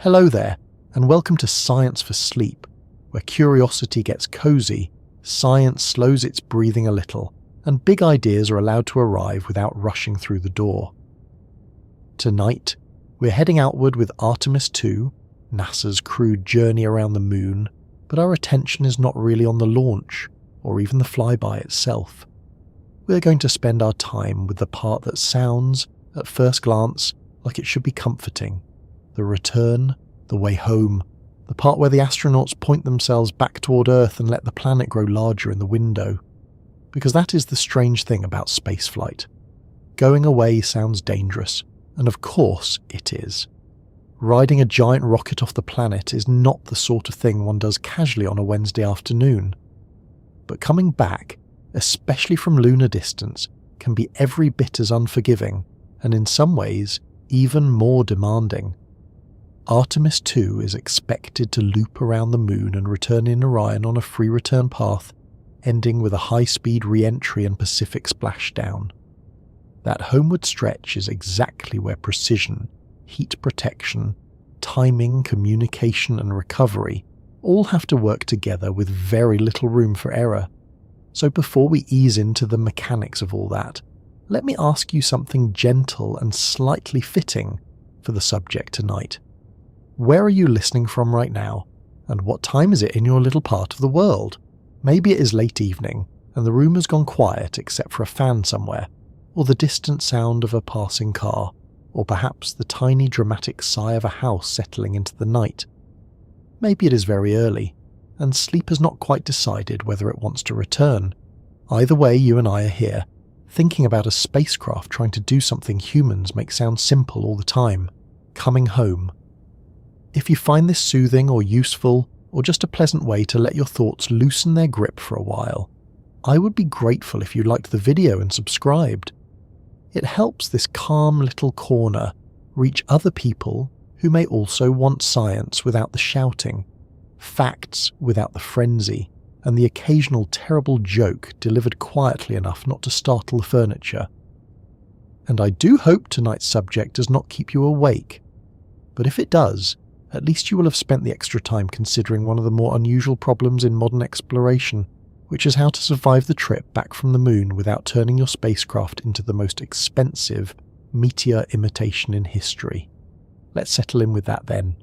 Hello there, and welcome to Science for Sleep, where curiosity gets cozy, science slows its breathing a little, and big ideas are allowed to arrive without rushing through the door. Tonight, we're heading outward with Artemis II, NASA's crewed journey around the moon, but our attention is not really on the launch, or even the flyby itself. We're going to spend our time with the part that sounds, at first glance, like it should be comforting. The return, the way home, the part where the astronauts point themselves back toward Earth and let the planet grow larger in the window. Because that is the strange thing about spaceflight. Going away sounds dangerous, and of course it is. Riding a giant rocket off the planet is not the sort of thing one does casually on a Wednesday afternoon. But coming back, especially from lunar distance, can be every bit as unforgiving, and in some ways, even more demanding. Artemis II is expected to loop around the moon and return in Orion on a free return path, ending with a high-speed re-entry and Pacific splashdown. That homeward stretch is exactly where precision, heat protection, timing, communication and recovery all have to work together with very little room for error. So before we ease into the mechanics of all that, let me ask you something gentle and slightly fitting for the subject tonight. Where are you listening from right now, and what time is it in your little part of the world? Maybe it is late evening, and the room has gone quiet except for a fan somewhere, or the distant sound of a passing car, or perhaps the tiny dramatic sigh of a house settling into the night. Maybe it is very early, and sleep has not quite decided whether it wants to return. Either way, you and I are here, thinking about a spacecraft trying to do something humans make sound simple all the time, coming home. If you find this soothing or useful, or just a pleasant way to let your thoughts loosen their grip for a while, I would be grateful if you liked the video and subscribed. It helps this calm little corner reach other people who may also want science without the shouting, facts without the frenzy, and the occasional terrible joke delivered quietly enough not to startle the furniture. And I do hope tonight's subject does not keep you awake, but if it does, at least you will have spent the extra time considering one of the more unusual problems in modern exploration, which is how to survive the trip back from the moon without turning your spacecraft into the most expensive meteor imitation in history. Let's settle in with that then.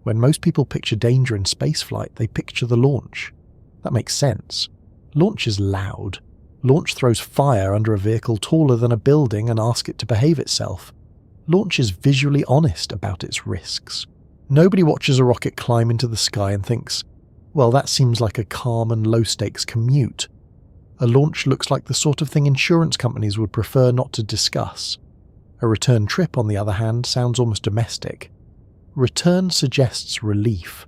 When most people picture danger in spaceflight, they picture the launch. That makes sense. Launch is loud. Launch throws fire under a vehicle taller than a building and asks it to behave itself. Launch is visually honest about its risks. Nobody watches a rocket climb into the sky and thinks, well, that seems like a calm and low-stakes commute. A launch looks like the sort of thing insurance companies would prefer not to discuss. A return trip, on the other hand, sounds almost domestic. Return suggests relief.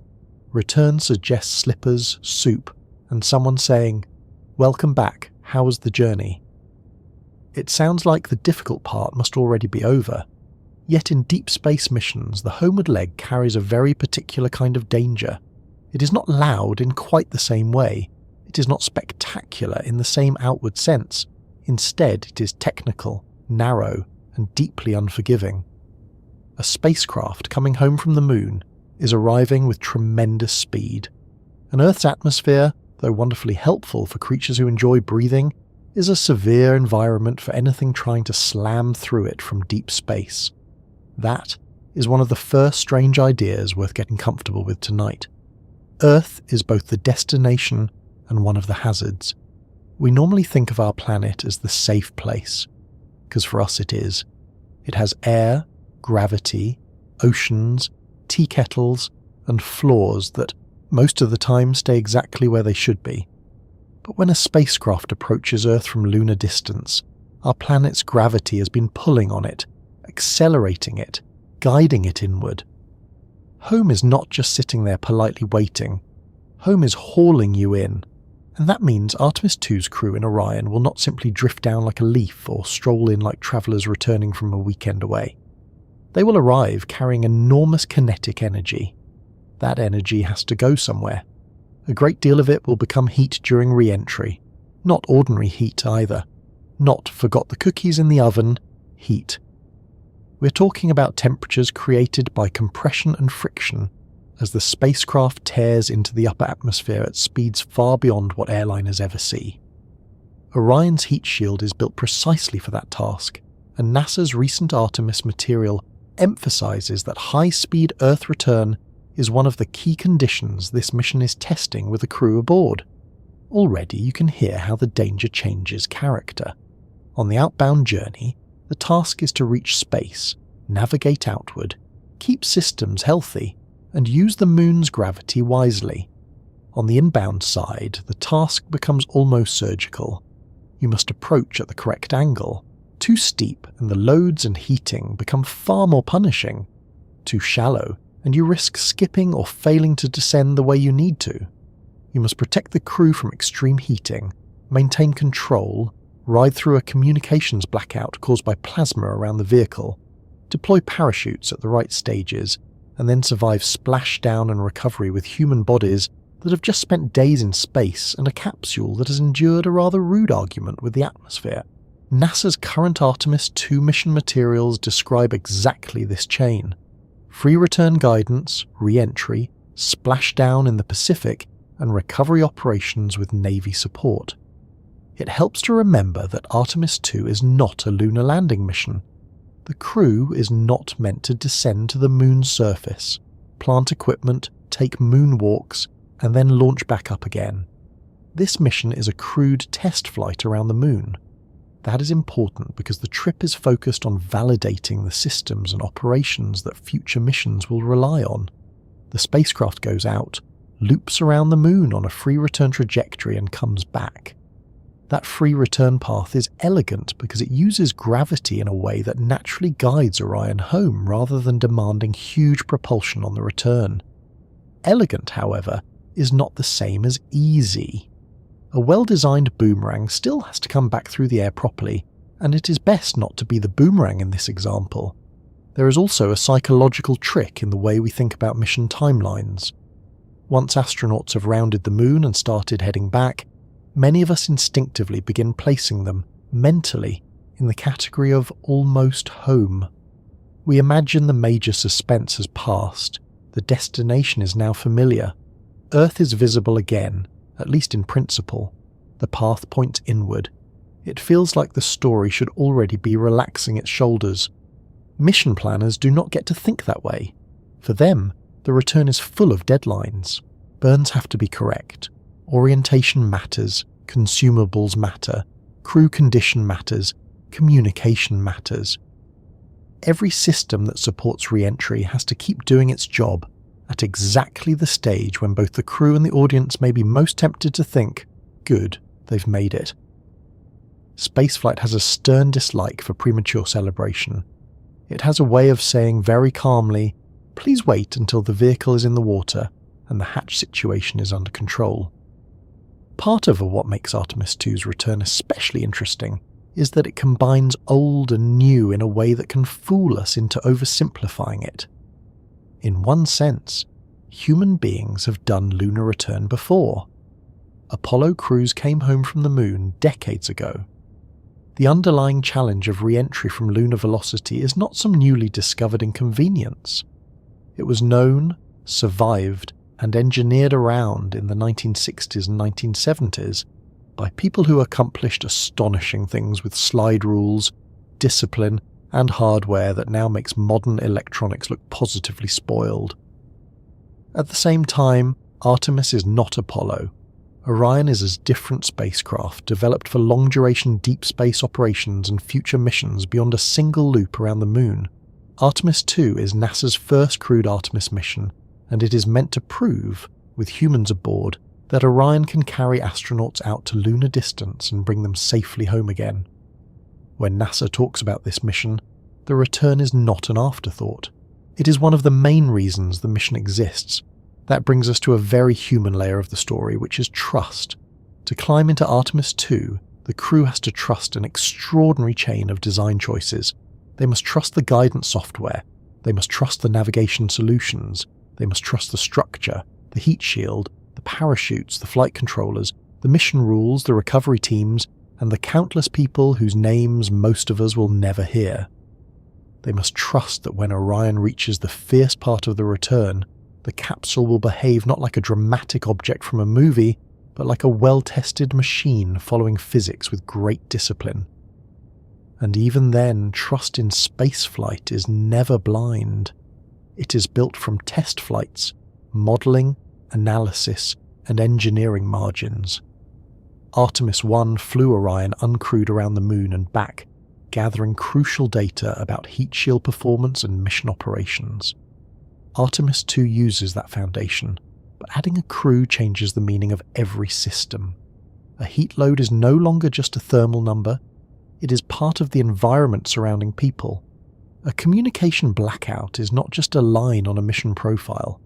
Return suggests slippers, soup, and someone saying, welcome back, how was the journey? It sounds like the difficult part must already be over. Yet in deep space missions, the homeward leg carries a very particular kind of danger. It is not loud in quite the same way. It is not spectacular in the same outward sense. Instead, it is technical, narrow, and deeply unforgiving. A spacecraft coming home from the moon is arriving with tremendous speed. And Earth's atmosphere, though wonderfully helpful for creatures who enjoy breathing, is a severe environment for anything trying to slam through it from deep space. That is one of the first strange ideas worth getting comfortable with tonight. Earth is both the destination and one of the hazards. We normally think of our planet as the safe place, because for us it is. It has air, gravity, oceans, tea kettles, and floors that most of the time stay exactly where they should be. But when a spacecraft approaches Earth from lunar distance, our planet's gravity has been pulling on it, accelerating it, guiding it inward. Home is not just sitting there politely waiting. Home is hauling you in. And that means Artemis II's crew in Orion will not simply drift down like a leaf or stroll in like travellers returning from a weekend away. They will arrive carrying enormous kinetic energy. That energy has to go somewhere. A great deal of it will become heat during re-entry. Not ordinary heat either. Not forgot the cookies in the oven heat. We're talking about temperatures created by compression and friction as the spacecraft tears into the upper atmosphere at speeds far beyond what airliners ever see. Orion's heat shield is built precisely for that task, and NASA's recent Artemis material emphasizes that high-speed Earth return is one of the key conditions this mission is testing with a crew aboard. Already you can hear how the danger changes character. On the outbound journey, the task is to reach space, navigate outward, keep systems healthy, and use the moon's gravity wisely. On the inbound side, the task becomes almost surgical. You must approach at the correct angle. Too steep and the loads and heating become far more punishing. Too shallow and you risk skipping or failing to descend the way you need to. You must protect the crew from extreme heating, maintain control, ride through a communications blackout caused by plasma around the vehicle, deploy parachutes at the right stages, and then survive splashdown and recovery with human bodies that have just spent days in space and a capsule that has endured a rather rude argument with the atmosphere. NASA's current Artemis II mission materials describe exactly this chain. Free return guidance, re-entry, splashdown in the Pacific, and recovery operations with Navy support. It helps to remember that Artemis II is not a lunar landing mission. The crew is not meant to descend to the moon's surface, plant equipment, take moonwalks, and then launch back up again. This mission is a crewed test flight around the moon. That is important because the trip is focused on validating the systems and operations that future missions will rely on. The spacecraft goes out, loops around the moon on a free return trajectory and comes back. That free return path is elegant because it uses gravity in a way that naturally guides Orion home rather than demanding huge propulsion on the return. Elegant, however, is not the same as easy. A well-designed boomerang still has to come back through the air properly, and it is best not to be the boomerang in this example. There is also a psychological trick in the way we think about mission timelines. Once astronauts have rounded the moon and started heading back, many of us instinctively begin placing them, mentally, in the category of almost home. We imagine the major suspense has passed, the destination is now familiar, Earth is visible again, at least in principle. The path points inward. It feels like the story should already be relaxing its shoulders. Mission planners do not get to think that way. For them, the return is full of deadlines. Burns have to be correct. Orientation matters, consumables matter, crew condition matters, communication matters. Every system that supports re-entry has to keep doing its job at exactly the stage when both the crew and the audience may be most tempted to think, good, they've made it. Spaceflight has a stern dislike for premature celebration. It has a way of saying very calmly, please wait until the vehicle is in the water and the hatch situation is under control. Part of what makes Artemis II's return especially interesting is that it combines old and new in a way that can fool us into oversimplifying it. In one sense, human beings have done lunar return before. Apollo crews came home from the moon decades ago. The underlying challenge of re-entry from lunar velocity is not some newly discovered inconvenience. It was known, survived, and engineered around in the 1960s and 1970s by people who accomplished astonishing things with slide rules, discipline, and hardware that now makes modern electronics look positively spoiled. At the same time, Artemis is not Apollo. Orion is a different spacecraft developed for long-duration deep space operations and future missions beyond a single loop around the moon. Artemis II is NASA's first crewed Artemis mission, and it is meant to prove, with humans aboard, that Orion can carry astronauts out to lunar distance and bring them safely home again. When NASA talks about this mission, the return is not an afterthought. It is one of the main reasons the mission exists. That brings us to a very human layer of the story, which is trust. To climb into Artemis II, the crew has to trust an extraordinary chain of design choices. They must trust the guidance software. They must trust the navigation solutions. They must trust the structure, the heat shield, the parachutes, the flight controllers, the mission rules, the recovery teams, and the countless people whose names most of us will never hear. They must trust that when Orion reaches the fierce part of the return, the capsule will behave not like a dramatic object from a movie, but like a well-tested machine following physics with great discipline. And even then, trust in spaceflight is never blind. It is built from test flights, modelling, analysis, and engineering margins. Artemis I flew Orion uncrewed around the Moon and back, gathering crucial data about heat shield performance and mission operations. Artemis II uses that foundation, but adding a crew changes the meaning of every system. A heat load is no longer just a thermal number, it is part of the environment surrounding people. A communication blackout is not just a line on a mission profile.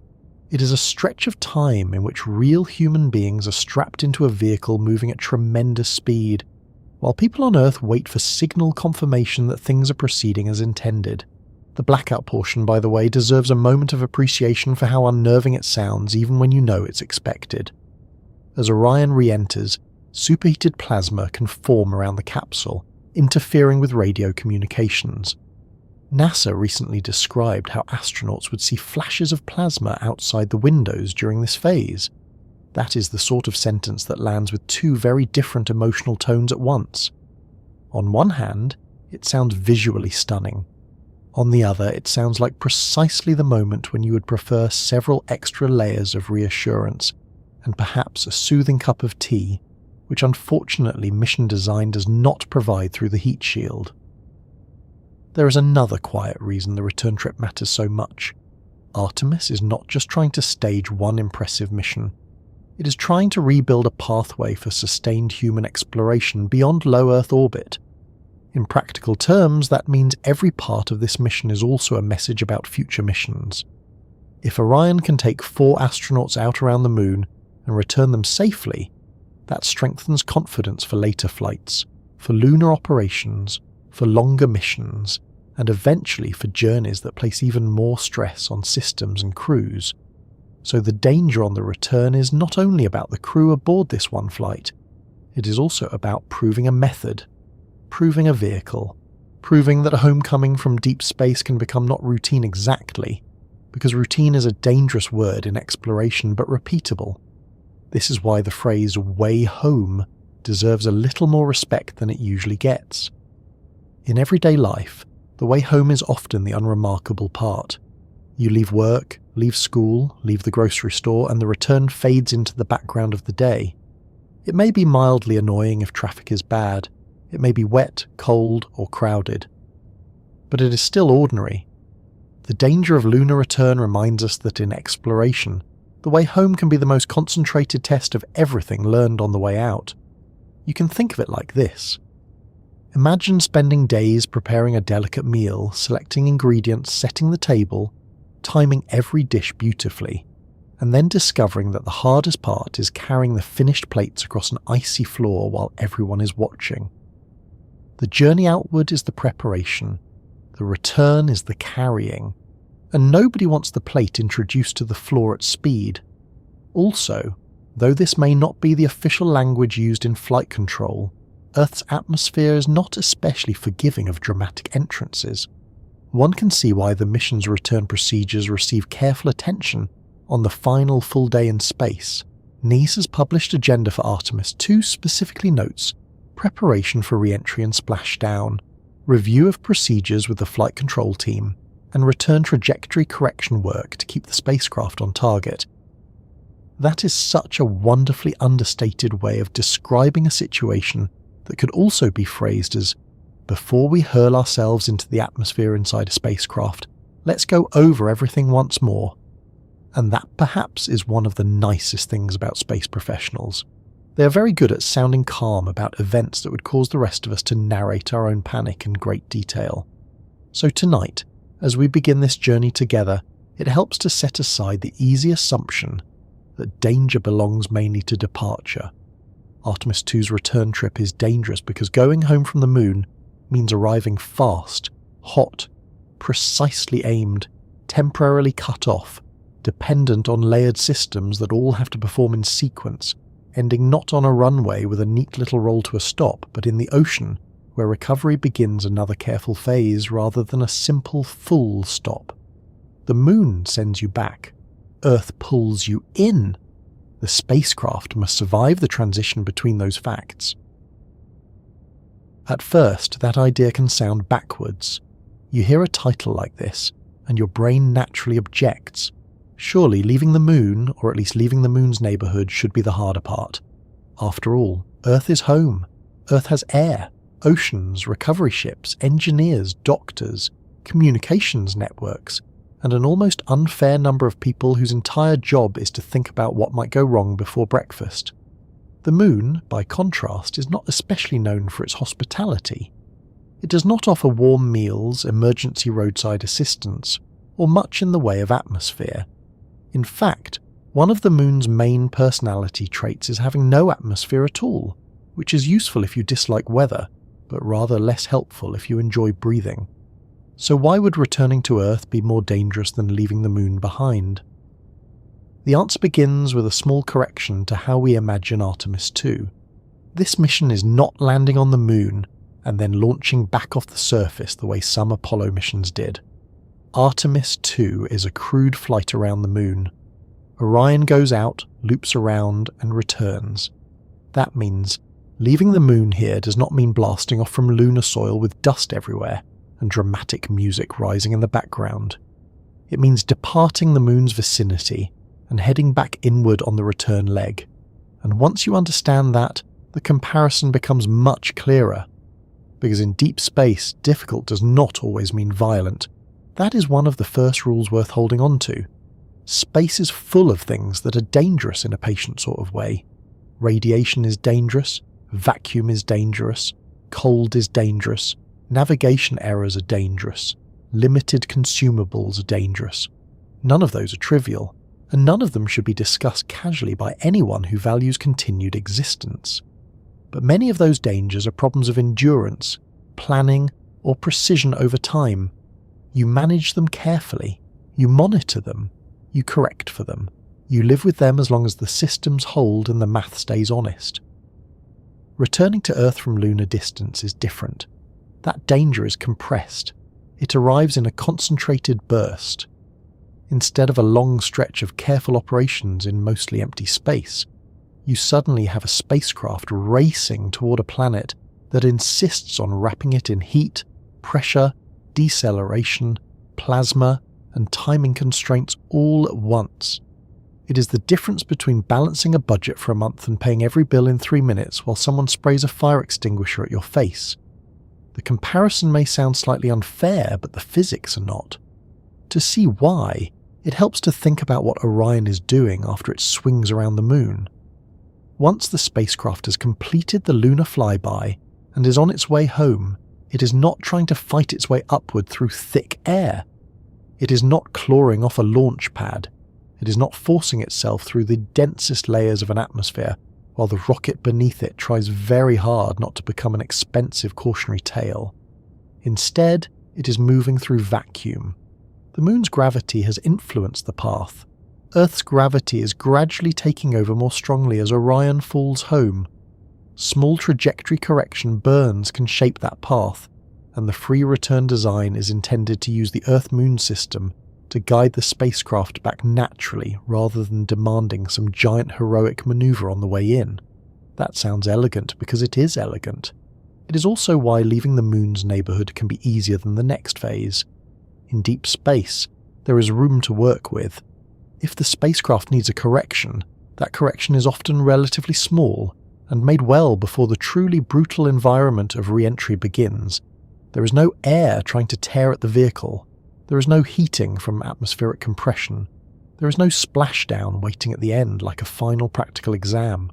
It is a stretch of time in which real human beings are strapped into a vehicle moving at tremendous speed, while people on Earth wait for signal confirmation that things are proceeding as intended. The blackout portion, by the way, deserves a moment of appreciation for how unnerving it sounds even when you know it's expected. As Orion re-enters, superheated plasma can form around the capsule, interfering with radio communications. NASA recently described how astronauts would see flashes of plasma outside the windows during this phase. That is the sort of sentence that lands with two very different emotional tones at once. On one hand, it sounds visually stunning. On the other, it sounds like precisely the moment when you would prefer several extra layers of reassurance, and perhaps a soothing cup of tea, which unfortunately mission design does not provide through the heat shield. There is another quiet reason the return trip matters so much. Artemis is not just trying to stage one impressive mission. It is trying to rebuild a pathway for sustained human exploration beyond low Earth orbit. In practical terms, that means every part of this mission is also a message about future missions. If Orion can take 4 astronauts out around the Moon and return them safely, that strengthens confidence for later flights, for lunar operations, for longer missions, and eventually for journeys that place even more stress on systems and crews. So the danger on the return is not only about the crew aboard this one flight, it is also about proving a method, proving a vehicle, proving that a homecoming from deep space can become not routine exactly, because routine is a dangerous word in exploration but repeatable. This is why the phrase "way home" deserves a little more respect than it usually gets. In everyday life, the way home is often the unremarkable part. You leave work, leave school, leave the grocery store, and the return fades into the background of the day. It may be mildly annoying if traffic is bad. It may be wet, cold, or crowded. But it is still ordinary. The danger of lunar return reminds us that in exploration, the way home can be the most concentrated test of everything learned on the way out. You can think of it like this. Imagine spending days preparing a delicate meal, selecting ingredients, setting the table, timing every dish beautifully, and then discovering that the hardest part is carrying the finished plates across an icy floor while everyone is watching. The journey outward is the preparation, the return is the carrying, and nobody wants the plate introduced to the floor at speed. Also, though this may not be the official language used in flight control, Earth's atmosphere is not especially forgiving of dramatic entrances. One can see why the mission's return procedures receive careful attention on the final full day in space. NASA's published agenda for Artemis II specifically notes preparation for re-entry and splashdown, review of procedures with the flight control team, and return trajectory correction work to keep the spacecraft on target. That is such a wonderfully understated way of describing a situation that could also be phrased as, before we hurl ourselves into the atmosphere inside a spacecraft, let's go over everything once more. And that perhaps is one of the nicest things about space professionals. They are very good at sounding calm about events that would cause the rest of us to narrate our own panic in great detail. So tonight, as we begin this journey together, it helps to set aside the easy assumption that danger belongs mainly to departure. Artemis II's return trip is dangerous because going home from the Moon means arriving fast, hot, precisely aimed, temporarily cut off, dependent on layered systems that all have to perform in sequence, ending not on a runway with a neat little roll to a stop, but in the ocean, where recovery begins another careful phase rather than a simple full stop. The moon sends you back. Earth pulls you in. The spacecraft must survive the transition between those facts. At first, that idea can sound backwards. You hear a title like this, and your brain naturally objects. Surely leaving the moon, or at least leaving the moon's neighbourhood, should be the harder part. After all, Earth is home. Earth has air, oceans, recovery ships, engineers, doctors, communications networks, and an almost unfair number of people whose entire job is to think about what might go wrong before breakfast. The moon, by contrast, is not especially known for its hospitality. It does not offer warm meals, emergency roadside assistance, or much in the way of atmosphere. In fact, one of the moon's main personality traits is having no atmosphere at all, which is useful if you dislike weather, but rather less helpful if you enjoy breathing. So why would returning to Earth be more dangerous than leaving the moon behind? The answer begins with a small correction to how we imagine Artemis II. This mission is not landing on the moon and then launching back off the surface the way some Apollo missions did. Artemis II is a crewed flight around the moon. Orion goes out, loops around, and returns. That means leaving the moon here does not mean blasting off from lunar soil with dust everywhere and dramatic music rising in the background. It means departing the moon's vicinity and heading back inward on the return leg. And once you understand that, the comparison becomes much clearer. Because in deep space, difficult does not always mean violent. That is one of the first rules worth holding on to. Space is full of things that are dangerous in a patient sort of way. Radiation is dangerous, vacuum is dangerous, cold is dangerous, navigation errors are dangerous, limited consumables are dangerous. None of those are trivial, and none of them should be discussed casually by anyone who values continued existence. But many of those dangers are problems of endurance, planning, or precision over time. You manage them carefully, you monitor them, you correct for them, you live with them as long as the systems hold and the math stays honest. Returning to Earth from lunar distance is different. That danger is compressed. It arrives in a concentrated burst. Instead of a long stretch of careful operations in mostly empty space, you suddenly have a spacecraft racing toward a planet that insists on wrapping it in heat, pressure, deceleration, plasma, and timing constraints all at once. It is the difference between balancing a budget for a month and paying every bill in 3 minutes while someone sprays a fire extinguisher at your face. The comparison may sound slightly unfair, but the physics are not. To see why, it helps to think about what Orion is doing after it swings around the moon. Once the spacecraft has completed the lunar flyby and is on its way home, it is not trying to fight its way upward through thick air. It is not clawing off a launch pad. It is not forcing itself through the densest layers of an atmosphere, while the rocket beneath it tries very hard not to become an expensive cautionary tale. Instead, it is moving through vacuum. The moon's gravity has influenced the path. Earth's gravity is gradually taking over more strongly as Orion falls home. Small trajectory correction burns can shape that path, and the free return design is intended to use the Earth-Moon system to guide the spacecraft back naturally rather than demanding some giant heroic maneuver on the way in. That sounds elegant because it is elegant. It is also why leaving the moon's neighbourhood can be easier than the next phase. In deep space, there is room to work with. If the spacecraft needs a correction, that correction is often relatively small and made well before the truly brutal environment of re-entry begins. There is no air trying to tear at the vehicle. There is no heating from atmospheric compression. There is no splashdown waiting at the end like a final practical exam.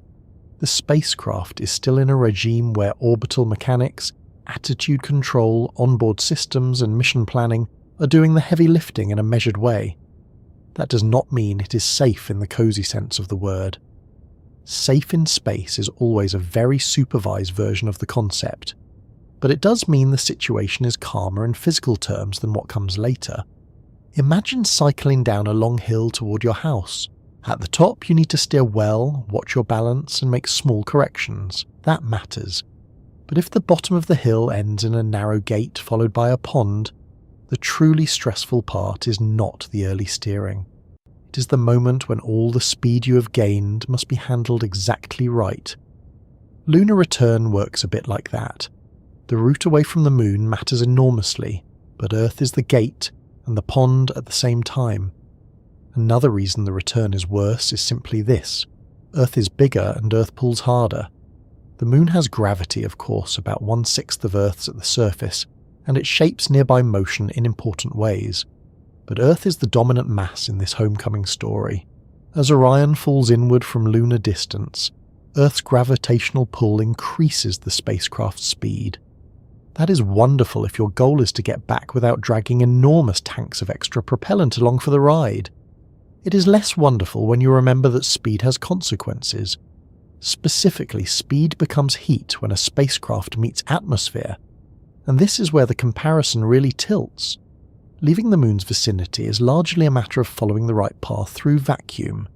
The spacecraft is still in a regime where orbital mechanics, attitude control, onboard systems, and mission planning are doing the heavy lifting in a measured way. That does not mean it is safe in the cozy sense of the word. Safe in space is always a very supervised version of the concept. But it does mean the situation is calmer in physical terms than what comes later. Imagine cycling down a long hill toward your house. At the top, you need to steer well, watch your balance, and make small corrections. That matters. But if the bottom of the hill ends in a narrow gate followed by a pond, the truly stressful part is not the early steering. It is the moment when all the speed you have gained must be handled exactly right. Lunar return works a bit like that. The route away from the moon matters enormously, but Earth is the gate and the pond at the same time. Another reason the return is worse is simply this: Earth is bigger and Earth pulls harder. The moon has gravity, of course, about 1/6 of Earth's at the surface, and it shapes nearby motion in important ways. But Earth is the dominant mass in this homecoming story. As Orion falls inward from lunar distance, Earth's gravitational pull increases the spacecraft's speed. That is wonderful if your goal is to get back without dragging enormous tanks of extra propellant along for the ride. It is less wonderful when you remember that speed has consequences. Specifically, speed becomes heat when a spacecraft meets atmosphere, and this is where the comparison really tilts. Leaving the moon's vicinity is largely a matter of following the right path through vacuum.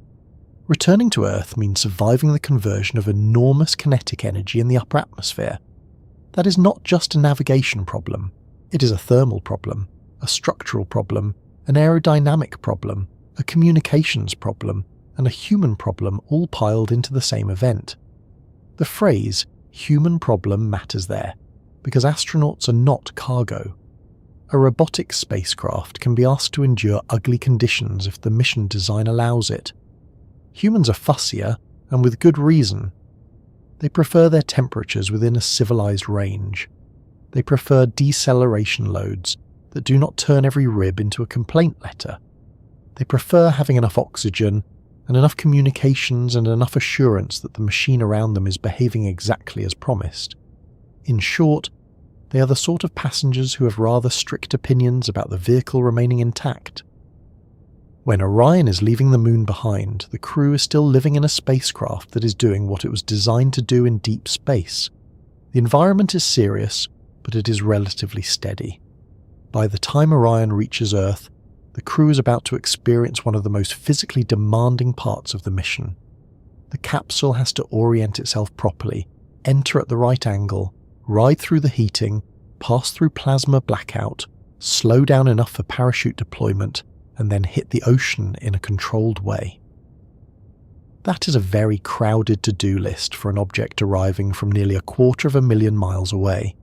Returning to Earth means surviving the conversion of enormous kinetic energy in the upper atmosphere. That is not just a navigation problem. It is a thermal problem, a structural problem, an aerodynamic problem, a communications problem, and a human problem all piled into the same event. The phrase human problem matters there, because astronauts are not cargo. A robotic spacecraft can be asked to endure ugly conditions if the mission design allows it. Humans are fussier, and with good reason. They prefer their temperatures within a civilized range. They prefer deceleration loads that do not turn every rib into a complaint letter. They prefer having enough oxygen and enough communications and enough assurance that the machine around them is behaving exactly as promised. In short, they are the sort of passengers who have rather strict opinions about the vehicle remaining intact. When Orion is leaving the moon behind, the crew is still living in a spacecraft that is doing what it was designed to do in deep space. The environment is serious, but it is relatively steady. By the time Orion reaches Earth, the crew is about to experience one of the most physically demanding parts of the mission. The capsule has to orient itself properly, enter at the right angle, ride through the heating, pass through plasma blackout, slow down enough for parachute deployment, and then hit the ocean in a controlled way. That is a very crowded to-do list for an object arriving from nearly 250,000 miles away.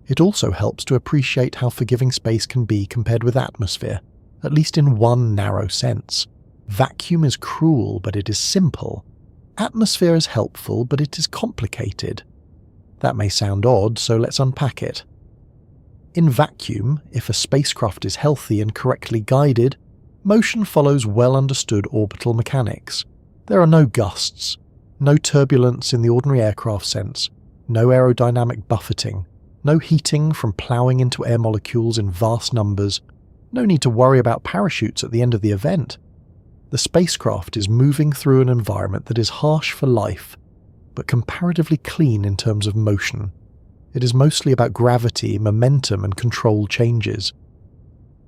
It also helps to appreciate how forgiving space can be compared with atmosphere, at least in one narrow sense. Vacuum is cruel, but it is simple. Atmosphere is helpful, but it is complicated. That may sound odd, so let's unpack it. In vacuum, if a spacecraft is healthy and correctly guided, motion follows well-understood orbital mechanics. There are no gusts, no turbulence in the ordinary aircraft sense, no aerodynamic buffeting, no heating from ploughing into air molecules in vast numbers, no need to worry about parachutes at the end of the event. The spacecraft is moving through an environment that is harsh for life, but comparatively clean in terms of motion. It is mostly about gravity, momentum, and control changes.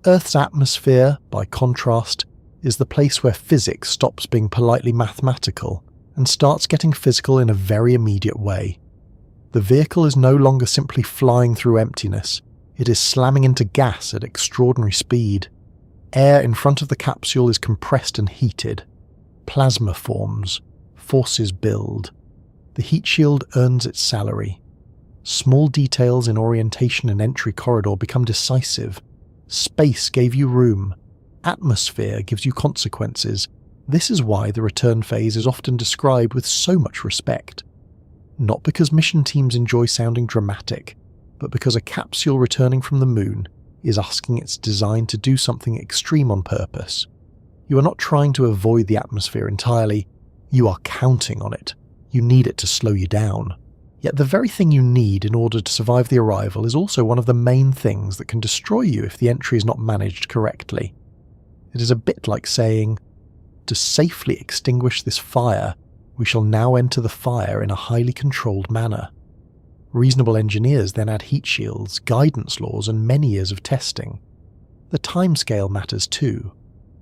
Earth's atmosphere, by contrast, is the place where physics stops being politely mathematical and starts getting physical in a very immediate way. The vehicle is no longer simply flying through emptiness, it is slamming into gas at extraordinary speed. Air in front of the capsule is compressed and heated. Plasma forms, forces build. The heat shield earns its salary. Small details in orientation and entry corridor become decisive. Space gave you room. Atmosphere gives you consequences. This is why the return phase is often described with so much respect. Not because mission teams enjoy sounding dramatic, but because a capsule returning from the moon is asking its design to do something extreme on purpose. You are not trying to avoid the atmosphere entirely, you are counting on it. You need it to slow you down. Yet the very thing you need in order to survive the arrival is also one of the main things that can destroy you if the entry is not managed correctly. It is a bit like saying, to safely extinguish this fire, we shall now enter the fire in a highly controlled manner. Reasonable engineers then add heat shields, guidance laws, and many years of testing. The timescale matters too.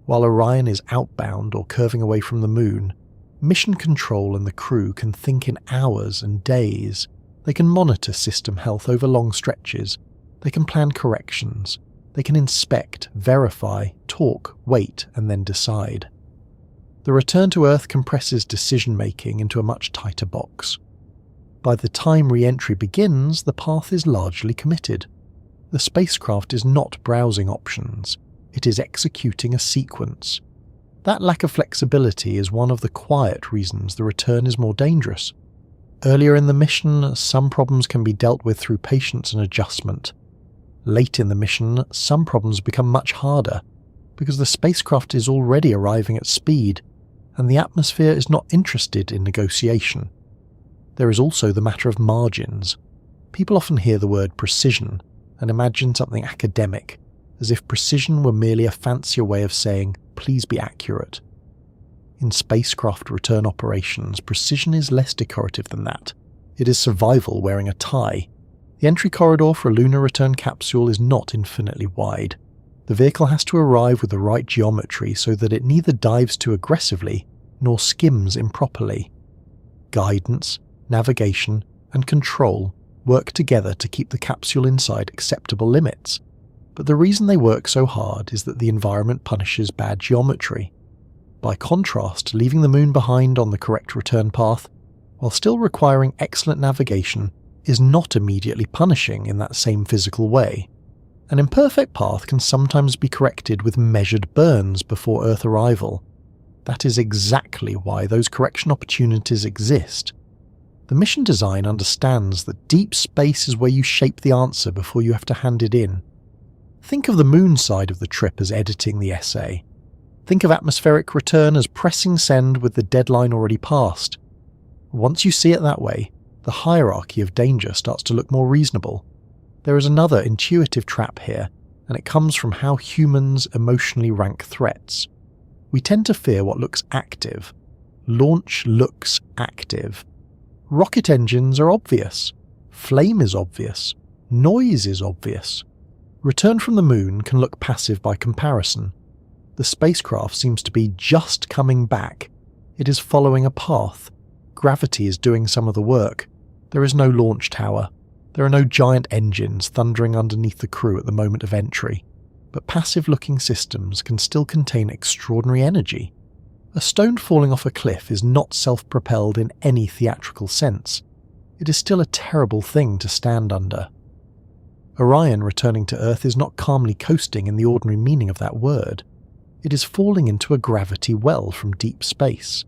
While Orion is outbound or curving away from the moon, mission control and the crew can think in hours and days. They can monitor system health over long stretches. They can plan corrections. They can inspect, verify, talk, wait, and then decide. The return to Earth compresses decision-making into a much tighter box. By the time re-entry begins, the path is largely committed. The spacecraft is not browsing options. It is executing a sequence. That lack of flexibility is one of the quiet reasons the return is more dangerous. Earlier in the mission, some problems can be dealt with through patience and adjustment. Late in the mission, some problems become much harder, because the spacecraft is already arriving at speed, and the atmosphere is not interested in negotiation. There is also the matter of margins. People often hear the word precision and imagine something academic, as if precision were merely a fancier way of saying, please be accurate. In spacecraft return operations, precision is less decorative than that. It is survival wearing a tie. The entry corridor for a lunar return capsule is not infinitely wide. The vehicle has to arrive with the right geometry so that it neither dives too aggressively nor skims improperly. Guidance, navigation, and control work together to keep the capsule inside acceptable limits. But the reason they work so hard is that the environment punishes bad geometry. By contrast, leaving the moon behind on the correct return path, while still requiring excellent navigation, is not immediately punishing in that same physical way. An imperfect path can sometimes be corrected with measured burns before Earth arrival. That is exactly why those correction opportunities exist. The mission design understands that deep space is where you shape the answer before you have to hand it in. Think of the moon side of the trip as editing the essay. Think of atmospheric return as pressing send with the deadline already passed. Once you see it that way, the hierarchy of danger starts to look more reasonable. There is another intuitive trap here, and it comes from how humans emotionally rank threats. We tend to fear what looks active. Launch looks active. Rocket engines are obvious. Flame is obvious. Noise is obvious. Return from the moon can look passive by comparison. The spacecraft seems to be just coming back. It is following a path. Gravity is doing some of the work. There is no launch tower. There are no giant engines thundering underneath the crew at the moment of entry. But passive-looking systems can still contain extraordinary energy. A stone falling off a cliff is not self-propelled in any theatrical sense. It is still a terrible thing to stand under. Orion returning to Earth is not calmly coasting in the ordinary meaning of that word. It is falling into a gravity well from deep space.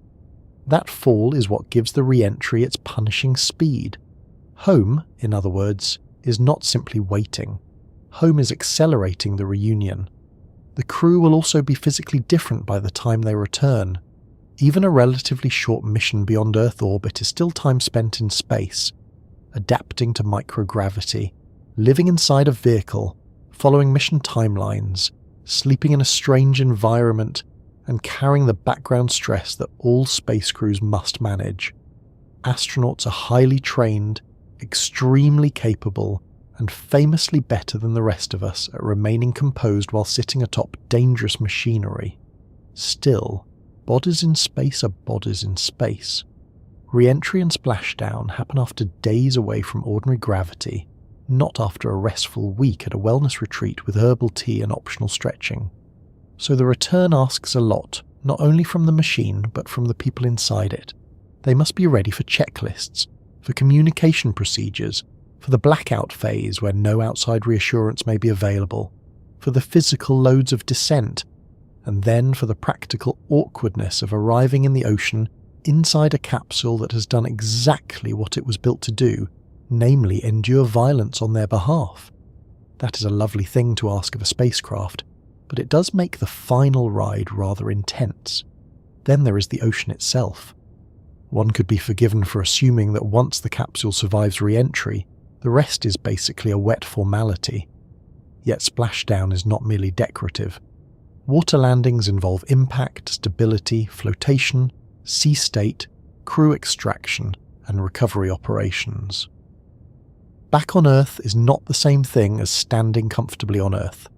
That fall is what gives the re-entry its punishing speed. Home, in other words, is not simply waiting. Home is accelerating the reunion. The crew will also be physically different by the time they return. Even a relatively short mission beyond Earth orbit is still time spent in space, adapting to microgravity, living inside a vehicle, following mission timelines, sleeping in a strange environment, and carrying the background stress that all space crews must manage. Astronauts are highly trained, extremely capable, and famously better than the rest of us at remaining composed while sitting atop dangerous machinery. Still, bodies in space are bodies in space. Re-entry and splashdown happen after days away from ordinary gravity, not after a restful week at a wellness retreat with herbal tea and optional stretching. So the return asks a lot, not only from the machine but from the people inside it. They must be ready for checklists, for communication procedures, for the blackout phase where no outside reassurance may be available, for the physical loads of descent, and then for the practical awkwardness of arriving in the ocean inside a capsule that has done exactly what it was built to do, namely endure violence on their behalf. That is a lovely thing to ask of a spacecraft, but it does make the final ride rather intense. Then there is the ocean itself. One could be forgiven for assuming that once the capsule survives re-entry, the rest is basically a wet formality. Yet splashdown is not merely decorative. Water landings involve impact, stability, flotation, sea state, crew extraction, and recovery operations. Back on Earth is not the same thing as standing comfortably on Earth.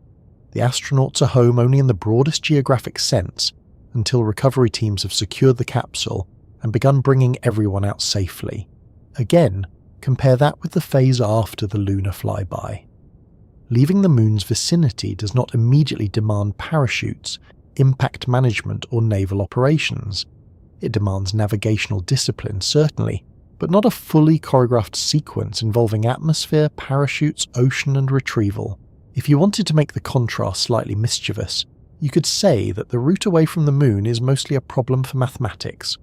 The astronauts are home only in the broadest geographic sense until recovery teams have secured the capsule and begun bringing everyone out safely. Again, Compare that with the phase after the lunar flyby. Leaving the moon's vicinity does not immediately demand parachutes, impact management, or naval operations. It demands navigational discipline, certainly, but not a fully choreographed sequence involving atmosphere, parachutes, ocean, and retrieval. If you wanted to make the contrast slightly mischievous, you could say that the route away from the moon is mostly a problem for mathematics.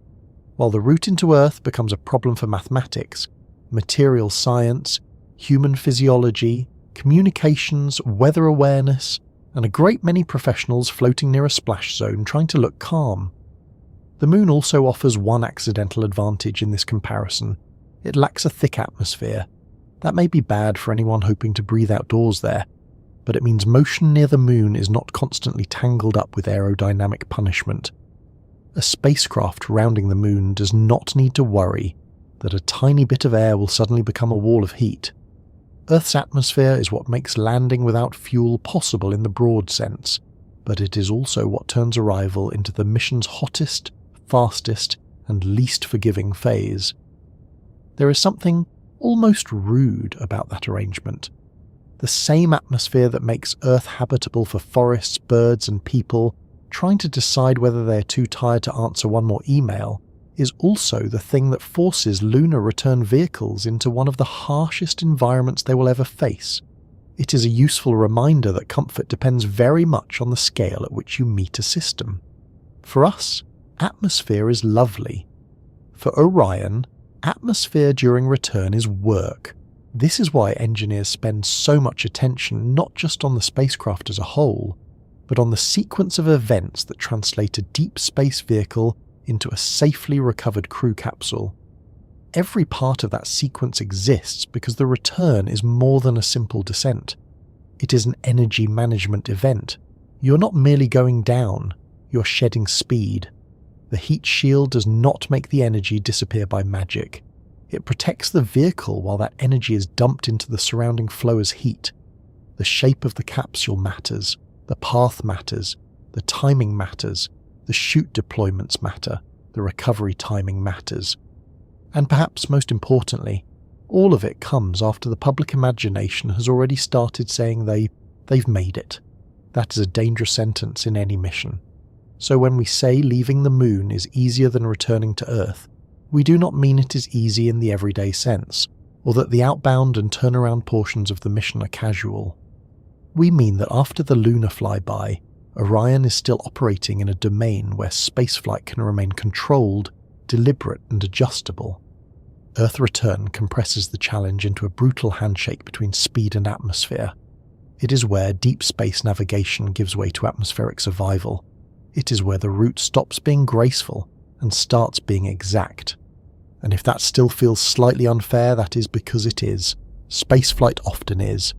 While the route into Earth becomes a problem for mathematics, material science, human physiology, communications, weather awareness, and a great many professionals floating near a splash zone trying to look calm. The moon also offers one accidental advantage in this comparison. It lacks a thick atmosphere. That may be bad for anyone hoping to breathe outdoors there, but it means motion near the moon is not constantly tangled up with aerodynamic punishment. A spacecraft rounding the moon does not need to worry that a tiny bit of air will suddenly become a wall of heat. Earth's atmosphere is what makes landing without fuel possible in the broad sense, but it is also what turns arrival into the mission's hottest, fastest, and least forgiving phase. There is something almost rude about that arrangement. The same atmosphere that makes Earth habitable for forests, birds, and people, trying to decide whether they are too tired to answer one more email, is also the thing that forces lunar return vehicles into one of the harshest environments they will ever face. It is a useful reminder that comfort depends very much on the scale at which you meet a system. For us, atmosphere is lovely. For Orion, atmosphere during return is work. This is why engineers spend so much attention not just on the spacecraft as a whole, but on the sequence of events that translate a deep space vehicle into a safely recovered crew capsule. Every part of that sequence exists because the return is more than a simple descent. It is an energy management event. You're not merely going down, you're shedding speed. The heat shield does not make the energy disappear by magic. It protects the vehicle while that energy is dumped into the surrounding flow as heat. The shape of the capsule matters, the path matters, the timing matters, the chute deployments matter, the recovery timing matters. And perhaps most importantly, all of it comes after the public imagination has already started saying they've made it. That is a dangerous sentence in any mission. So when we say leaving the moon is easier than returning to Earth, we do not mean it is easy in the everyday sense, or that the outbound and turnaround portions of the mission are casual. We mean that after the lunar flyby, Orion is still operating in a domain where spaceflight can remain controlled, deliberate, and adjustable. Earth return compresses the challenge into a brutal handshake between speed and atmosphere. It is where deep space navigation gives way to atmospheric survival. It is where the route stops being graceful and starts being exact. And if that still feels slightly unfair, that is because it is. Spaceflight often is.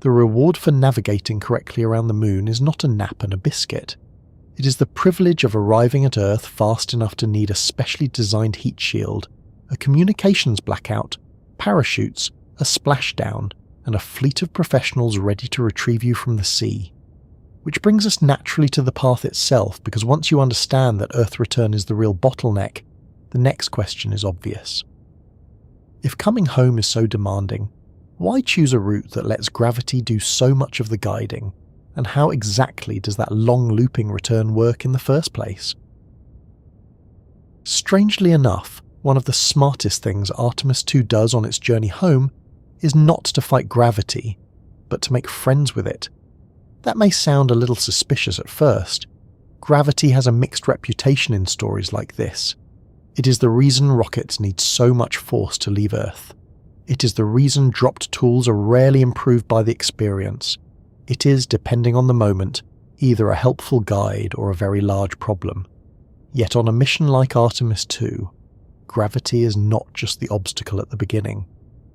The reward for navigating correctly around the moon is not a nap and a biscuit. It is the privilege of arriving at Earth fast enough to need a specially designed heat shield, a communications blackout, parachutes, a splashdown, and a fleet of professionals ready to retrieve you from the sea. Which brings us naturally to the path itself, because once you understand that Earth return is the real bottleneck, the next question is obvious. If coming home is so demanding, why choose a route that lets gravity do so much of the guiding, and how exactly does that long looping return work in the first place? Strangely enough, one of the smartest things Artemis II does on its journey home is not to fight gravity, but to make friends with it. That may sound a little suspicious at first. Gravity has a mixed reputation in stories like this. It is the reason rockets need so much force to leave Earth. It is the reason dropped tools are rarely improved by the experience. It is, depending on the moment, either a helpful guide or a very large problem. Yet on a mission like Artemis II, gravity is not just the obstacle at the beginning.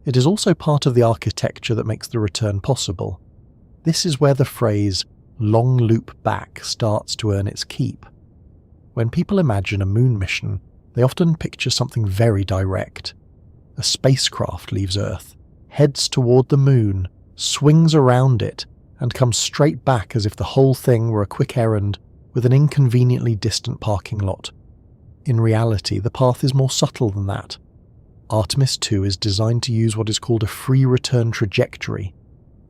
It is also part of the architecture that makes the return possible. This is where the phrase, long loop back, starts to earn its keep. When people imagine a moon mission, they often picture something very direct. A spacecraft leaves Earth, heads toward the moon, swings around it, and comes straight back as if the whole thing were a quick errand with an inconveniently distant parking lot. In reality, the path is more subtle than that. Artemis II is designed to use what is called a free return trajectory.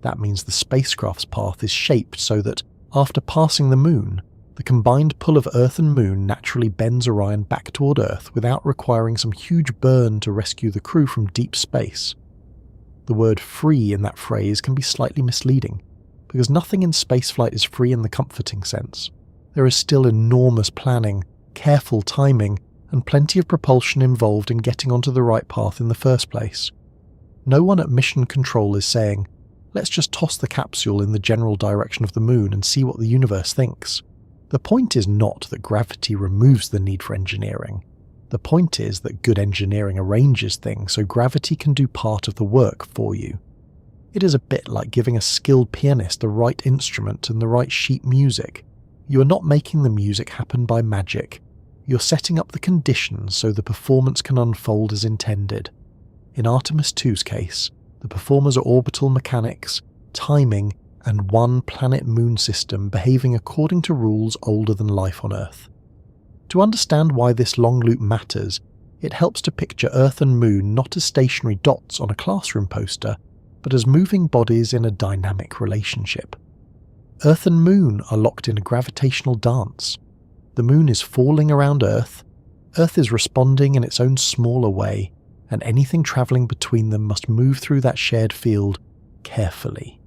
That means the spacecraft's path is shaped so that, after passing the Moon, the combined pull of Earth and Moon naturally bends Orion back toward Earth without requiring some huge burn to rescue the crew from deep space. The word free in that phrase can be slightly misleading, because nothing in spaceflight is free in the comforting sense. There is still enormous planning, careful timing, and plenty of propulsion involved in getting onto the right path in the first place. No one at mission control is saying, let's just toss the capsule in the general direction of the Moon and see what the universe thinks. The point is not that gravity removes the need for engineering. The point is that good engineering arranges things so gravity can do part of the work for you. It is a bit like giving a skilled pianist the right instrument and the right sheet music. You are not making the music happen by magic. You're setting up the conditions so the performance can unfold as intended. In Artemis II's case, the performers are orbital mechanics, timing, and one planet-moon system behaving according to rules older than life on Earth. To understand why this long loop matters, it helps to picture Earth and Moon not as stationary dots on a classroom poster, but as moving bodies in a dynamic relationship. Earth and Moon are locked in a gravitational dance. The Moon is falling around Earth, Earth is responding in its own smaller way, and anything travelling between them must move through that shared field carefully.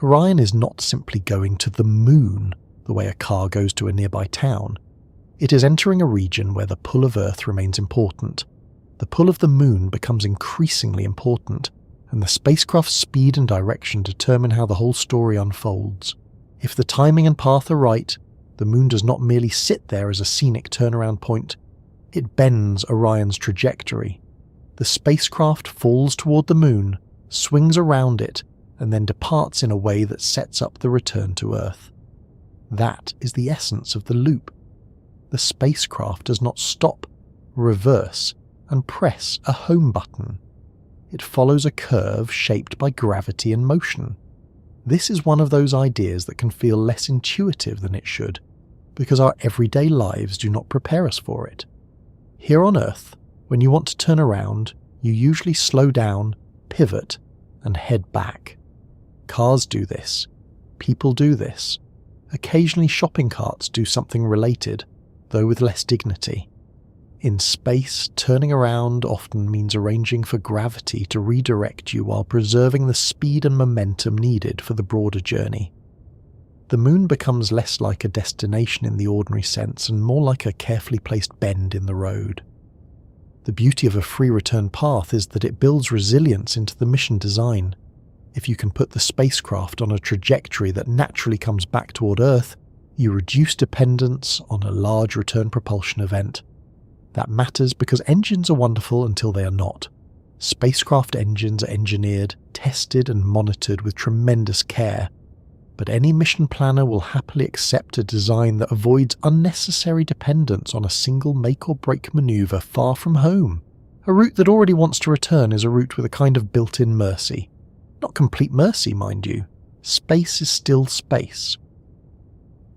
Orion is not simply going to the Moon the way a car goes to a nearby town. It is entering a region where the pull of Earth remains important. The pull of the Moon becomes increasingly important, and the spacecraft's speed and direction determine how the whole story unfolds. If the timing and path are right, the Moon does not merely sit there as a scenic turnaround point, it bends Orion's trajectory. The spacecraft falls toward the Moon, swings around it, and then departs in a way that sets up the return to Earth. That is the essence of the loop. The spacecraft does not stop, reverse, and press a home button. It follows a curve shaped by gravity and motion. This is one of those ideas that can feel less intuitive than it should, because our everyday lives do not prepare us for it. Here on Earth, when you want to turn around, you usually slow down, pivot, and head back. Cars do this. People do this. Occasionally shopping carts do something related, though with less dignity. In space, turning around often means arranging for gravity to redirect you while preserving the speed and momentum needed for the broader journey. The Moon becomes less like a destination in the ordinary sense and more like a carefully placed bend in the road. The beauty of a free return path is that it builds resilience into the mission design. If you can put the spacecraft on a trajectory that naturally comes back toward Earth, you reduce dependence on a large return propulsion event. That matters because engines are wonderful until they are not. Spacecraft engines are engineered, tested and monitored with tremendous care, but any mission planner will happily accept a design that avoids unnecessary dependence on a single make-or-break manoeuvre far from home. A route that already wants to return is a route with a kind of built-in mercy. Not complete mercy, mind you. Space is still space.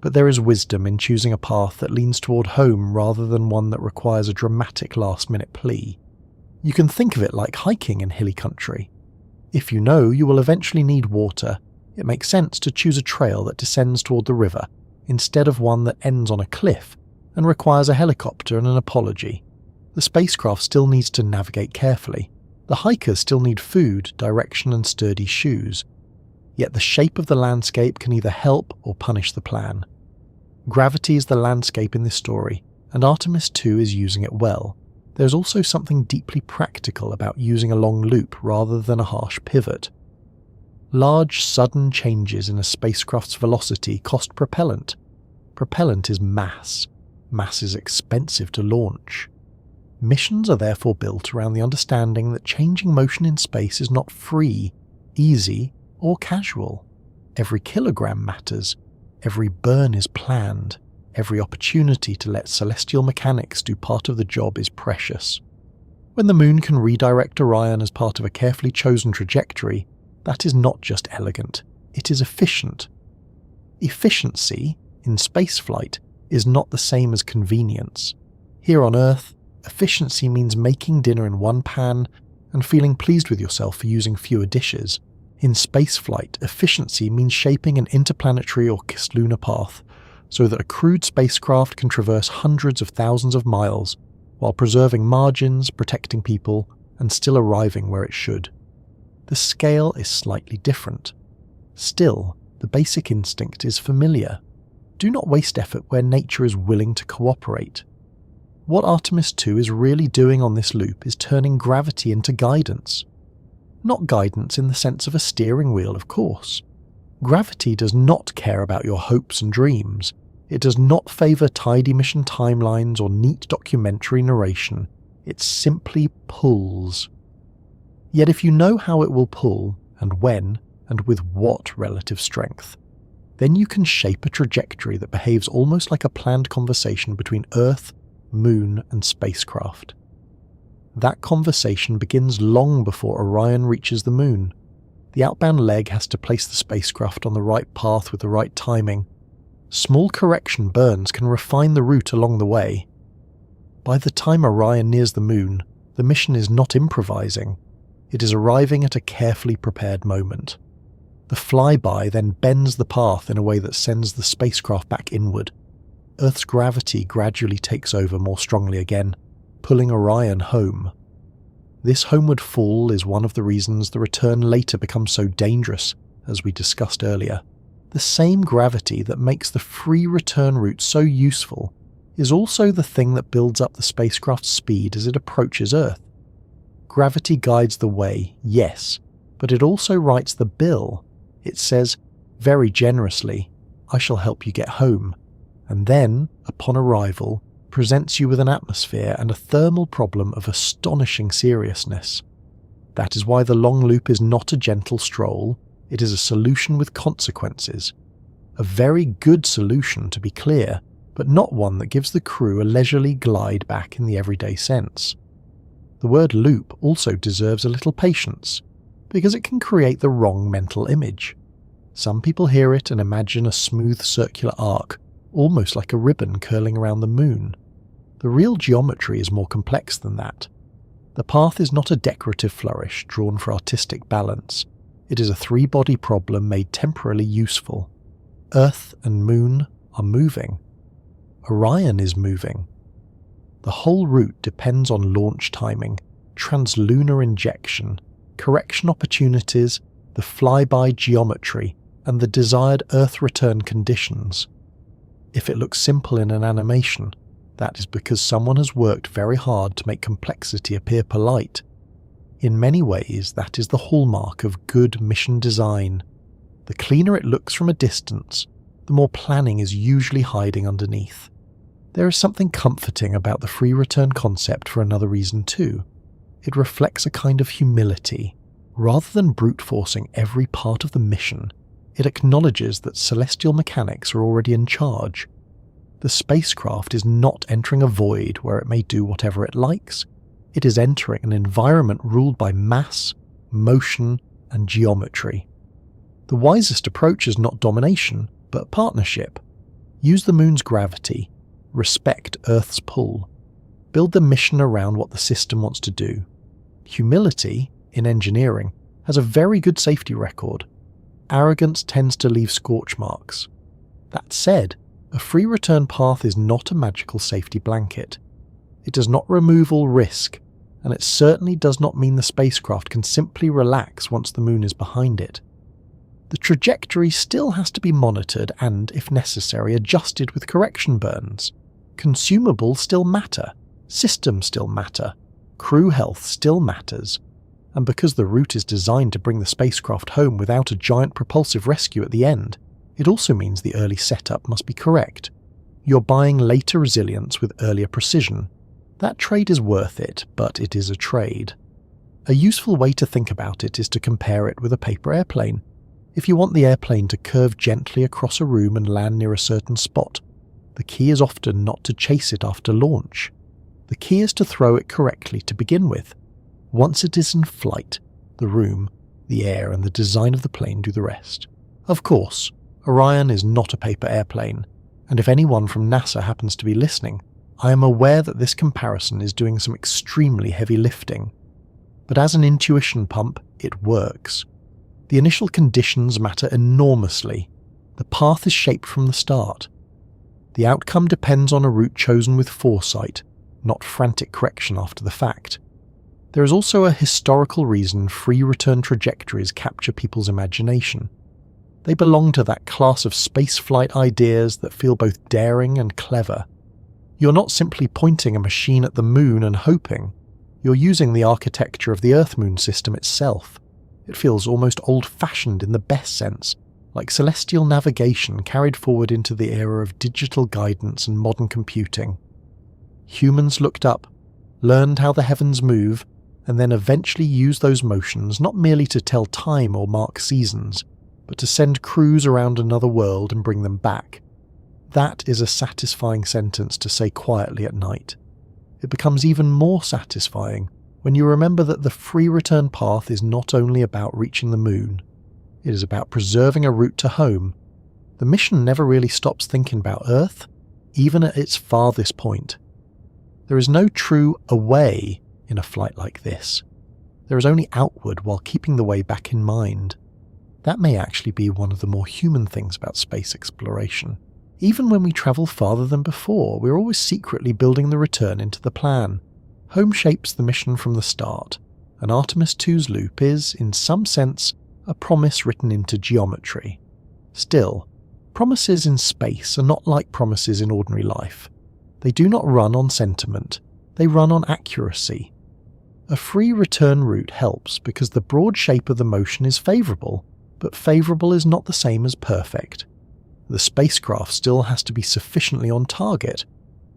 But there is wisdom in choosing a path that leans toward home rather than one that requires a dramatic last-minute plea. You can think of it like hiking in hilly country. If you know you will eventually need water, it makes sense to choose a trail that descends toward the river, instead of one that ends on a cliff and requires a helicopter and an apology. The spacecraft still needs to navigate carefully. The hikers still need food, direction and sturdy shoes. Yet the shape of the landscape can either help or punish the plan. Gravity is the landscape in this story, and Artemis II is using it well. There's also something deeply practical about using a long loop rather than a harsh pivot. Large, sudden changes in a spacecraft's velocity cost propellant. Propellant is mass. Mass is expensive to launch. Missions are therefore built around the understanding that changing motion in space is not free, easy, or casual. Every kilogram matters. Every burn is planned. Every opportunity to let celestial mechanics do part of the job is precious. When the Moon can redirect Orion as part of a carefully chosen trajectory, that is not just elegant, it is efficient. Efficiency, in spaceflight, is not the same as convenience. Here on Earth, efficiency means making dinner in one pan and feeling pleased with yourself for using fewer dishes. In spaceflight, efficiency means shaping an interplanetary or cislunar path so that a crewed spacecraft can traverse hundreds of thousands of miles while preserving margins, protecting people, and still arriving where it should. The scale is slightly different. Still, the basic instinct is familiar. Do not waste effort where nature is willing to cooperate. What Artemis II is really doing on this loop is turning gravity into guidance. Not guidance in the sense of a steering wheel, of course. Gravity does not care about your hopes and dreams. It does not favour tidy mission timelines or neat documentary narration. It simply pulls. Yet if you know how it will pull, and when, and with what relative strength, then you can shape a trajectory that behaves almost like a planned conversation between Earth, Moon, and spacecraft. That conversation begins long before Orion reaches the Moon. The outbound leg has to place the spacecraft on the right path with the right timing. Small correction burns can refine the route along the way. By the time Orion nears the Moon, the mission is not improvising. It is arriving at a carefully prepared moment. The flyby then bends the path in a way that sends the spacecraft back inward. Earth's gravity gradually takes over more strongly again, pulling Orion home. This homeward fall is one of the reasons the return later becomes so dangerous, as we discussed earlier. The same gravity that makes the free return route so useful is also the thing that builds up the spacecraft's speed as it approaches Earth. Gravity guides the way, yes, but it also writes the bill. It says, very generously, I shall help you get home, and then, upon arrival, presents you with an atmosphere and a thermal problem of astonishing seriousness. That is why the long loop is not a gentle stroll, it is a solution with consequences. A very good solution, to be clear, but not one that gives the crew a leisurely glide back in the everyday sense. The word loop also deserves a little patience, because it can create the wrong mental image. Some people hear it and imagine a smooth circular arc, almost like a ribbon curling around the Moon. The real geometry is more complex than that. The path is not a decorative flourish drawn for artistic balance. It is a three-body problem made temporarily useful. Earth and Moon are moving. Orion is moving. The whole route depends on launch timing, translunar injection, correction opportunities, the flyby geometry, and the desired Earth return conditions. If it looks simple in an animation, that is because someone has worked very hard to make complexity appear polite. In many ways, that is the hallmark of good mission design. The cleaner it looks from a distance, the more planning is usually hiding underneath. There is something comforting about the free return concept for another reason too. It reflects a kind of humility. Rather than brute forcing every part of the mission, it acknowledges that celestial mechanics are already in charge. The spacecraft is not entering a void where it may do whatever it likes. It is entering an environment ruled by mass, motion, and geometry. The wisest approach is not domination, but partnership. Use the Moon's gravity. Respect Earth's pull. Build the mission around what the system wants to do. Humility, in engineering, has a very good safety record. Arrogance tends to leave scorch marks. That said, a free return path is not a magical safety blanket. It does not remove all risk, and it certainly does not mean the spacecraft can simply relax once the Moon is behind it. The trajectory still has to be monitored and, if necessary, adjusted with correction burns. Consumables still matter, systems still matter, crew health still matters, and because the route is designed to bring the spacecraft home without a giant propulsive rescue at the end, it also means the early setup must be correct. You're buying later resilience with earlier precision. That trade is worth it, but it is a trade. A useful way to think about it is to compare it with a paper airplane. If you want the airplane to curve gently across a room and land near a certain spot, the key is often not to chase it after launch. The key is to throw it correctly to begin with. Once it is in flight, the room, the air, and the design of the plane do the rest. Of course, Orion is not a paper airplane, and if anyone from NASA happens to be listening, I am aware that this comparison is doing some extremely heavy lifting, but as an intuition pump, it works. The initial conditions matter enormously. The path is shaped from the start. The outcome depends on a route chosen with foresight, not frantic correction after the fact. There is also a historical reason free return trajectories capture people's imagination. They belong to that class of spaceflight ideas that feel both daring and clever. You're not simply pointing a machine at the moon and hoping. You're using the architecture of the Earth-Moon system itself. It feels almost old-fashioned in the best sense, like celestial navigation carried forward into the era of digital guidance and modern computing. Humans looked up, learned how the heavens move, and then eventually used those motions not merely to tell time or mark seasons, but to send crews around another world and bring them back. That is a satisfying sentence to say quietly at night. It becomes even more satisfying when you remember that the free return path is not only about reaching the moon, it is about preserving a route to home. The mission never really stops thinking about Earth, even at its farthest point. There is no true away in a flight like this. There is only outward while keeping the way back in mind. That may actually be one of the more human things about space exploration. Even when we travel farther than before, we're always secretly building the return into the plan. Home shapes the mission from the start, and Artemis II's loop is, in some sense, a promise written into geometry. Still, promises in space are not like promises in ordinary life. They do not run on sentiment, they run on accuracy. A free return route helps because the broad shape of the motion is favourable, but favourable is not the same as perfect. The spacecraft still has to be sufficiently on target.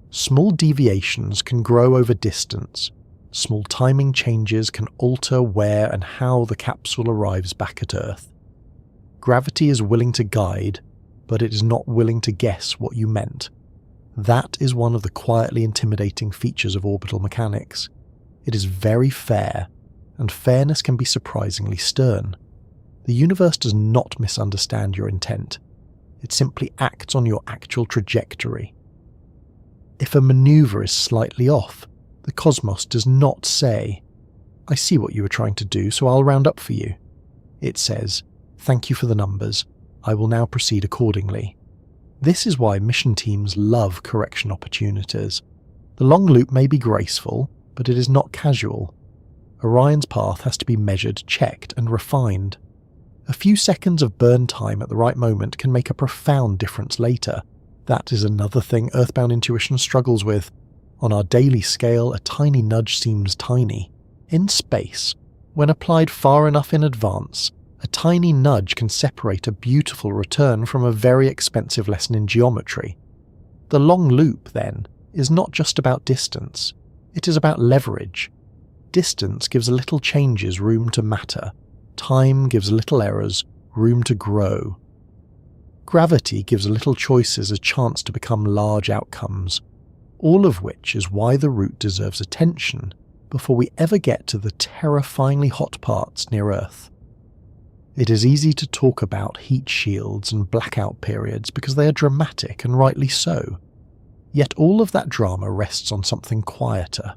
Small deviations can grow over distance. Small timing changes can alter where and how the capsule arrives back at Earth. Gravity is willing to guide, but it is not willing to guess what you meant. That is one of the quietly intimidating features of orbital mechanics. It is very fair, and fairness can be surprisingly stern. The universe does not misunderstand your intent. It simply acts on your actual trajectory. If a maneuver is slightly off, the cosmos does not say, "I see what you were trying to do, so I'll round up for you." It says, "Thank you for the numbers. I will now proceed accordingly." This is why mission teams love correction opportunities. The long loop may be graceful, but it is not casual. Orion's path has to be measured, checked, and refined. A few seconds of burn time at the right moment can make a profound difference later. That is another thing Earthbound intuition struggles with. On our daily scale, a tiny nudge seems tiny. In space, when applied far enough in advance, a tiny nudge can separate a beautiful return from a very expensive lesson in geometry. The long loop, then, is not just about distance. It is about leverage. Distance gives little changes room to matter. Time gives little errors room to grow. Gravity gives little choices a chance to become large outcomes, all of which is why the route deserves attention before we ever get to the terrifyingly hot parts near Earth. It is easy to talk about heat shields and blackout periods because they are dramatic, and rightly so. Yet all of that drama rests on something quieter.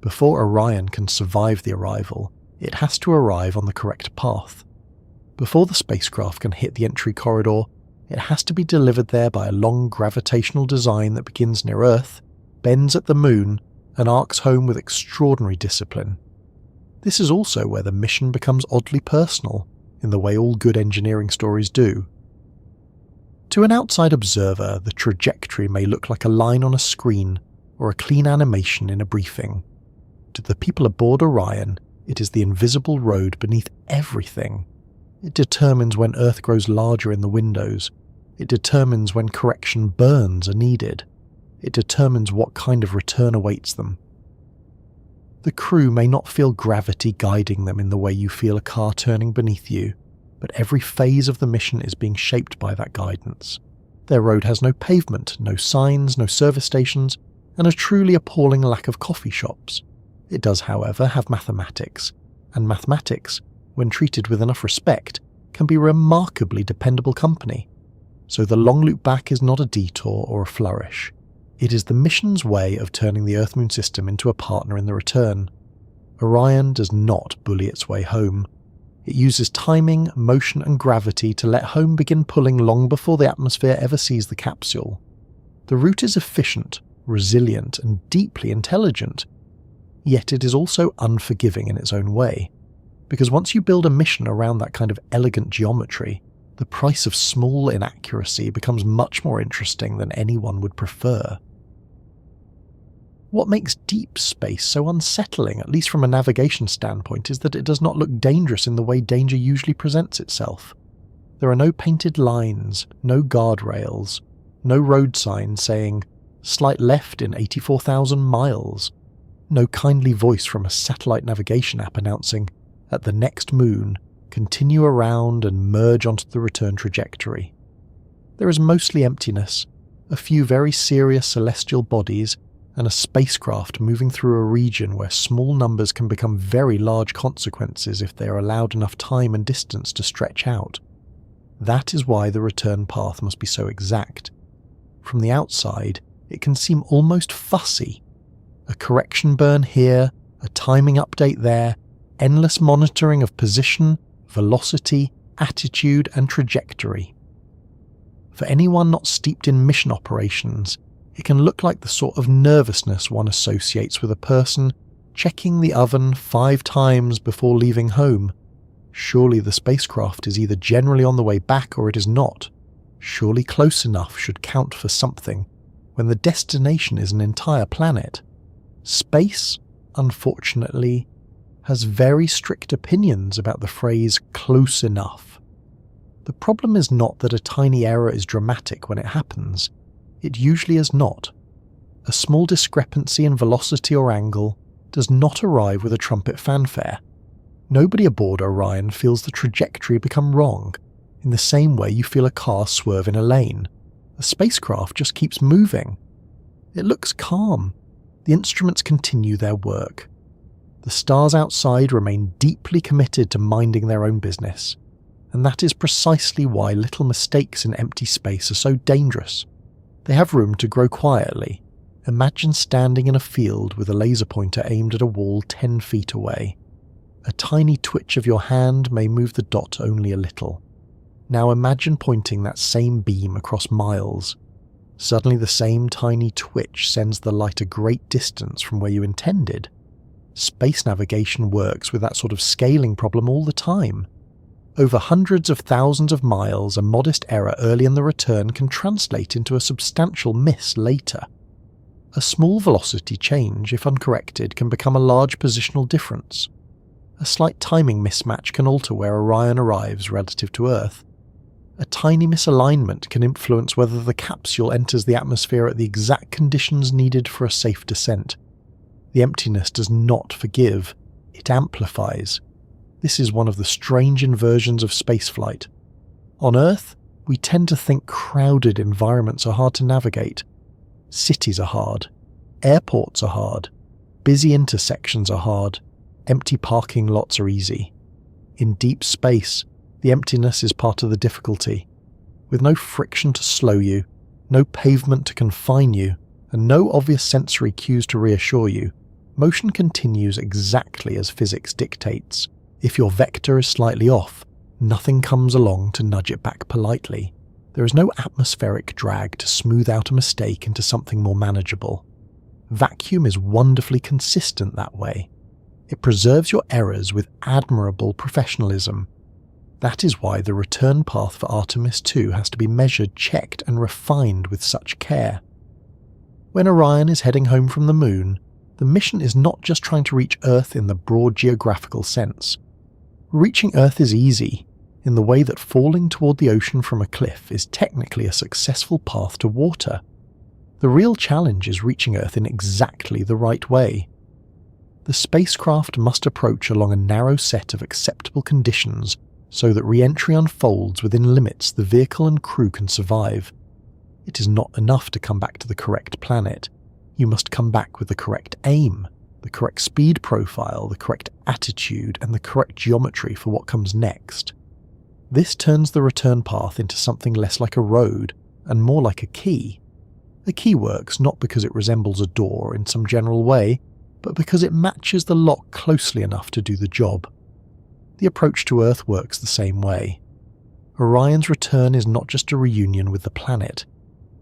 Before Orion can survive the arrival, it has to arrive on the correct path. Before the spacecraft can hit the entry corridor, it has to be delivered there by a long gravitational design that begins near Earth, bends at the moon, and arcs home with extraordinary discipline. This is also where the mission becomes oddly personal, in the way all good engineering stories do. To an outside observer, the trajectory may look like a line on a screen or a clean animation in a briefing. To the people aboard Orion, it is the invisible road beneath everything. It determines when Earth grows larger in the windows. It determines when correction burns are needed. It determines what kind of return awaits them. The crew may not feel gravity guiding them in the way you feel a car turning beneath you, but every phase of the mission is being shaped by that guidance. Their road has no pavement, no signs, no service stations, and a truly appalling lack of coffee shops. It does, however, have mathematics, and mathematics, when treated with enough respect, can be remarkably dependable company. So the long loop back is not a detour or a flourish. It is the mission's way of turning the Earth-Moon system into a partner in the return. Orion does not bully its way home. It uses timing, motion and gravity to let home begin pulling long before the atmosphere ever sees the capsule. The route is efficient, resilient and deeply intelligent. Yet it is also unforgiving in its own way. Because once you build a mission around that kind of elegant geometry, the price of small inaccuracy becomes much more interesting than anyone would prefer. What makes deep space so unsettling, at least from a navigation standpoint, is that it does not look dangerous in the way danger usually presents itself. There are no painted lines, no guardrails, no road signs saying, "Slight left in 84,000 miles," no kindly voice from a satellite navigation app announcing, "At the next moon, continue around and merge onto the return trajectory." There is mostly emptiness, a few very serious celestial bodies, and a spacecraft moving through a region where small numbers can become very large consequences if they are allowed enough time and distance to stretch out. That is why the return path must be so exact. From the outside, it can seem almost fussy. A correction burn here, a timing update there, endless monitoring of position, velocity, attitude, and trajectory. For anyone not steeped in mission operations, it can look like the sort of nervousness one associates with a person checking the oven 5 times before leaving home. Surely the spacecraft is either generally on the way back or it is not. Surely close enough should count for something, when the destination is an entire planet. Space, unfortunately, has very strict opinions about the phrase "close enough." The problem is not that a tiny error is dramatic when it happens. It usually is not. A small discrepancy in velocity or angle does not arrive with a trumpet fanfare. Nobody aboard Orion feels the trajectory become wrong, in the same way you feel a car swerve in a lane. The spacecraft just keeps moving. It looks calm. The instruments continue their work. The stars outside remain deeply committed to minding their own business, and that is precisely why little mistakes in empty space are so dangerous. They have room to grow quietly. Imagine standing in a field with a laser pointer aimed at a wall 10 feet away. A tiny twitch of your hand may move the dot only a little. Now imagine pointing that same beam across miles. Suddenly the same tiny twitch sends the light a great distance from where you intended. Space navigation works with that sort of scaling problem all the time. Over hundreds of thousands of miles, a modest error early in the return can translate into a substantial miss later. A small velocity change, if uncorrected, can become a large positional difference. A slight timing mismatch can alter where Orion arrives relative to Earth. A tiny misalignment can influence whether the capsule enters the atmosphere at the exact conditions needed for a safe descent. The emptiness does not forgive, it amplifies. This is one of the strange inversions of spaceflight. On Earth, we tend to think crowded environments are hard to navigate. Cities are hard. Airports are hard. Busy intersections are hard. Empty parking lots are easy. In deep space, the emptiness is part of the difficulty. With no friction to slow you, no pavement to confine you, and no obvious sensory cues to reassure you, motion continues exactly as physics dictates. If your vector is slightly off, nothing comes along to nudge it back politely. There is no atmospheric drag to smooth out a mistake into something more manageable. Vacuum is wonderfully consistent that way. It preserves your errors with admirable professionalism. That is why the return path for Artemis II has to be measured, checked, and refined with such care. When Orion is heading home from the Moon, the mission is not just trying to reach Earth in the broad geographical sense. Reaching Earth is easy, in the way that falling toward the ocean from a cliff is technically a successful path to water. The real challenge is reaching Earth in exactly the right way. The spacecraft must approach along a narrow set of acceptable conditions so that re-entry unfolds within limits the vehicle and crew can survive. It is not enough to come back to the correct planet. You must come back with the correct aim, the correct speed profile, the correct attitude, and the correct geometry for what comes next. This turns the return path into something less like a road and more like a key. A key works not because it resembles a door in some general way, but because it matches the lock closely enough to do the job. The approach to Earth works the same way. Orion's return is not just a reunion with the planet.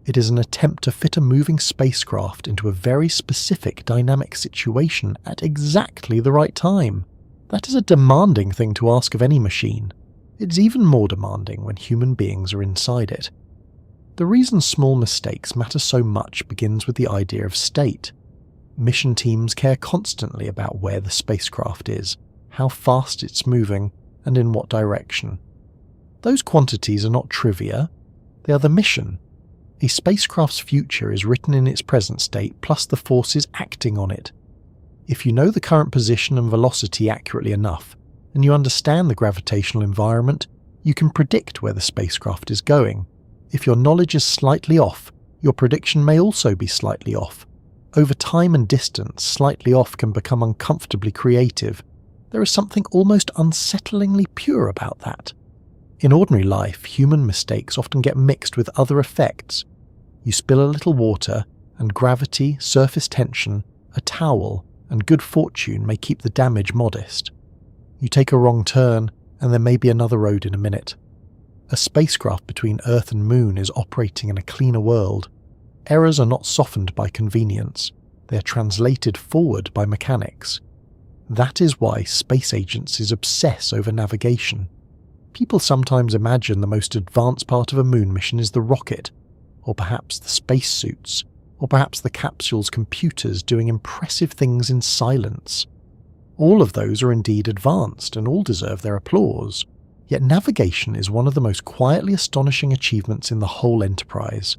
It is an attempt to fit a moving spacecraft into a very specific dynamic situation at exactly the right time. That is a demanding thing to ask of any machine. It's even more demanding when human beings are inside it. The reason small mistakes matter so much begins with the idea of state. Mission teams care constantly about where the spacecraft is, how fast it's moving, and in what direction. Those quantities are not trivia, they are the mission. A spacecraft's future is written in its present state plus the forces acting on it. If you know the current position and velocity accurately enough, and you understand the gravitational environment, you can predict where the spacecraft is going. If your knowledge is slightly off, your prediction may also be slightly off. Over time and distance, slightly off can become uncomfortably creative. There is something almost unsettlingly pure about that. In ordinary life, human mistakes often get mixed with other effects. You spill a little water, and gravity, surface tension, a towel, and good fortune may keep the damage modest. You take a wrong turn, and there may be another road in a minute. A spacecraft between Earth and Moon is operating in a cleaner world. Errors are not softened by convenience, they are translated forward by mechanics. That is why space agencies obsess over navigation. People sometimes imagine the most advanced part of a moon mission is the rocket, or perhaps the spacesuits, or perhaps the capsule's computers doing impressive things in silence. All of those are indeed advanced and all deserve their applause, yet navigation is one of the most quietly astonishing achievements in the whole enterprise.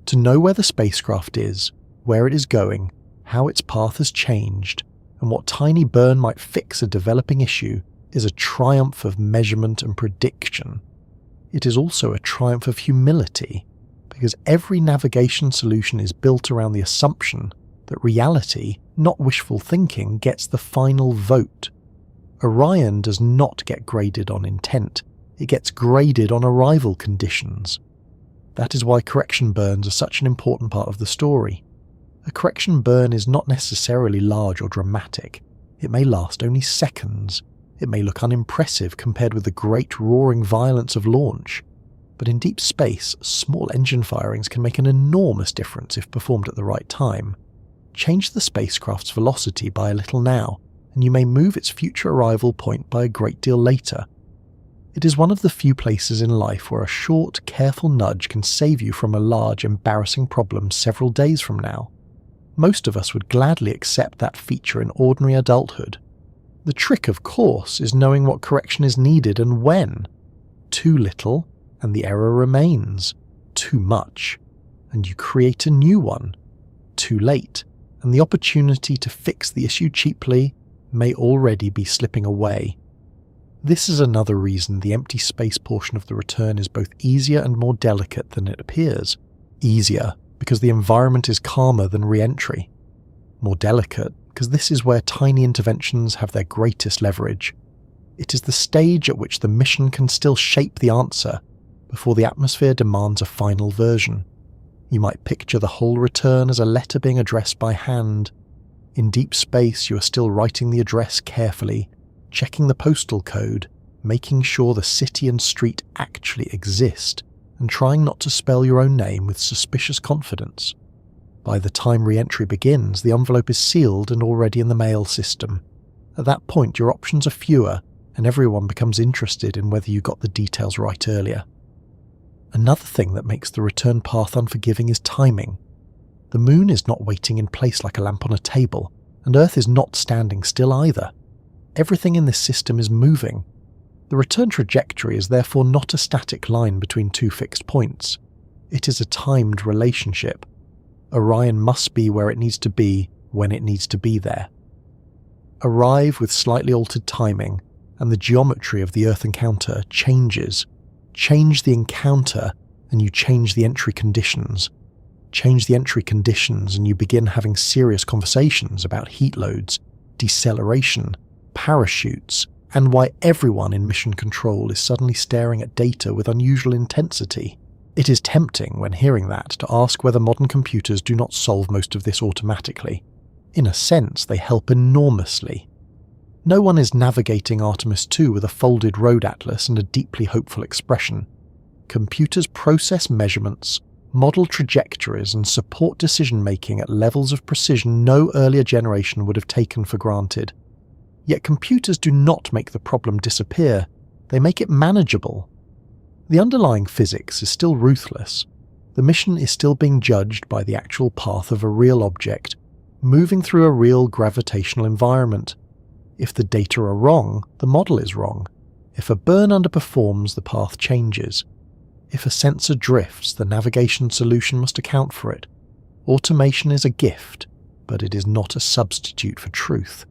To know where the spacecraft is, where it is going, how its path has changed, and what tiny burn might fix a developing issue is a triumph of measurement and prediction. It is also a triumph of humility, because every navigation solution is built around the assumption that reality, not wishful thinking, gets the final vote. Orion does not get graded on intent, it gets graded on arrival conditions. That is why correction burns are such an important part of the story. A correction burn is not necessarily large or dramatic. It may last only seconds. It may look unimpressive compared with the great roaring violence of launch. But in deep space, small engine firings can make an enormous difference if performed at the right time. Change the spacecraft's velocity by a little now, and you may move its future arrival point by a great deal later. It is one of the few places in life where a short, careful nudge can save you from a large, embarrassing problem several days from now. Most of us would gladly accept that feature in ordinary adulthood. The trick, of course, is knowing what correction is needed and when. Too little, and the error remains. Too much, and you create a new one. Too late, and the opportunity to fix the issue cheaply may already be slipping away. This is another reason the empty space portion of the return is both easier and more delicate than it appears. Easier, because the environment is calmer than re-entry. More delicate, because this is where tiny interventions have their greatest leverage. It is the stage at which the mission can still shape the answer, before the atmosphere demands a final version. You might picture the whole return as a letter being addressed by hand. In deep space, you are still writing the address carefully, checking the postal code, making sure the city and street actually exist, and trying not to spell your own name with suspicious confidence. By the time re-entry begins, the envelope is sealed and already in the mail system. At that point, your options are fewer, and everyone becomes interested in whether you got the details right earlier. Another thing that makes the return path unforgiving is timing. The moon is not waiting in place like a lamp on a table, and Earth is not standing still either. Everything in this system is moving. The return trajectory is therefore not a static line between two fixed points. It is a timed relationship. Orion must be where it needs to be when it needs to be there. Arrive with slightly altered timing, and the geometry of the Earth encounter changes. Change the encounter, and you change the entry conditions. Change the entry conditions, and you begin having serious conversations about heat loads, deceleration, parachutes, and why everyone in mission control is suddenly staring at data with unusual intensity. It is tempting when hearing that to ask whether modern computers do not solve most of this automatically. In a sense, they help enormously. No one is navigating Artemis II with a folded road atlas and a deeply hopeful expression. Computers process measurements, model trajectories, and support decision-making at levels of precision no earlier generation would have taken for granted. Yet computers do not make the problem disappear, they make it manageable. The underlying physics is still ruthless. The mission is still being judged by the actual path of a real object, moving through a real gravitational environment. If the data are wrong, the model is wrong. If a burn underperforms, the path changes. If a sensor drifts, the navigation solution must account for it. Automation is a gift, but it is not a substitute for truth.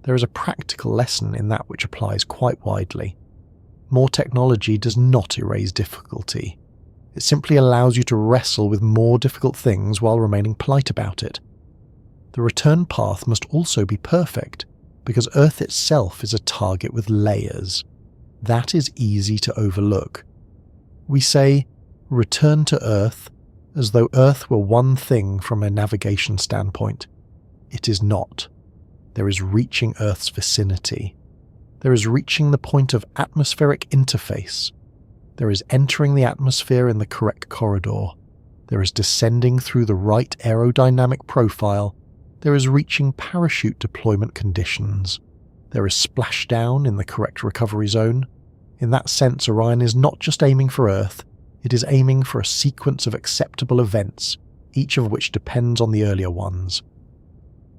There is a practical lesson in that which applies quite widely. More technology does not erase difficulty. It simply allows you to wrestle with more difficult things while remaining polite about it. The return path must also be perfect, because Earth itself is a target with layers. That is easy to overlook. We say, return to Earth, as though Earth were one thing from a navigation standpoint. It is not. There is reaching Earth's vicinity. There is reaching the point of atmospheric interface. There is entering the atmosphere in the correct corridor. There is descending through the right aerodynamic profile. There is reaching parachute deployment conditions. There is splashdown in the correct recovery zone. In that sense, Orion is not just aiming for Earth, it is aiming for a sequence of acceptable events, each of which depends on the earlier ones.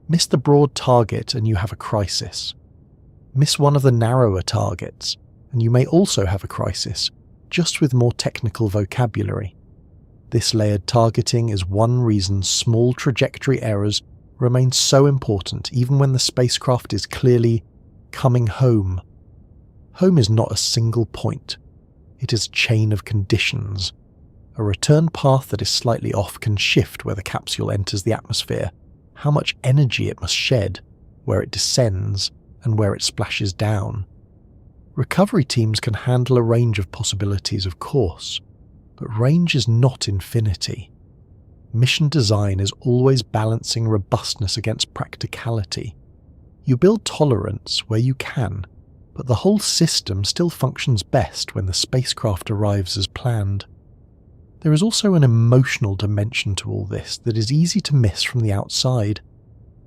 Miss the broad target and you have a crisis. Miss one of the narrower targets, and you may also have a crisis, just with more technical vocabulary. This layered targeting is one reason small trajectory errors remain so important even when the spacecraft is clearly coming home. Home is not a single point. It is a chain of conditions. A return path that is slightly off can shift where the capsule enters the atmosphere, how much energy it must shed, where it descends, and where it splashes down. Recovery teams can handle a range of possibilities, of course, but range is not infinity. Mission design is always balancing robustness against practicality. You build tolerance where you can, but the whole system still functions best when the spacecraft arrives as planned. There is also an emotional dimension to all this that is easy to miss from the outside.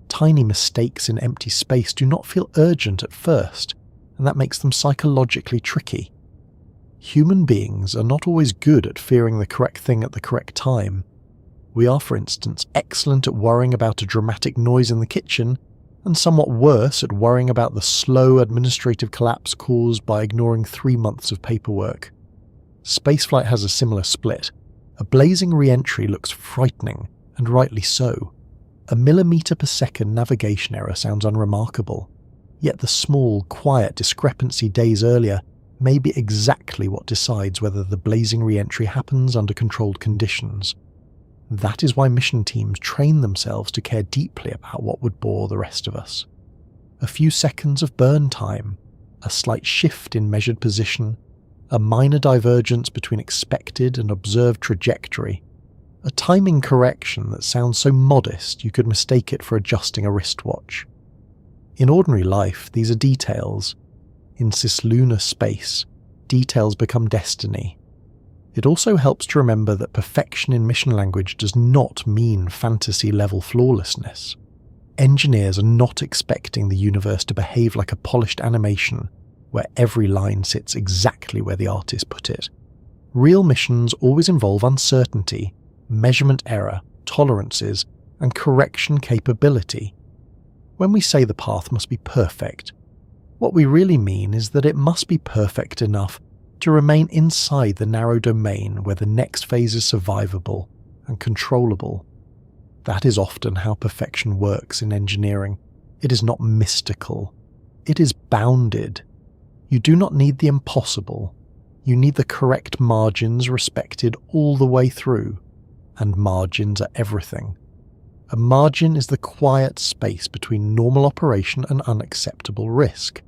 Tiny mistakes in empty space do not feel urgent at first, and that makes them psychologically tricky. Human beings are not always good at fearing the correct thing at the correct time. We are, for instance, excellent at worrying about a dramatic noise in the kitchen, and somewhat worse at worrying about the slow administrative collapse caused by ignoring 3 months of paperwork. Spaceflight has a similar split. A blazing re-entry looks frightening, and rightly so. A millimetre per second navigation error sounds unremarkable, yet the small, quiet discrepancy days earlier may be exactly what decides whether the blazing re-entry happens under controlled conditions. That is why mission teams train themselves to care deeply about what would bore the rest of us. A few seconds of burn time, a slight shift in measured position, a minor divergence between expected and observed trajectory, a timing correction that sounds so modest you could mistake it for adjusting a wristwatch. In ordinary life, these are details. In cislunar space, details become destiny. It also helps to remember that perfection in mission language does not mean fantasy-level flawlessness. Engineers are not expecting the universe to behave like a polished animation, where every line sits exactly where the artist put it. Real missions always involve uncertainty, measurement error, tolerances, and correction capability. When we say the path must be perfect, what we really mean is that it must be perfect enough to remain inside the narrow domain where the next phase is survivable and controllable. That is often how perfection works in engineering. It is not mystical. It is bounded. You do not need the impossible. You need the correct margins respected all the way through, and margins are everything. A margin is the quiet space between normal operation and unacceptable risk.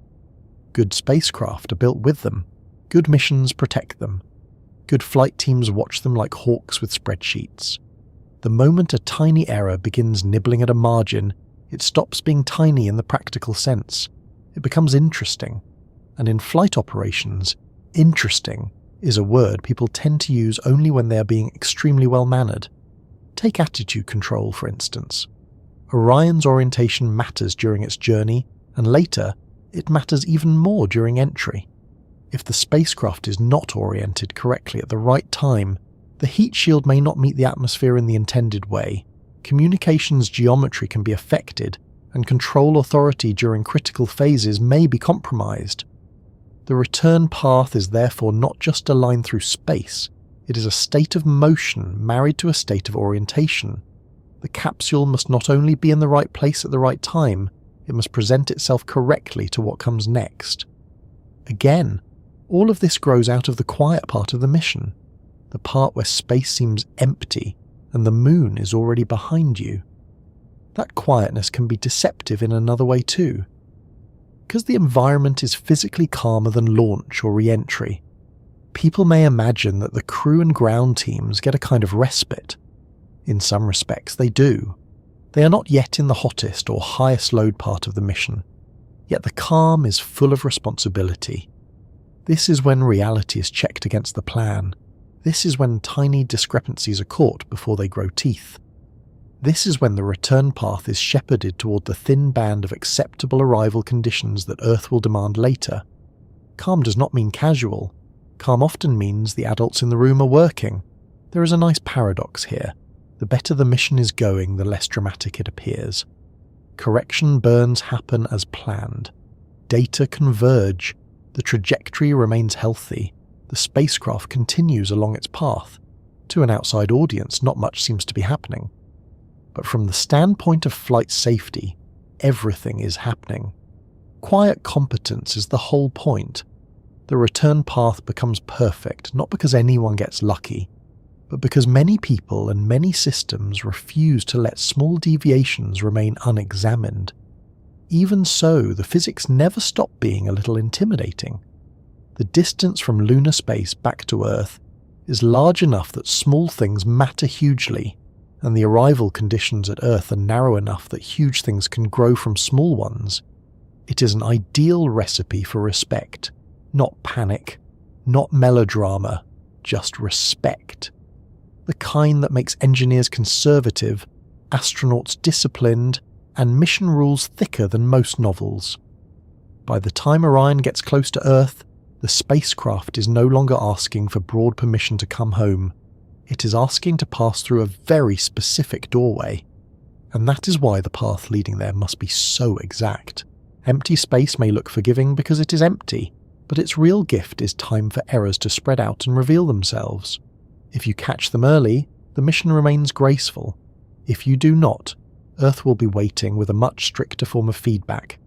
Good spacecraft are built with them. Good missions protect them. Good flight teams watch them like hawks with spreadsheets. The moment a tiny error begins nibbling at a margin, it stops being tiny in the practical sense. It becomes interesting. And in flight operations, interesting is a word people tend to use only when they are being extremely well-mannered. Take attitude control, for instance. Orion's orientation matters during its journey, and later, it matters even more during entry. If the spacecraft is not oriented correctly at the right time, the heat shield may not meet the atmosphere in the intended way, communications geometry can be affected, and control authority during critical phases may be compromised. The return path is therefore not just a line through space, it is a state of motion married to a state of orientation. The capsule must not only be in the right place at the right time, it must present itself correctly to what comes next. Again, all of this grows out of the quiet part of the mission, the part where space seems empty and the moon is already behind you. That quietness can be deceptive in another way too. Because the environment is physically calmer than launch or re-entry, people may imagine that the crew and ground teams get a kind of respite. In some respects they do. They are not yet in the hottest or highest load part of the mission, yet the calm is full of responsibility. This is when reality is checked against the plan. This is when tiny discrepancies are caught before they grow teeth. This is when the return path is shepherded toward the thin band of acceptable arrival conditions that Earth will demand later. Calm does not mean casual. Calm often means the adults in the room are working. There is a nice paradox here. The better the mission is going, the less dramatic it appears. Correction burns happen as planned. Data converge. The trajectory remains healthy. The spacecraft continues along its path. To an outside audience, not much seems to be happening. But from the standpoint of flight safety, everything is happening. Quiet competence is the whole point. The return path becomes perfect, not because anyone gets lucky, but because many people and many systems refuse to let small deviations remain unexamined. Even so, the physics never stop being a little intimidating. The distance from lunar space back to Earth is large enough that small things matter hugely, and the arrival conditions at Earth are narrow enough that huge things can grow from small ones. It is an ideal recipe for respect, not panic, not melodrama, just respect. The kind that makes engineers conservative, astronauts disciplined, and mission rules thicker than most novels. By the time Orion gets close to Earth, the spacecraft is no longer asking for broad permission to come home. It is asking to pass through a very specific doorway. And that is why the path leading there must be so exact. Empty space may look forgiving because it is empty, but its real gift is time for errors to spread out and reveal themselves. If you catch them early, the mission remains graceful. If you do not, Earth will be waiting with a much stricter form of feedback.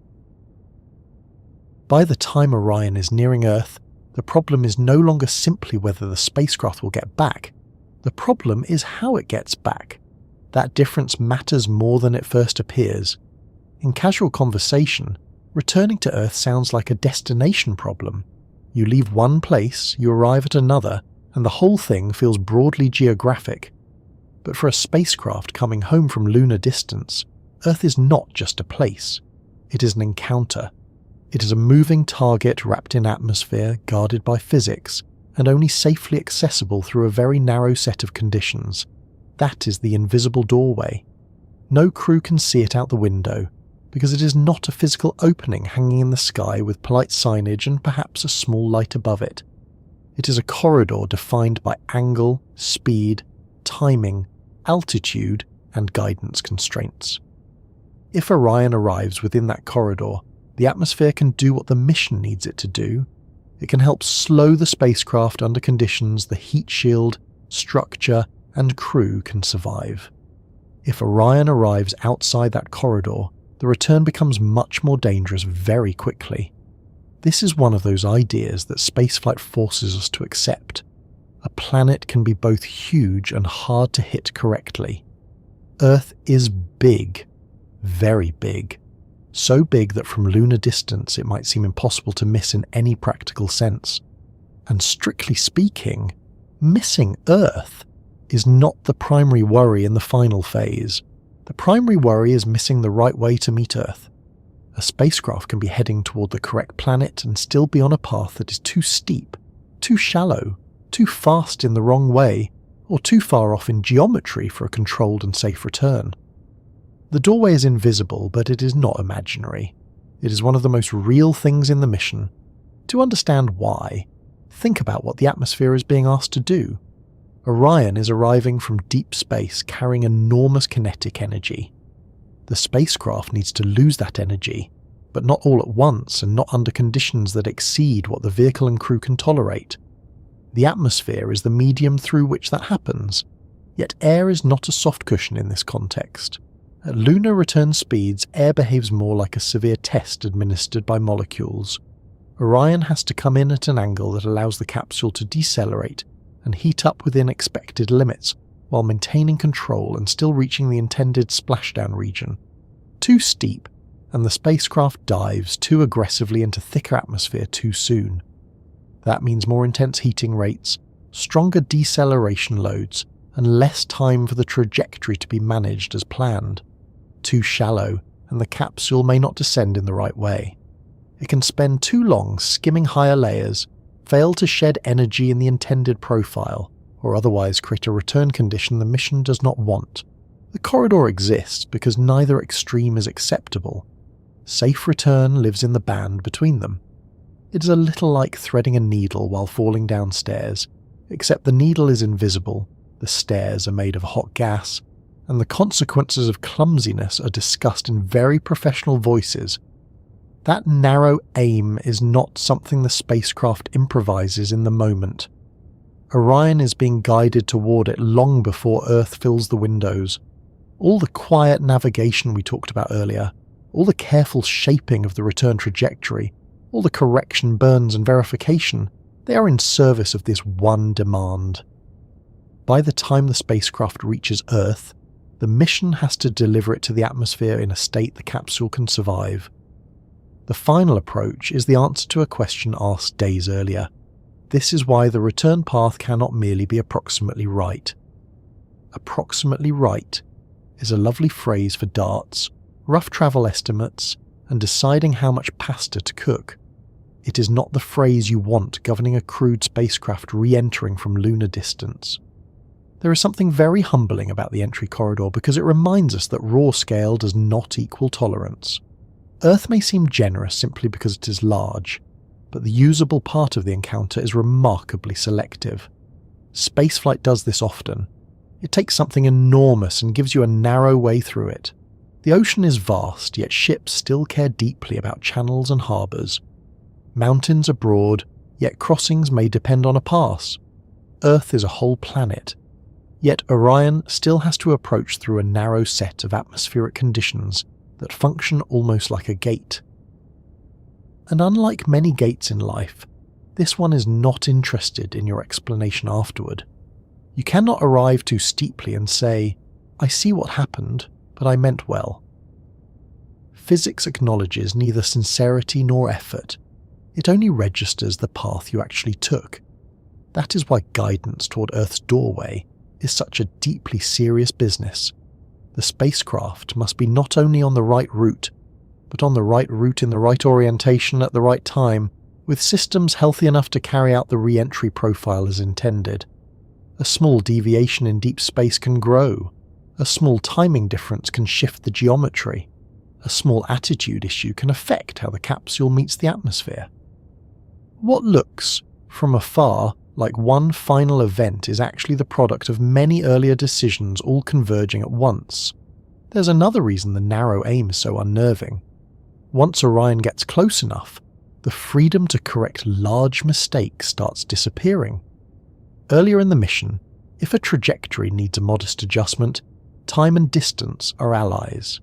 By the time Orion is nearing Earth, the problem is no longer simply whether the spacecraft will get back. The problem is how it gets back. That difference matters more than it first appears. In casual conversation, returning to Earth sounds like a destination problem. You leave one place, you arrive at another, and the whole thing feels broadly geographic. But for a spacecraft coming home from lunar distance, Earth is not just a place. It is an encounter. It is a moving target wrapped in atmosphere, guarded by physics, and only safely accessible through a very narrow set of conditions. That is the invisible doorway. No crew can see it out the window, because it is not a physical opening hanging in the sky with polite signage and perhaps a small light above it. It is a corridor defined by angle, speed, timing, altitude, and guidance constraints. If Orion arrives within that corridor, the atmosphere can do what the mission needs it to do. It can help slow the spacecraft under conditions the heat shield, structure, and crew can survive. If Orion arrives outside that corridor, the return becomes much more dangerous very quickly. This is one of those ideas that spaceflight forces us to accept. A planet can be both huge and hard to hit correctly. Earth is big, very big. So big that from lunar distance it might seem impossible to miss in any practical sense. And strictly speaking, Missing Earth is not the primary worry in the final phase. The primary worry is missing the right way to meet Earth. A spacecraft can be heading toward the correct planet and still be on a path that is too steep, too shallow, too fast in the wrong way, or too far off in geometry for a controlled and safe return. The doorway is invisible, but it is not imaginary. It is one of the most real things in the mission. To understand why, think about what the atmosphere is being asked to do. Orion is arriving from deep space carrying enormous kinetic energy. The spacecraft needs to lose that energy, but not all at once and not under conditions that exceed what the vehicle and crew can tolerate. The atmosphere is the medium through which that happens, yet air is not a soft cushion in this context. At lunar return speeds, air behaves more like a severe test administered by molecules. Orion has to come in at an angle that allows the capsule to decelerate and heat up within expected limits, while maintaining control and still reaching the intended splashdown region. Too steep, and the spacecraft dives too aggressively into thicker atmosphere too soon. That means more intense heating rates, stronger deceleration loads, and less time for the trajectory to be managed as planned. Too shallow, and the capsule may not descend in the right way. It can spend too long skimming higher layers, fail to shed energy in the intended profile, or otherwise create a return condition the mission does not want. The corridor exists because neither extreme is acceptable. Safe return lives in the band between them. It is a little like threading a needle while falling downstairs, except the needle is invisible, the stairs are made of hot gas, and the consequences of clumsiness are discussed in very professional voices. That narrow aim is not something the spacecraft improvises in the moment. Orion is being guided toward it long before Earth fills the windows. All the quiet navigation we talked about earlier, all the careful shaping of the return trajectory, all the correction burns and verification, they are in service of this one demand. By the time the spacecraft reaches Earth, the mission has to deliver it to the atmosphere in a state the capsule can survive. The final approach is the answer to a question asked days earlier. This is why the return path cannot merely be approximately right. Approximately right is a lovely phrase for darts, rough travel estimates, and deciding how much pasta to cook. It is not the phrase you want governing a crewed spacecraft re-entering from lunar distance. There is something very humbling about the entry corridor because it reminds us that raw scale does not equal tolerance. Earth may seem generous simply because it is large, but the usable part of the encounter is remarkably selective. Spaceflight does this often. It takes something enormous and gives you a narrow way through it. The ocean is vast, yet ships still care deeply about channels and harbours. Mountains are broad, yet crossings may depend on a pass. Earth is a whole planet. Yet Orion still has to approach through a narrow set of atmospheric conditions that function almost like a gate. And unlike many gates in life, this one is not interested in your explanation afterward. You cannot arrive too steeply and say, "I see what happened, but I meant well." Physics acknowledges neither sincerity nor effort. It only registers the path you actually took. That is why guidance toward Earth's doorway is such a deeply serious business. The spacecraft must be not only on the right route, but on the right route in the right orientation at the right time, with systems healthy enough to carry out the re-entry profile as intended. A small deviation in deep space can grow. A small timing difference can shift the geometry. A small attitude issue can affect how the capsule meets the atmosphere. What looks, from afar, like one final event is actually the product of many earlier decisions all converging at once. There's another reason the narrow aim is so unnerving. Once Orion gets close enough, the freedom to correct large mistakes starts disappearing. Earlier in the mission, if a trajectory needs a modest adjustment, time and distance are allies.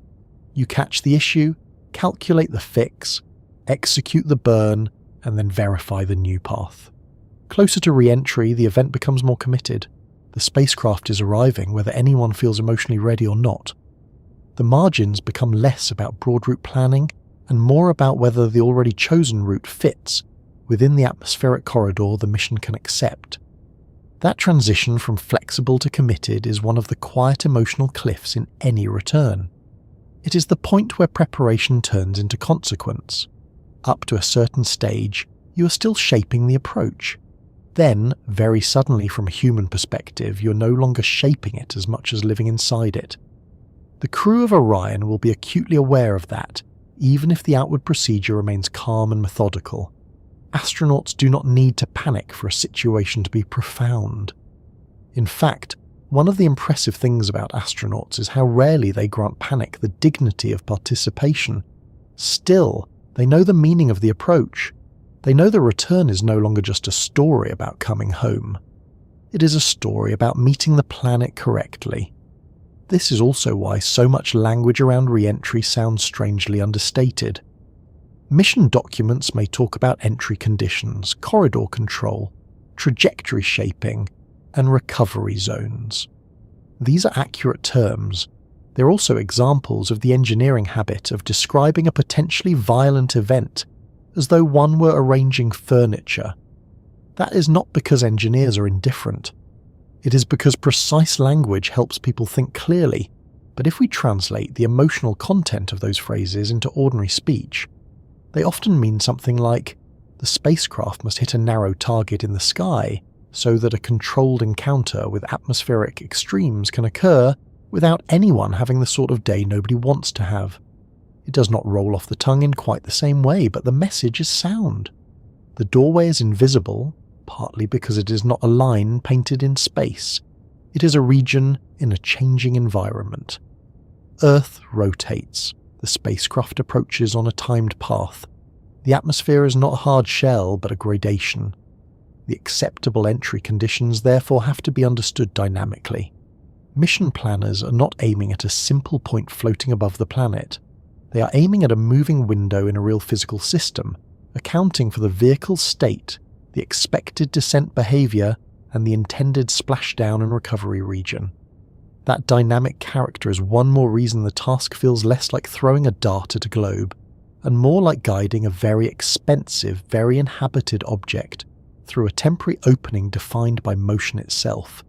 You catch the issue, calculate the fix, execute the burn, and then verify the new path. Closer to re-entry, the event becomes more committed. The spacecraft is arriving whether anyone feels emotionally ready or not. The margins become less about broad route planning and more about whether the already chosen route fits within the atmospheric corridor the mission can accept. That transition from flexible to committed is one of the quiet emotional cliffs in any return. It is the point where preparation turns into consequence. Up to a certain stage, you are still shaping the approach. Then, very suddenly from a human perspective, you're no longer shaping it as much as living inside it. The crew of Orion will be acutely aware of that, even if the outward procedure remains calm and methodical. Astronauts do not need to panic for a situation to be profound. In fact, one of the impressive things about astronauts is how rarely they grant panic the dignity of participation. Still, they know the meaning of the approach. They know the return is no longer just a story about coming home. It is a story about meeting the planet correctly. This is also why so much language around re-entry sounds strangely understated. Mission documents may talk about entry conditions, corridor control, trajectory shaping, and recovery zones. These are accurate terms. They're also examples of the engineering habit of describing a potentially violent event as though one were arranging furniture. That is not because engineers are indifferent. It is because precise language helps people think clearly, but if we translate the emotional content of those phrases into ordinary speech, they often mean something like, the spacecraft must hit a narrow target in the sky so that a controlled encounter with atmospheric extremes can occur without anyone having the sort of day nobody wants to have. It does not roll off the tongue in quite the same way, but the message is sound. The doorway is invisible, partly because it is not a line painted in space. It is a region in a changing environment. Earth rotates. The spacecraft approaches on a timed path. The atmosphere is not a hard shell, but a gradation. The acceptable entry conditions therefore have to be understood dynamically. Mission planners are not aiming at a simple point floating above the planet. They are aiming at a moving window in a real physical system, accounting for the vehicle's state, the expected descent behavior, and the intended splashdown and recovery region. That dynamic character is one more reason the task feels less like throwing a dart at a globe, and more like guiding a very expensive, very inhabited object through a temporary opening defined by motion itself.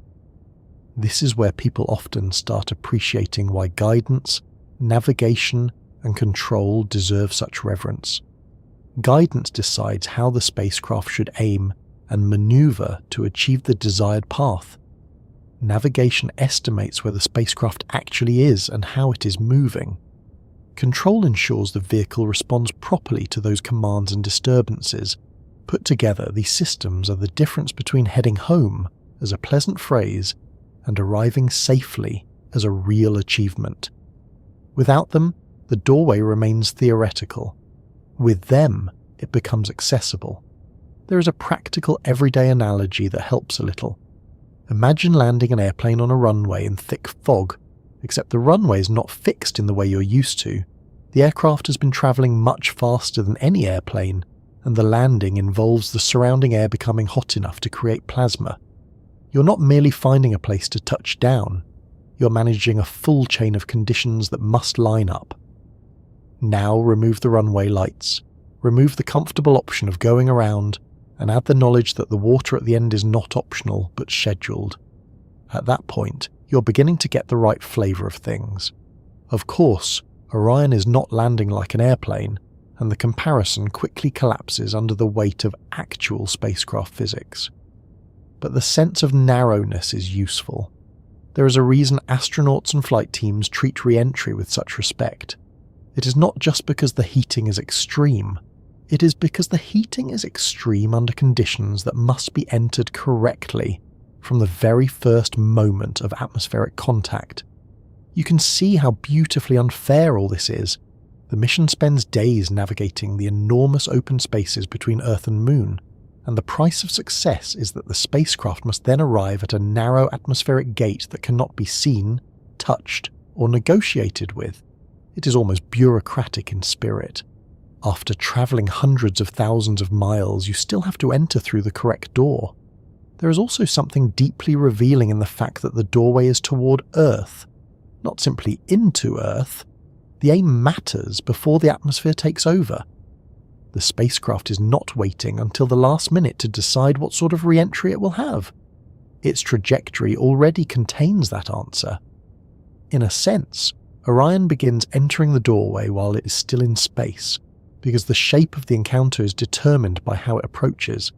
This is where people often start appreciating why guidance, navigation, and control deserve such reverence. Guidance decides how the spacecraft should aim and maneuver to achieve the desired path. Navigation estimates where the spacecraft actually is and how it is moving. Control ensures the vehicle responds properly to those commands and disturbances. Put together, these systems are the difference between heading home as a pleasant phrase and arriving safely as a real achievement. Without them, the doorway remains theoretical. With them, it becomes accessible. There is a practical everyday analogy that helps a little. Imagine landing an airplane on a runway in thick fog, except the runway is not fixed in the way you're used to. The aircraft has been travelling much faster than any airplane, and the landing involves the surrounding air becoming hot enough to create plasma. You're not merely finding a place to touch down, you're managing a full chain of conditions that must line up. Now remove the runway lights, remove the comfortable option of going around, and add the knowledge that the water at the end is not optional but scheduled. At that point, you're beginning to get the right flavour of things. Of course, Orion is not landing like an airplane, and the comparison quickly collapses under the weight of actual spacecraft physics. But the sense of narrowness is useful. There is a reason astronauts and flight teams treat re-entry with such respect. It is not just because the heating is extreme. It is because the heating is extreme under conditions that must be entered correctly from the very first moment of atmospheric contact. You can see how beautifully unfair all this is. The mission spends days navigating the enormous open spaces between Earth and Moon, and the price of success is that the spacecraft must then arrive at a narrow atmospheric gate that cannot be seen, touched, or negotiated with. It is almost bureaucratic in spirit. After travelling hundreds of thousands of miles, you still have to enter through the correct door. There is also something deeply revealing in the fact that the doorway is toward Earth, not simply into Earth. The aim matters before the atmosphere takes over. The spacecraft is not waiting until the last minute to decide what sort of re-entry it will have. Its trajectory already contains that answer. In a sense, Orion begins entering the doorway while it is still in space, because the shape of the encounter is determined by how it approaches.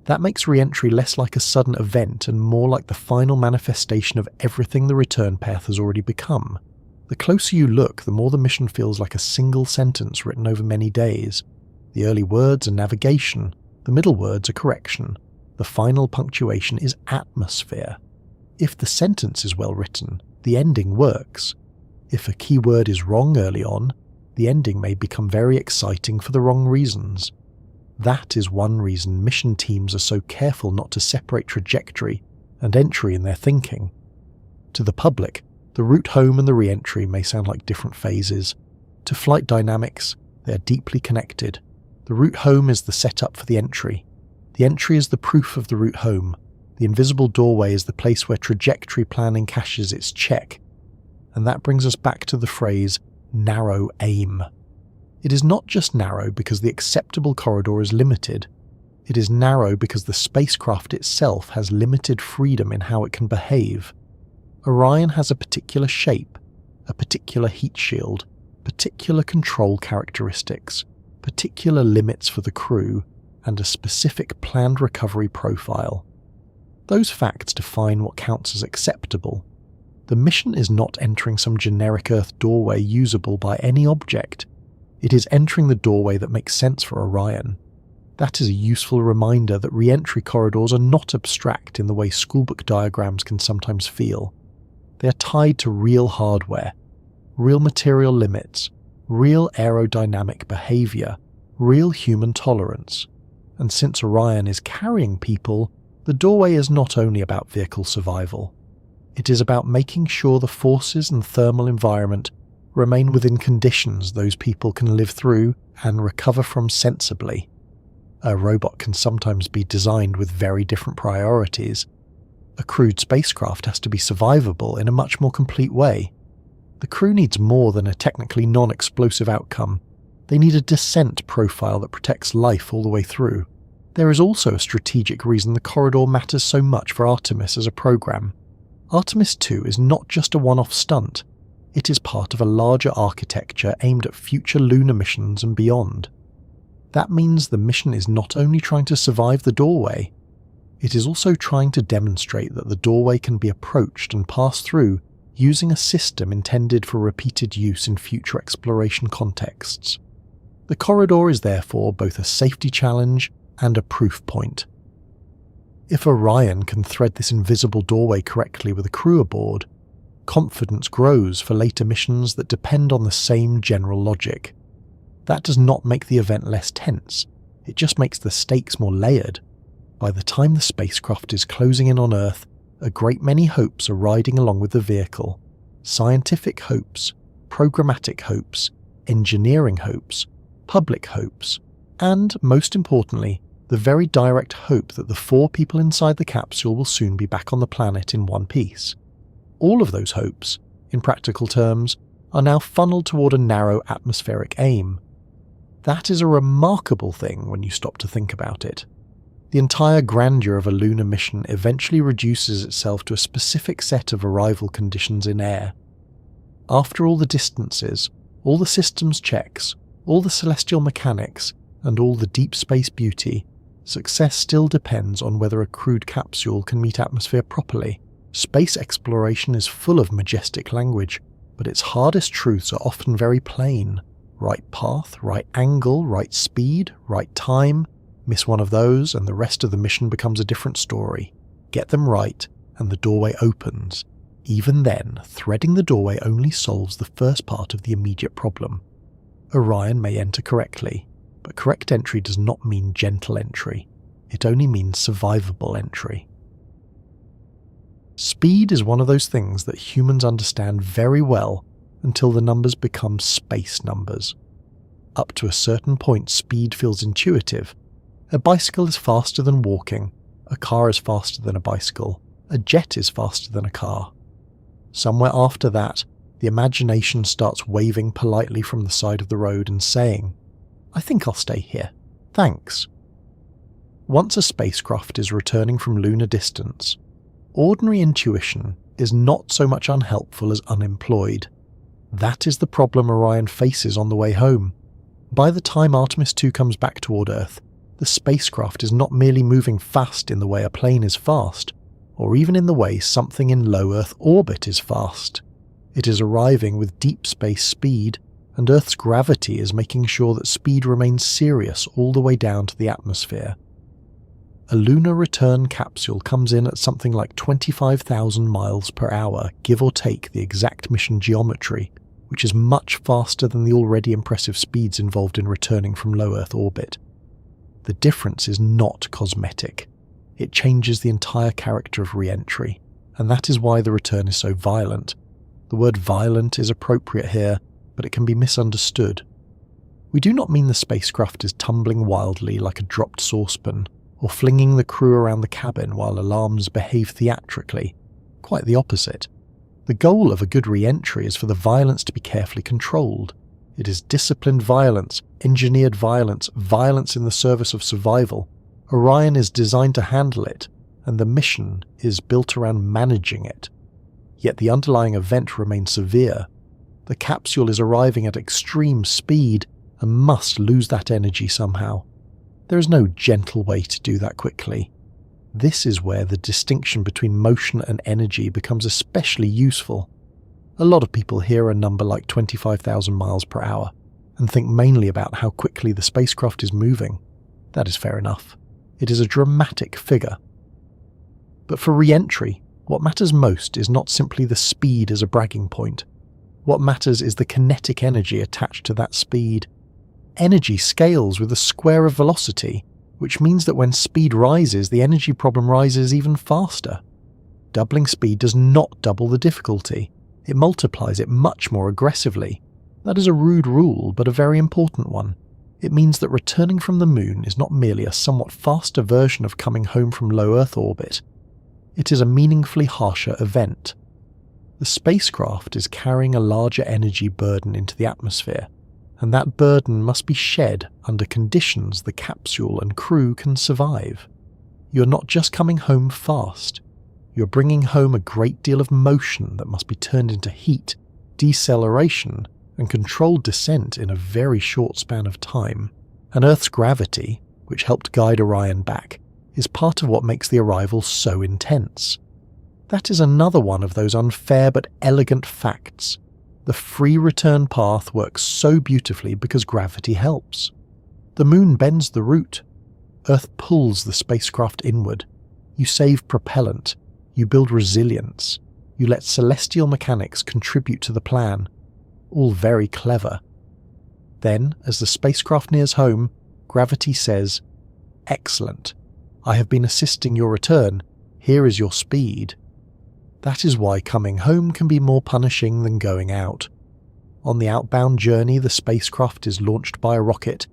That makes re-entry less like a sudden event and more like the final manifestation of everything the return path has already become. The closer you look, the more the mission feels like a single sentence written over many days. The early words are navigation, the middle words are correction, the final punctuation is atmosphere. If the sentence is well written, the ending works. If a key word is wrong early on, the ending may become very exciting for the wrong reasons. That is one reason mission teams are so careful not to separate trajectory and entry in their thinking. To the public, the route home and the re-entry may sound like different phases. To flight dynamics, they are deeply connected. The route home is the setup for the entry. The entry is the proof of the route home. The invisible doorway is the place where trajectory planning cashes its check. And that brings us back to the phrase, narrow aim. It is not just narrow because the acceptable corridor is limited. It is narrow because the spacecraft itself has limited freedom in how it can behave. Orion has a particular shape, a particular heat shield, particular control characteristics, particular limits for the crew, and a specific planned recovery profile. Those facts define what counts as acceptable. The mission is not entering some generic Earth doorway usable by any object. It is entering the doorway that makes sense for Orion. That is a useful reminder that re-entry corridors are not abstract in the way schoolbook diagrams can sometimes feel. They are tied to real hardware, real material limits, real aerodynamic behavior, real human tolerance. And since Orion is carrying people, the doorway is not only about vehicle survival. It is about making sure the forces and thermal environment remain within conditions those people can live through and recover from sensibly. A robot can sometimes be designed with very different priorities. A crewed spacecraft has to be survivable in a much more complete way. The crew needs more than a technically non-explosive outcome. They need a descent profile that protects life all the way through. There is also a strategic reason the corridor matters so much for Artemis as a program. Artemis II is not just a one-off stunt. It is part of a larger architecture aimed at future lunar missions and beyond. That means the mission is not only trying to survive the doorway, it is also trying to demonstrate that the doorway can be approached and passed through using a system intended for repeated use in future exploration contexts. The corridor is therefore both a safety challenge and a proof point. If Orion can thread this invisible doorway correctly with a crew aboard, confidence grows for later missions that depend on the same general logic. That does not make the event less tense, it just makes the stakes more layered. By the time the spacecraft is closing in on Earth, a great many hopes are riding along with the vehicle. Scientific hopes, programmatic hopes, engineering hopes, public hopes, and, most importantly, the very direct hope that the 4 people inside the capsule will soon be back on the planet in one piece. All of those hopes, in practical terms, are now funneled toward a narrow atmospheric aim. That is a remarkable thing when you stop to think about it. The entire grandeur of a lunar mission eventually reduces itself to a specific set of arrival conditions in air. After all the distances, all the systems checks, all the celestial mechanics, and all the deep space beauty, success still depends on whether a crewed capsule can meet atmosphere properly. Space exploration is full of majestic language, but its hardest truths are often very plain. Right path, right angle, right speed, right time. Miss one of those and the rest of the mission becomes a different story. Get them right and the doorway opens. Even then, threading the doorway only solves the first part of the immediate problem. Orion may enter correctly, but correct entry does not mean gentle entry. It only means survivable entry. Speed is one of those things that humans understand very well until the numbers become space numbers. Up to a certain point, speed feels intuitive. A bicycle is faster than walking, a car is faster than a bicycle, a jet is faster than a car. Somewhere after that, the imagination starts waving politely from the side of the road and saying, "I think I'll stay here. Thanks." Once a spacecraft is returning from lunar distance, Ordinary intuition is not so much unhelpful as unemployed. That is the problem Orion faces on the way home. By the time Artemis II comes back toward Earth, the spacecraft is not merely moving fast in the way a plane is fast, or even in the way something in low Earth orbit is fast. It is arriving with deep space speed, and Earth's gravity is making sure that speed remains serious all the way down to the atmosphere. A lunar return capsule comes in at something like 25,000 miles per hour, give or take the exact mission geometry, which is much faster than the already impressive speeds involved in returning from low Earth orbit. The difference is not cosmetic. It changes the entire character of re-entry, and that is why the return is so violent. The word violent is appropriate here, but it can be misunderstood. We do not mean the spacecraft is tumbling wildly like a dropped saucepan, or flinging the crew around the cabin while alarms behave theatrically. Quite the opposite. The goal of a good re-entry is for the violence to be carefully controlled. It is disciplined violence, engineered violence, violence in the service of survival. Orion is designed to handle it, and the mission is built around managing it. Yet the underlying event remains severe. The capsule is arriving at extreme speed and must lose that energy somehow. There is no gentle way to do that quickly. This is where the distinction between motion and energy becomes especially useful. A lot of people hear a number like 25,000 miles per hour and think mainly about how quickly the spacecraft is moving. That is fair enough. It is a dramatic figure. But for re-entry, what matters most is not simply the speed as a bragging point. What matters is the kinetic energy attached to that speed. Energy scales with the square of velocity, which means that when speed rises, the energy problem rises even faster. Doubling speed does not double the difficulty. It multiplies it much more aggressively. That is a rude rule, but a very important one. It means that returning from the Moon is not merely a somewhat faster version of coming home from low Earth orbit. It is a meaningfully harsher event. The spacecraft is carrying a larger energy burden into the atmosphere, and that burden must be shed under conditions the capsule and crew can survive. You're not just coming home fast, you're bringing home a great deal of motion that must be turned into heat, deceleration, and controlled descent in a very short span of time. And Earth's gravity, which helped guide Orion back, is part of what makes the arrival so intense. That is another one of those unfair but elegant facts. The free return path works so beautifully because gravity helps. The Moon bends the route. Earth pulls the spacecraft inward. You save propellant. You build resilience. You let celestial mechanics contribute to the plan. All very clever. Then, as the spacecraft nears home, gravity says, "Excellent. I have been assisting your return. Here is your speed." That is why coming home can be more punishing than going out. On the outbound journey, the spacecraft is launched by a rocket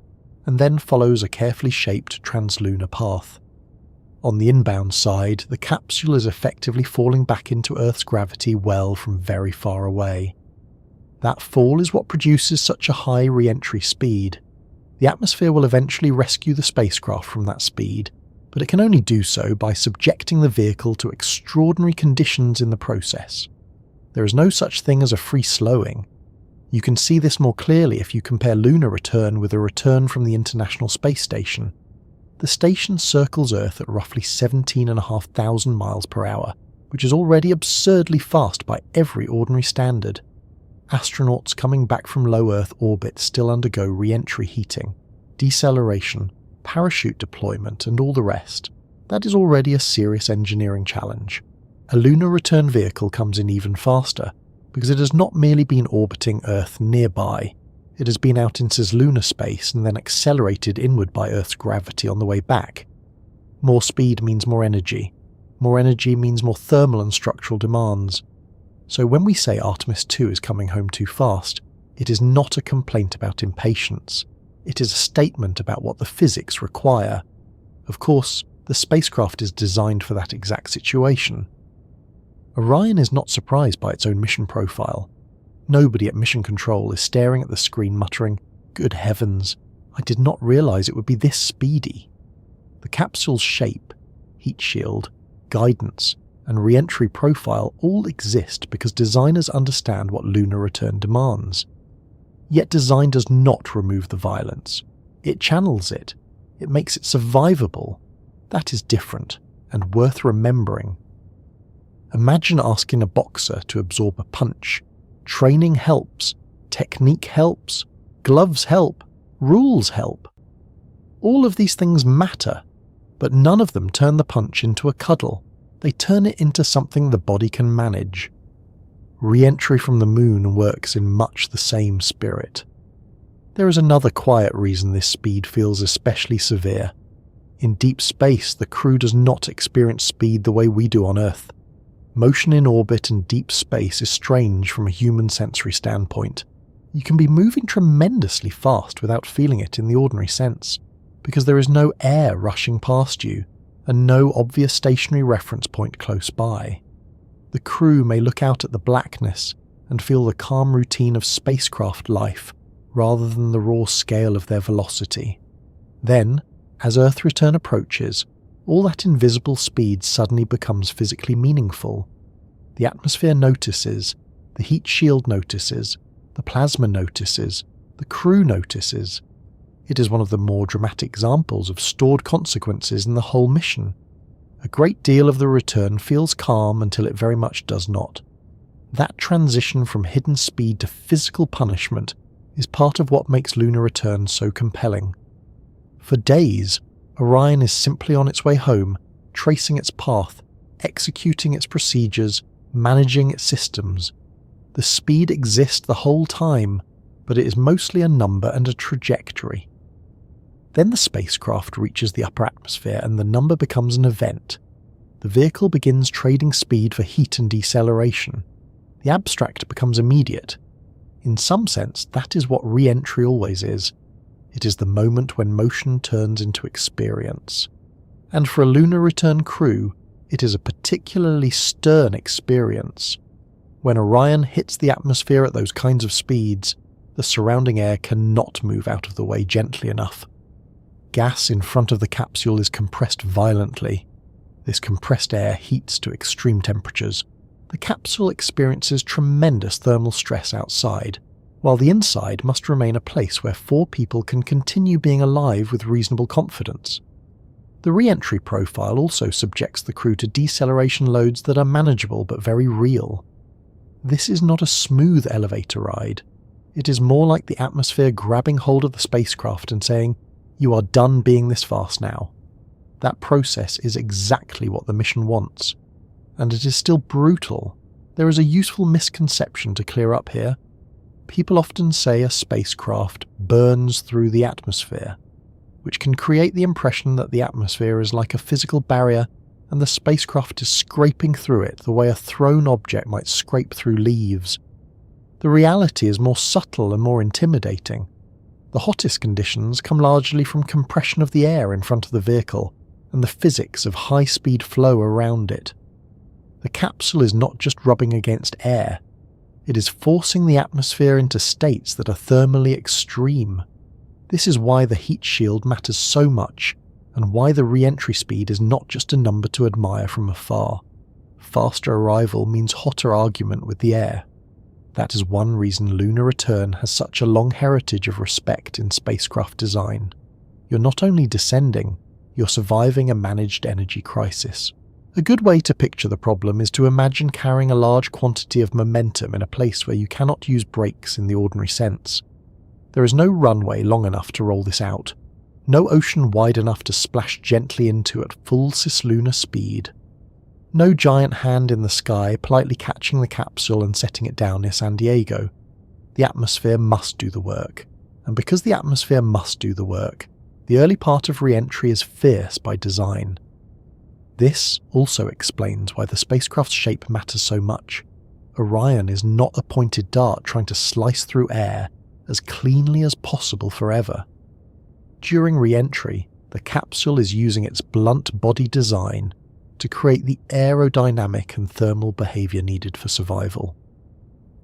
and then follows a carefully shaped translunar path. On the inbound side, the capsule is effectively falling back into Earth's gravity well from very far away. That fall is what produces such a high re-entry speed. The atmosphere will eventually rescue the spacecraft from that speed, but it can only do so by subjecting the vehicle to extraordinary conditions in the process. There is no such thing as a free slowing. You can see this more clearly if you compare lunar return with a return from the International Space Station. The station circles Earth at roughly 17,500 miles per hour, which is already absurdly fast by every ordinary standard. Astronauts coming back from low Earth orbit still undergo re-entry heating, deceleration, parachute deployment, and all the rest. That is already a serious engineering challenge. A lunar return vehicle comes in even faster, because it has not merely been orbiting Earth nearby. It has been out into cislunar space and then accelerated inward by Earth's gravity on the way back. More speed means more energy. More energy means more thermal and structural demands. So when we say Artemis II is coming home too fast, it is not a complaint about impatience. It is a statement about what the physics require. Of course, the spacecraft is designed for that exact situation. Orion is not surprised by its own mission profile. Nobody at mission control is staring at the screen muttering, "Good heavens, I did not realize it would be this speedy." The capsule's shape, heat shield, guidance, and reentry profile all exist because designers understand what lunar return demands. Yet design does not remove the violence. It channels it. It makes it survivable. That is different and worth remembering. Imagine asking a boxer to absorb a punch. Training helps. Technique helps. Gloves help. Rules help. All of these things matter, but none of them turn the punch into a cuddle. They turn it into something the body can manage. Re-entry from the moon works in much the same spirit. There is another quiet reason this speed feels especially severe. In deep space, the crew does not experience speed the way we do on Earth. Motion in orbit and deep space is strange from a human sensory standpoint. You can be moving tremendously fast without feeling it in the ordinary sense, because there is no air rushing past you, and no obvious stationary reference point close by. The crew may look out at the blackness and feel the calm routine of spacecraft life rather than the raw scale of their velocity. Then, as Earth return approaches, all that invisible speed suddenly becomes physically meaningful. The atmosphere notices, the heat shield notices, the plasma notices, the crew notices. It is one of the more dramatic examples of stored consequences in the whole mission. A great deal of the return feels calm until it very much does not. That transition from hidden speed to physical punishment is part of what makes lunar return so compelling. For days, Orion is simply on its way home, tracing its path, executing its procedures, managing its systems. The speed exists the whole time, but it is mostly a number and a trajectory. Then the spacecraft reaches the upper atmosphere and the number becomes an event. The vehicle begins trading speed for heat and deceleration. The abstract becomes immediate. In some sense, that is what re-entry always is. It is the moment when motion turns into experience. And for a lunar return crew, it is a particularly stern experience. When Orion hits the atmosphere at those kinds of speeds, the surrounding air cannot move out of the way gently enough. Gas in front of the capsule is compressed violently. This compressed air heats to extreme temperatures. The capsule experiences tremendous thermal stress outside, while the inside must remain a place where 4 people can continue being alive with reasonable confidence. The re-entry profile also subjects the crew to deceleration loads that are manageable but very real. This is not a smooth elevator ride. It is more like the atmosphere grabbing hold of the spacecraft and saying, "You are done being this fast now." That process is exactly what the mission wants. And it is still brutal. There is a useful misconception to clear up here. People often say a spacecraft burns through the atmosphere, which can create the impression that the atmosphere is like a physical barrier and the spacecraft is scraping through it the way a thrown object might scrape through leaves. The reality is more subtle and more intimidating. The hottest conditions come largely from compression of the air in front of the vehicle and the physics of high-speed flow around it. The capsule is not just rubbing against air. It is forcing the atmosphere into states that are thermally extreme. This is why the heat shield matters so much, and why the re-entry speed is not just a number to admire from afar. Faster arrival means hotter argument with the air. That is one reason lunar return has such a long heritage of respect in spacecraft design. You're not only descending, you're surviving a managed energy crisis. A good way to picture the problem is to imagine carrying a large quantity of momentum in a place where you cannot use brakes in the ordinary sense. There is no runway long enough to roll this out, no ocean wide enough to splash gently into at full cislunar speed. No giant hand in the sky politely catching the capsule and setting it down near San Diego. The atmosphere must do the work, and because the atmosphere must do the work, the early part of re-entry is fierce by design. This also explains why the spacecraft's shape matters so much. Orion is not a pointed dart trying to slice through air as cleanly as possible forever. During re-entry, the capsule is using its blunt body design to create the aerodynamic and thermal behavior needed for survival.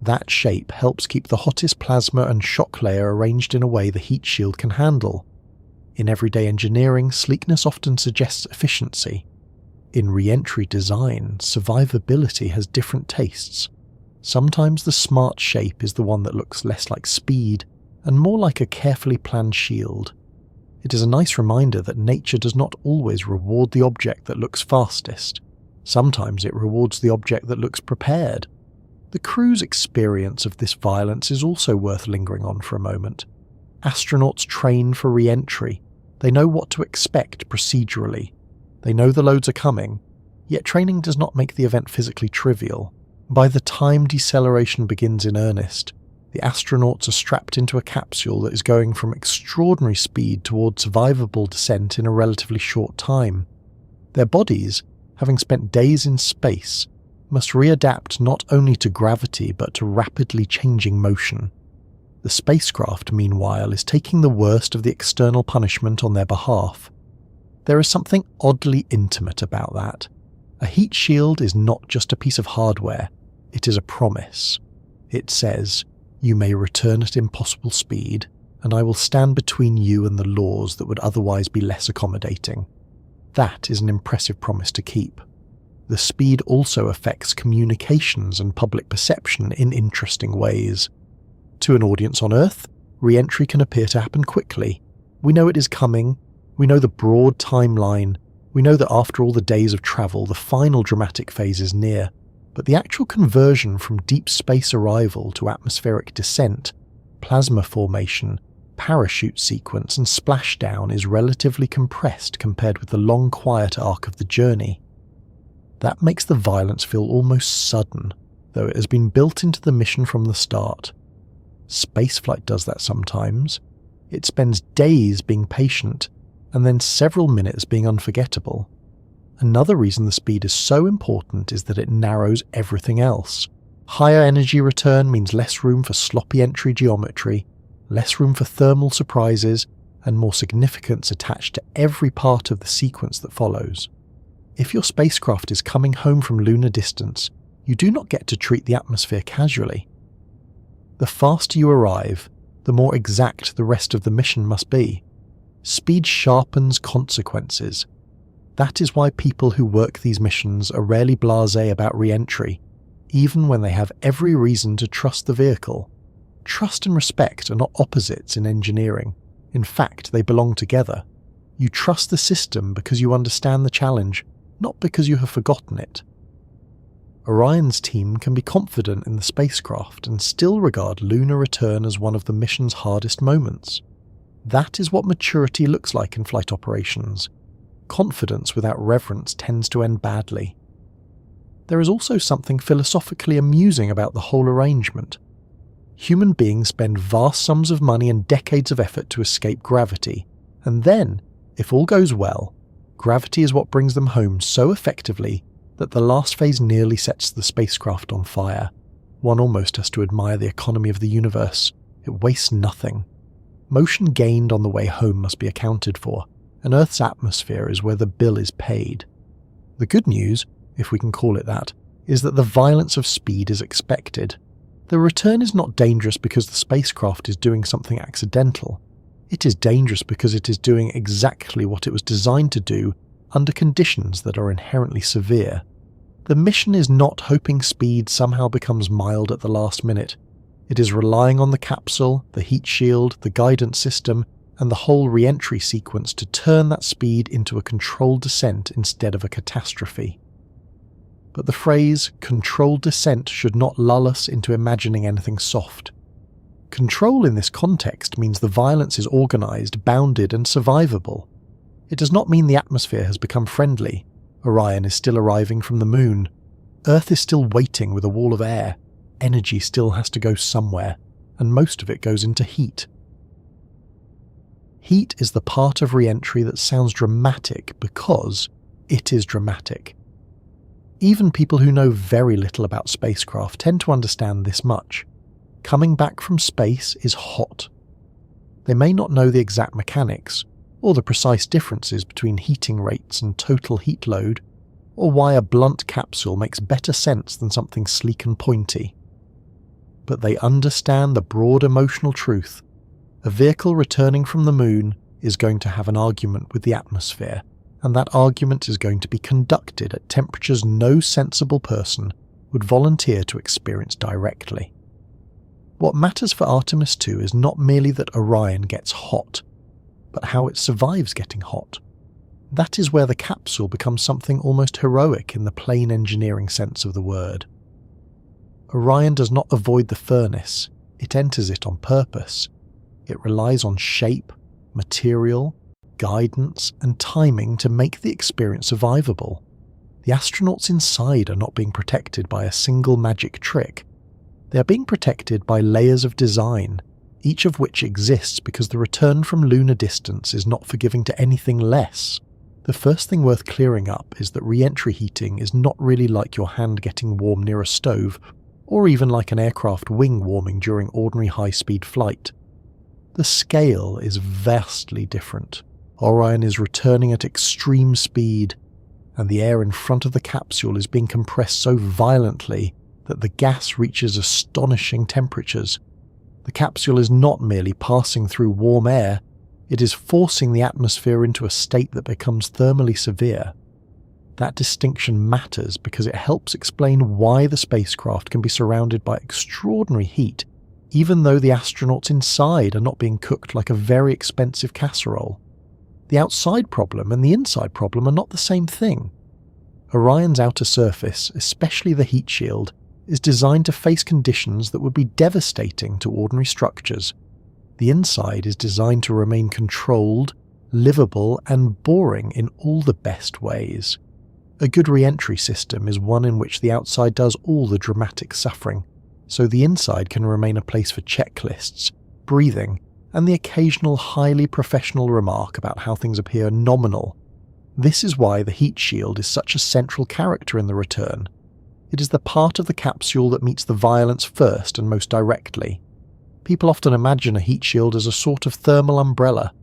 That shape helps keep the hottest plasma and shock layer arranged in a way the heat shield can handle. In everyday engineering, sleekness often suggests efficiency. In reentry design, survivability has different tastes. Sometimes the smart shape is the one that looks less like speed and more like a carefully planned shield. It is a nice reminder that nature does not always reward the object that looks fastest. Sometimes it rewards the object that looks prepared. The crew's experience of this violence is also worth lingering on for a moment. Astronauts train for re-entry. They know what to expect procedurally. They know the loads are coming, yet training does not make the event physically trivial. By the time deceleration begins in earnest, the astronauts are strapped into a capsule that is going from extraordinary speed towards survivable descent in a relatively short time. Their bodies, having spent days in space, must readapt not only to gravity but to rapidly changing motion. The spacecraft, meanwhile, is taking the worst of the external punishment on their behalf. There is something oddly intimate about that. A heat shield is not just a piece of hardware, it is a promise. It says, "You may return at impossible speed, and I will stand between you and the laws that would otherwise be less accommodating." That is an impressive promise to keep. The speed also affects communications and public perception in interesting ways. To an audience on Earth, re-entry can appear to happen quickly. We know it is coming, we know the broad timeline, we know that after all the days of travel, the final dramatic phase is near, but the actual conversion from deep space arrival to atmospheric descent, plasma formation, parachute sequence and splashdown is relatively compressed compared with the long quiet arc of the journey. That makes the violence feel almost sudden, though it has been built into the mission from the start. Spaceflight does that sometimes. It spends days being patient, and then several minutes being unforgettable. Another reason the speed is so important is that it narrows everything else. Higher energy return means less room for sloppy entry geometry, less room for thermal surprises, and more significance attached to every part of the sequence that follows. If your spacecraft is coming home from lunar distance, you do not get to treat the atmosphere casually. The faster you arrive, the more exact the rest of the mission must be. Speed sharpens consequences. That is why people who work these missions are rarely blasé about re-entry, even when they have every reason to trust the vehicle. Trust and respect are not opposites in engineering. In fact, they belong together. You trust the system because you understand the challenge, not because you have forgotten it. Orion's team can be confident in the spacecraft and still regard lunar return as one of the mission's hardest moments. That is what maturity looks like in flight operations. Confidence without reverence tends to end badly. There is also something philosophically amusing about the whole arrangement. Human beings spend vast sums of money and decades of effort to escape gravity, and then, if all goes well, gravity is what brings them home so effectively that the last phase nearly sets the spacecraft on fire. One almost has to admire the economy of the universe. It wastes nothing. Motion gained on the way home must be accounted for, and Earth's atmosphere is where the bill is paid. The good news, if we can call it that, is that the violence of speed is expected. The return is not dangerous because the spacecraft is doing something accidental. It is dangerous because it is doing exactly what it was designed to do under conditions that are inherently severe. The mission is not hoping speed somehow becomes mild at the last minute. It is relying on the capsule, the heat shield, the guidance system, and the whole re-entry sequence to turn that speed into a controlled descent instead of a catastrophe. But the phrase controlled descent should not lull us into imagining anything soft. Control in this context means the violence is organised, bounded, and survivable. It does not mean the atmosphere has become friendly. Orion is still arriving from the moon. Earth is still waiting with a wall of air. Energy still has to go somewhere, and most of it goes into heat. Heat is the part of re-entry that sounds dramatic because it is dramatic. Even people who know very little about spacecraft tend to understand this much. Coming back from space is hot. They may not know the exact mechanics, or the precise differences between heating rates and total heat load, or why a blunt capsule makes better sense than something sleek and pointy. But they understand the broad emotional truth. A vehicle returning from the moon is going to have an argument with the atmosphere, and that argument is going to be conducted at temperatures no sensible person would volunteer to experience directly. What matters for Artemis II is not merely that Orion gets hot, but how it survives getting hot. That is where the capsule becomes something almost heroic in the plain engineering sense of the word. Orion does not avoid the furnace, it enters it on purpose. It relies on shape, material, guidance, and timing to make the experience survivable. The astronauts inside are not being protected by a single magic trick. They are being protected by layers of design, each of which exists because the return from lunar distance is not forgiving to anything less. The first thing worth clearing up is that re-entry heating is not really like your hand getting warm near a stove, or even like an aircraft wing warming during ordinary high-speed flight. The scale is vastly different. Orion is returning at extreme speed, and the air in front of the capsule is being compressed so violently that the gas reaches astonishing temperatures. The capsule is not merely passing through warm air, it is forcing the atmosphere into a state that becomes thermally severe. That distinction matters because it helps explain why the spacecraft can be surrounded by extraordinary heat, even though the astronauts inside are not being cooked like a very expensive casserole. The outside problem and the inside problem are not the same thing. Orion's outer surface, especially the heat shield, is designed to face conditions that would be devastating to ordinary structures. The inside is designed to remain controlled, livable, and boring in all the best ways. A good re-entry system is one in which the outside does all the dramatic suffering, so the inside can remain a place for checklists, breathing, and the occasional highly professional remark about how things appear nominal. This is why the heat shield is such a central character in the return. It is the part of the capsule that meets the violence first and most directly. People often imagine a heat shield as a sort of thermal umbrella,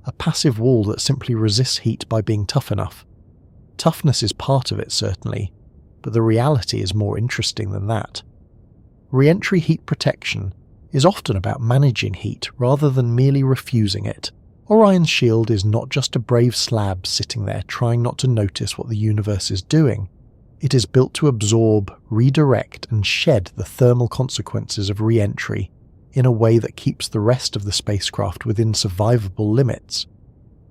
a passive wall that simply resists heat by being tough enough. Toughness is part of it, certainly, but the reality is more interesting than that. Re-entry heat protection is often about managing heat rather than merely refusing it. Orion's shield is not just a brave slab sitting there trying not to notice what the universe is doing. It is built to absorb, redirect, and shed the thermal consequences of re-entry in a way that keeps the rest of the spacecraft within survivable limits.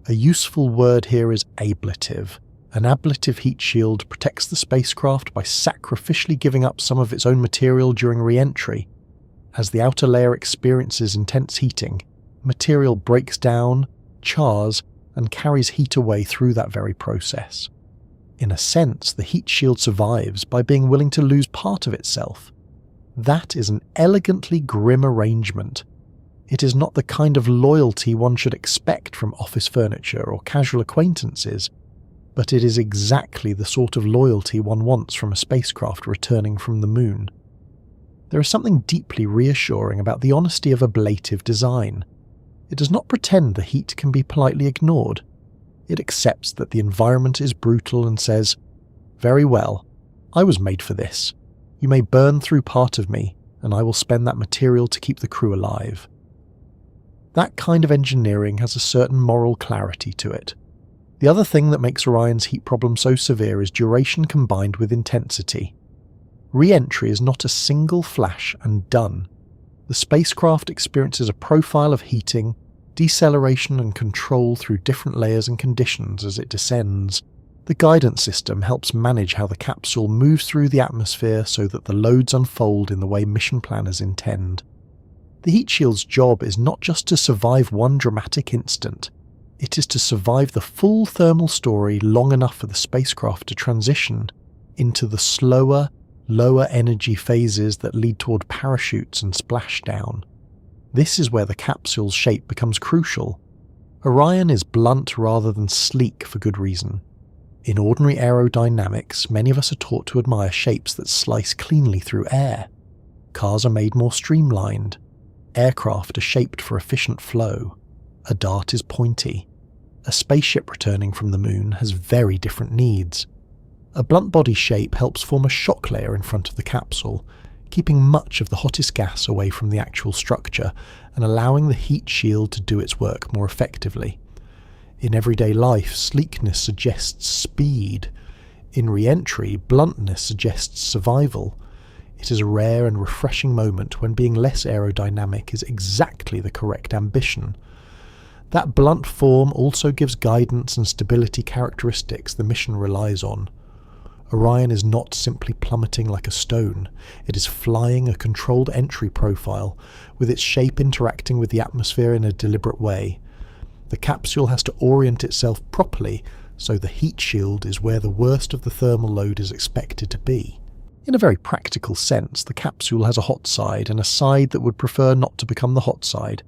A useful word here is ablative. An ablative heat shield protects the spacecraft by sacrificially giving up some of its own material during re-entry. As the outer layer experiences intense heating, material breaks down, chars, and carries heat away through that very process. In a sense, the heat shield survives by being willing to lose part of itself. That is an elegantly grim arrangement. It is not the kind of loyalty one should expect from office furniture or casual acquaintances, but it is exactly the sort of loyalty one wants from a spacecraft returning from the moon. There is something deeply reassuring about the honesty of ablative design. It does not pretend the heat can be politely ignored. It accepts that the environment is brutal and says, "Very well, I was made for this. You may burn through part of me, and I will spend that material to keep the crew alive." That kind of engineering has a certain moral clarity to it. The other thing that makes Orion's heat problem so severe is duration combined with intensity. Re-entry is not a single flash and done. The spacecraft experiences a profile of heating, deceleration and control through different layers and conditions as it descends. The guidance system helps manage how the capsule moves through the atmosphere so that the loads unfold in the way mission planners intend. The heat shield's job is not just to survive one dramatic instant. It is to survive the full thermal story long enough for the spacecraft to transition into the slower, lower energy phases that lead toward parachutes and splashdown. This is where the capsule's shape becomes crucial. Orion is blunt rather than sleek for good reason. In ordinary aerodynamics, many of us are taught to admire shapes that slice cleanly through air. Cars are made more streamlined. Aircraft are shaped for efficient flow. A dart is pointy. A spaceship returning from the moon has very different needs. A blunt body shape helps form a shock layer in front of the capsule, keeping much of the hottest gas away from the actual structure and allowing the heat shield to do its work more effectively. In everyday life, sleekness suggests speed. In reentry, bluntness suggests survival. It is a rare and refreshing moment when being less aerodynamic is exactly the correct ambition. That blunt form also gives guidance and stability characteristics the mission relies on. Orion is not simply plummeting like a stone, it is flying a controlled entry profile, with its shape interacting with the atmosphere in a deliberate way. The capsule has to orient itself properly, so the heat shield is where the worst of the thermal load is expected to be. In a very practical sense, the capsule has a hot side and a side that would prefer not to become the hot side.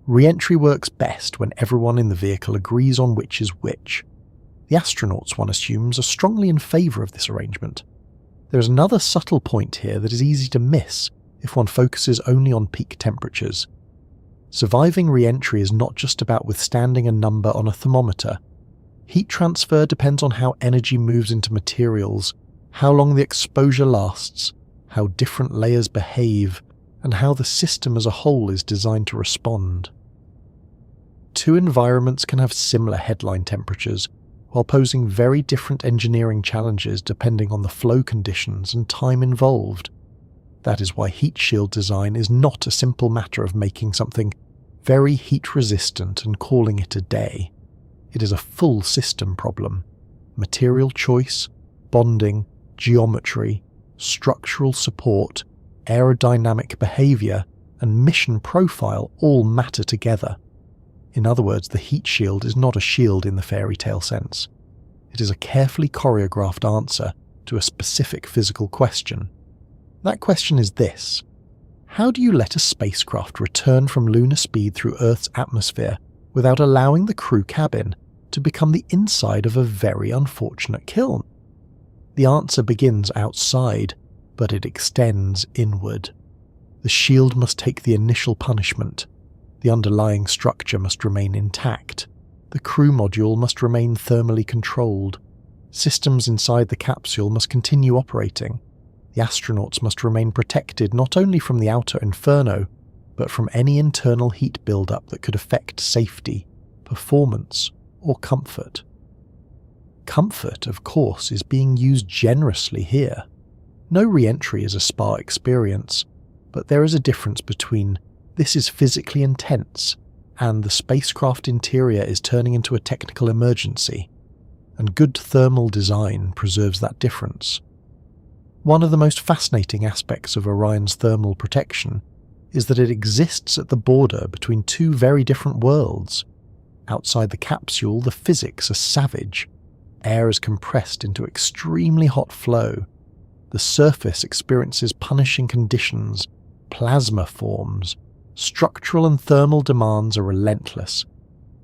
Re-entry works best when everyone in the vehicle agrees on which is which. The astronauts, one assumes, are strongly in favour of this arrangement. There is another subtle point here that is easy to miss if one focuses only on peak temperatures. Surviving re-entry is not just about withstanding a number on a thermometer. Heat transfer depends on how energy moves into materials, how long the exposure lasts, how different layers behave, and how the system as a whole is designed to respond. Two environments can have similar headline temperatures, while posing very different engineering challenges depending on the flow conditions and time involved. That is why heat shield design is not a simple matter of making something very heat resistant and calling it a day. It is a full system problem. Material choice, bonding, geometry, structural support, aerodynamic behaviour, and mission profile all matter together. In other words, the heat shield is not a shield in the fairy tale sense. It is a carefully choreographed answer to a specific physical question. That question is this: how do you let a spacecraft return from lunar speed through Earth's atmosphere without allowing the crew cabin to become the inside of a very unfortunate kiln? The answer begins outside, but it extends inward. The shield must take the initial punishment. The underlying structure must remain intact. The crew module must remain thermally controlled. Systems inside the capsule must continue operating. The astronauts must remain protected not only from the outer inferno, but from any internal heat buildup that could affect safety, performance, or comfort. Comfort, of course, is being used generously here. No re-entry is a spa experience, but there is a difference between "this is physically intense" and "the spacecraft interior is turning into a technical emergency," and good thermal design preserves that difference. One of the most fascinating aspects of Orion's thermal protection is that it exists at the border between two very different worlds. Outside the capsule, the physics are savage. Air is compressed into extremely hot flow. The surface experiences punishing conditions, plasma forms, structural and thermal demands are relentless.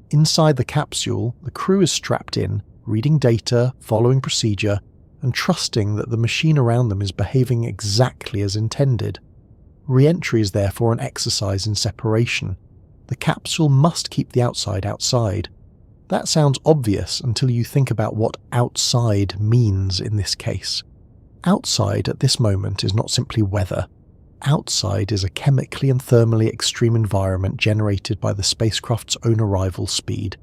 Inside the capsule, the crew is strapped in, reading data, following procedure, and trusting that the machine around them is behaving exactly as intended. Re-entry is therefore an exercise in separation. The capsule must keep the outside outside. That sounds obvious until you think about what outside means in this case. Outside at this moment is not simply weather. Outside is a chemically and thermally extreme environment generated by the spacecraft's own arrival speed,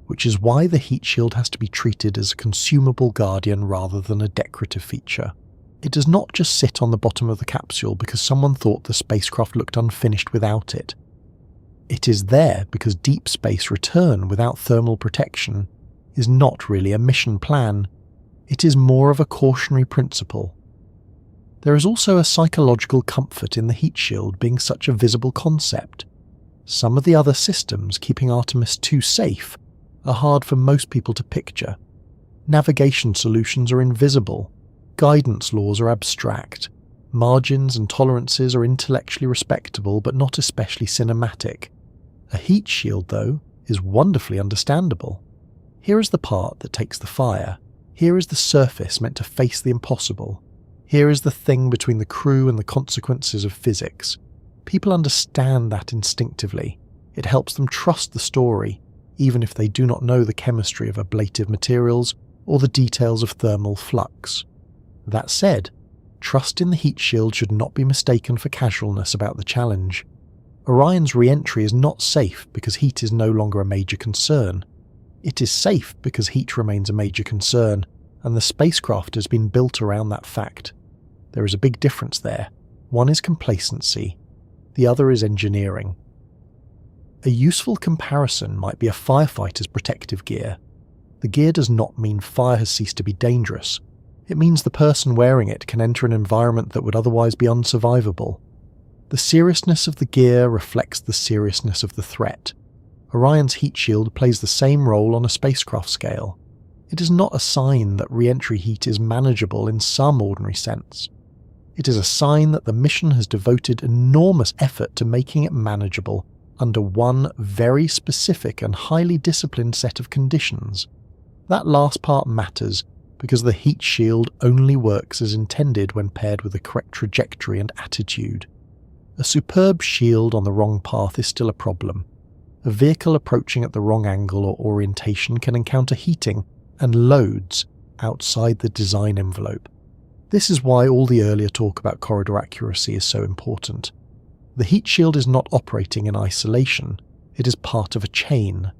which is why the heat shield has to be treated as a consumable guardian rather than a decorative feature. It does not just sit on the bottom of the capsule because someone thought the spacecraft looked unfinished without it. It is there because deep space return without thermal protection is not really a mission plan. It is more of a cautionary principle. There is also a psychological comfort in the heat shield being such a visible concept. Some of the other systems keeping Artemis II safe are hard for most people to picture. Navigation solutions are invisible. Guidance laws are abstract. Margins and tolerances are intellectually respectable but not especially cinematic. A heat shield, though, is wonderfully understandable. Here is the part that takes the fire. Here is the surface meant to face the impossible. Here is the thing between the crew and the consequences of physics. People understand that instinctively. It helps them trust the story, even if they do not know the chemistry of ablative materials or the details of thermal flux. That said, trust in the heat shield should not be mistaken for casualness about the challenge. Orion's re-entry is not safe because heat is no longer a major concern. It is safe because heat remains a major concern, and the spacecraft has been built around that fact. There is a big difference there. One is complacency, the other is engineering. A useful comparison might be a firefighter's protective gear. The gear does not mean fire has ceased to be dangerous. It means the person wearing it can enter an environment that would otherwise be unsurvivable. The seriousness of the gear reflects the seriousness of the threat. Orion's heat shield plays the same role on a spacecraft scale. It is not a sign that re-entry heat is manageable in some ordinary sense. It is a sign that the mission has devoted enormous effort to making it manageable under one very specific and highly disciplined set of conditions. That last part matters because the heat shield only works as intended when paired with the correct trajectory and attitude. A superb shield on the wrong path is still a problem. A vehicle approaching at the wrong angle or orientation can encounter heating and loads outside the design envelope. This is why all the earlier talk about corridor accuracy is so important. The heat shield is not operating in isolation, it is part of a chain.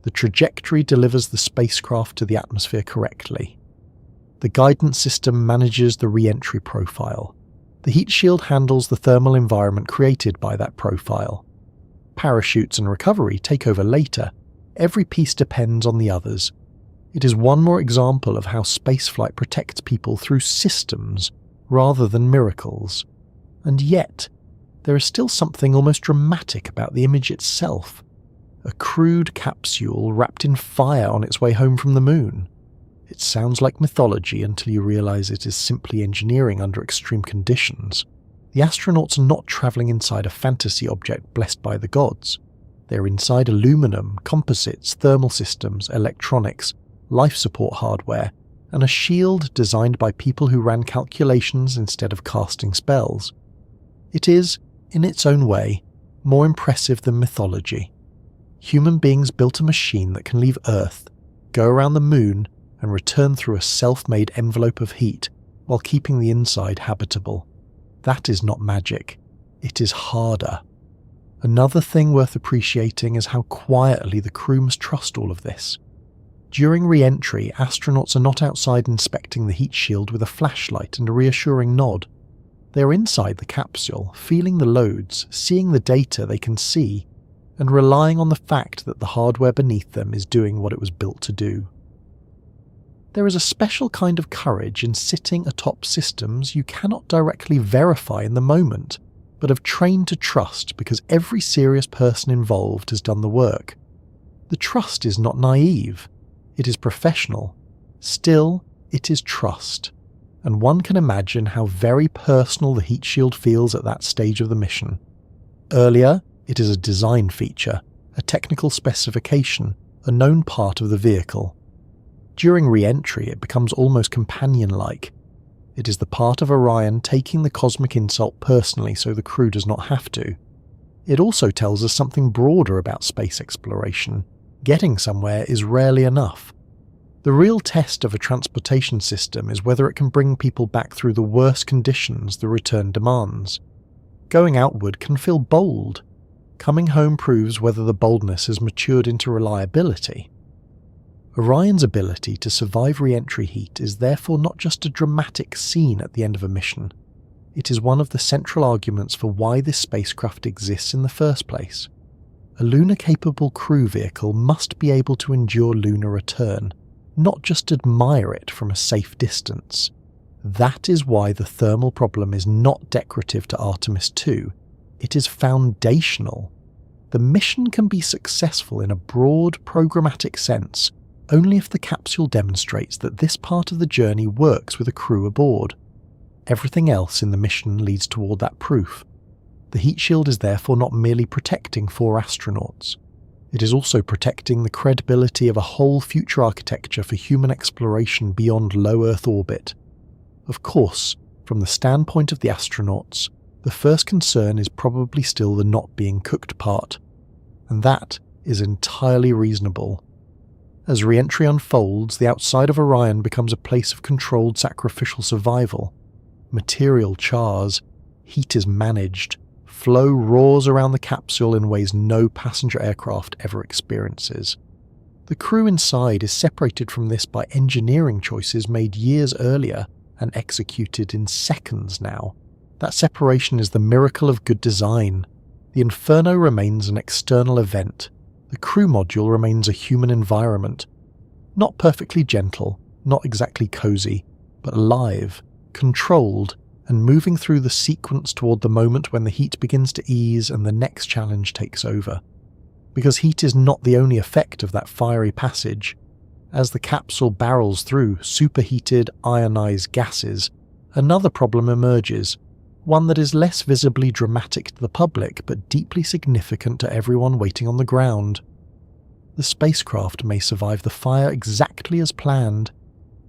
The trajectory delivers the spacecraft to the atmosphere correctly. The guidance system manages the re-entry profile. The heat shield handles the thermal environment created by that profile. Parachutes and recovery take over later. Every piece depends on the others. It is one more example of how spaceflight protects people through systems rather than miracles. And yet, there is still something almost dramatic about the image itself. A crude capsule wrapped in fire on its way home from the moon. It sounds like mythology until you realize it is simply engineering under extreme conditions. The astronauts are not traveling inside a fantasy object blessed by the gods. They're inside aluminum, composites, thermal systems, electronics, life support hardware, and a shield designed by people who ran calculations instead of casting spells. It is, in its own way, more impressive than mythology. Human beings built a machine that can leave Earth, go around the moon, and return through a self-made envelope of heat while keeping the inside habitable. That is not magic. It is harder. Another thing worth appreciating is how quietly the crew must trust all of this. During re-entry, astronauts are not outside inspecting the heat shield with a flashlight and a reassuring nod. They are inside the capsule, feeling the loads, seeing the data they can see, and relying on the fact that the hardware beneath them is doing what it was built to do. There is a special kind of courage in sitting atop systems you cannot directly verify in the moment, but have trained to trust because every serious person involved has done the work. The trust is not naive, it is professional. Still, it is trust, and one can imagine how very personal the heat shield feels at that stage of the mission. Earlier, it is a design feature, a technical specification, a known part of the vehicle. During re-entry, it becomes almost companion-like. It is the part of Orion taking the cosmic insult personally so the crew does not have to. It also tells us something broader about space exploration. Getting somewhere is rarely enough. The real test of a transportation system is whether it can bring people back through the worst conditions the return demands. Going outward can feel bold. Coming home proves whether the boldness has matured into reliability. Orion's ability to survive re-entry heat is therefore not just a dramatic scene at the end of a mission. It is one of the central arguments for why this spacecraft exists in the first place. A lunar-capable crew vehicle must be able to endure lunar return, not just admire it from a safe distance. That is why the thermal problem is not decorative to Artemis II. It is foundational. The mission can be successful in a broad, programmatic sense only if the capsule demonstrates that this part of the journey works with a crew aboard. Everything else in the mission leads toward that proof. The heat shield is therefore not merely protecting 4 astronauts. It is also protecting the credibility of a whole future architecture for human exploration beyond low Earth orbit. Of course, from the standpoint of the astronauts, the first concern is probably still the not being cooked part, and that is entirely reasonable. As re-entry unfolds, the outside of Orion becomes a place of controlled sacrificial survival. Material chars, heat is managed, flow roars around the capsule in ways no passenger aircraft ever experiences. The crew inside is separated from this by engineering choices made years earlier and executed in seconds now. That separation is the miracle of good design. The Inferno remains an external event. The crew module remains a human environment. Not perfectly gentle, not exactly cozy, but alive, controlled, and moving through the sequence toward the moment when the heat begins to ease and the next challenge takes over. Because heat is not the only effect of that fiery passage. As the capsule barrels through superheated, ionized gases, another problem emerges, one that is less visibly dramatic to the public but deeply significant to everyone waiting on the ground. The spacecraft may survive the fire exactly as planned,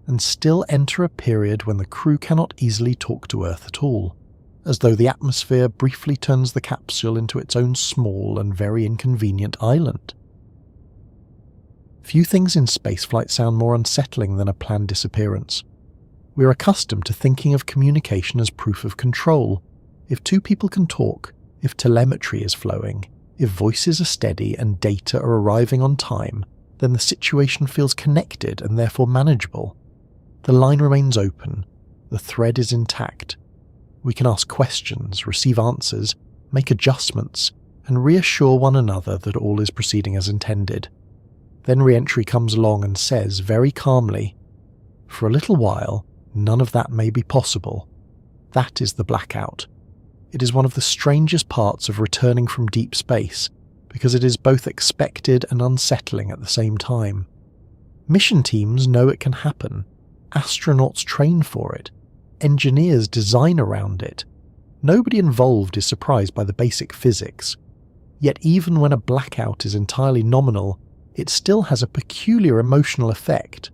and still enter a period when the crew cannot easily talk to Earth at all, as though the atmosphere briefly turns the capsule into its own small and very inconvenient island. Few things in spaceflight sound more unsettling than a planned disappearance. We're accustomed to thinking of communication as proof of control. If two people can talk, if telemetry is flowing, if voices are steady and data are arriving on time, then the situation feels connected and therefore manageable. The line remains open, the thread is intact. We can ask questions, receive answers, make adjustments, and reassure one another that all is proceeding as intended. Then reentry comes along and says very calmly, "For a little while, none of that may be possible." That is the blackout. It is one of the strangest parts of returning from deep space, because it is both expected and unsettling at the same time. Mission teams know it can happen. Astronauts train for it. Engineers design around it. Nobody involved is surprised by the basic physics. Yet even when a blackout is entirely nominal, it still has a peculiar emotional effect.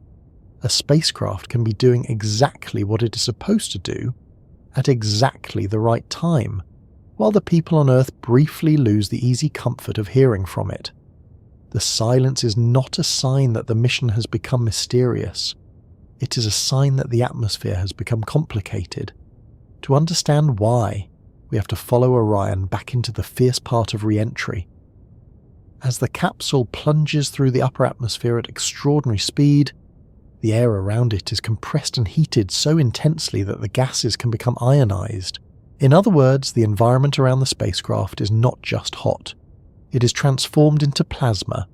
A spacecraft can be doing exactly what it is supposed to do, at exactly the right time, while the people on Earth briefly lose the easy comfort of hearing from it. The silence is not a sign that the mission has become mysterious. It is a sign that the atmosphere has become complicated. To understand why, we have to follow Orion back into the fierce part of re-entry. As the capsule plunges through the upper atmosphere at extraordinary speed, the air around it is compressed and heated so intensely that the gases can become ionized. In other words, the environment around the spacecraft is not just hot. It is transformed into plasma,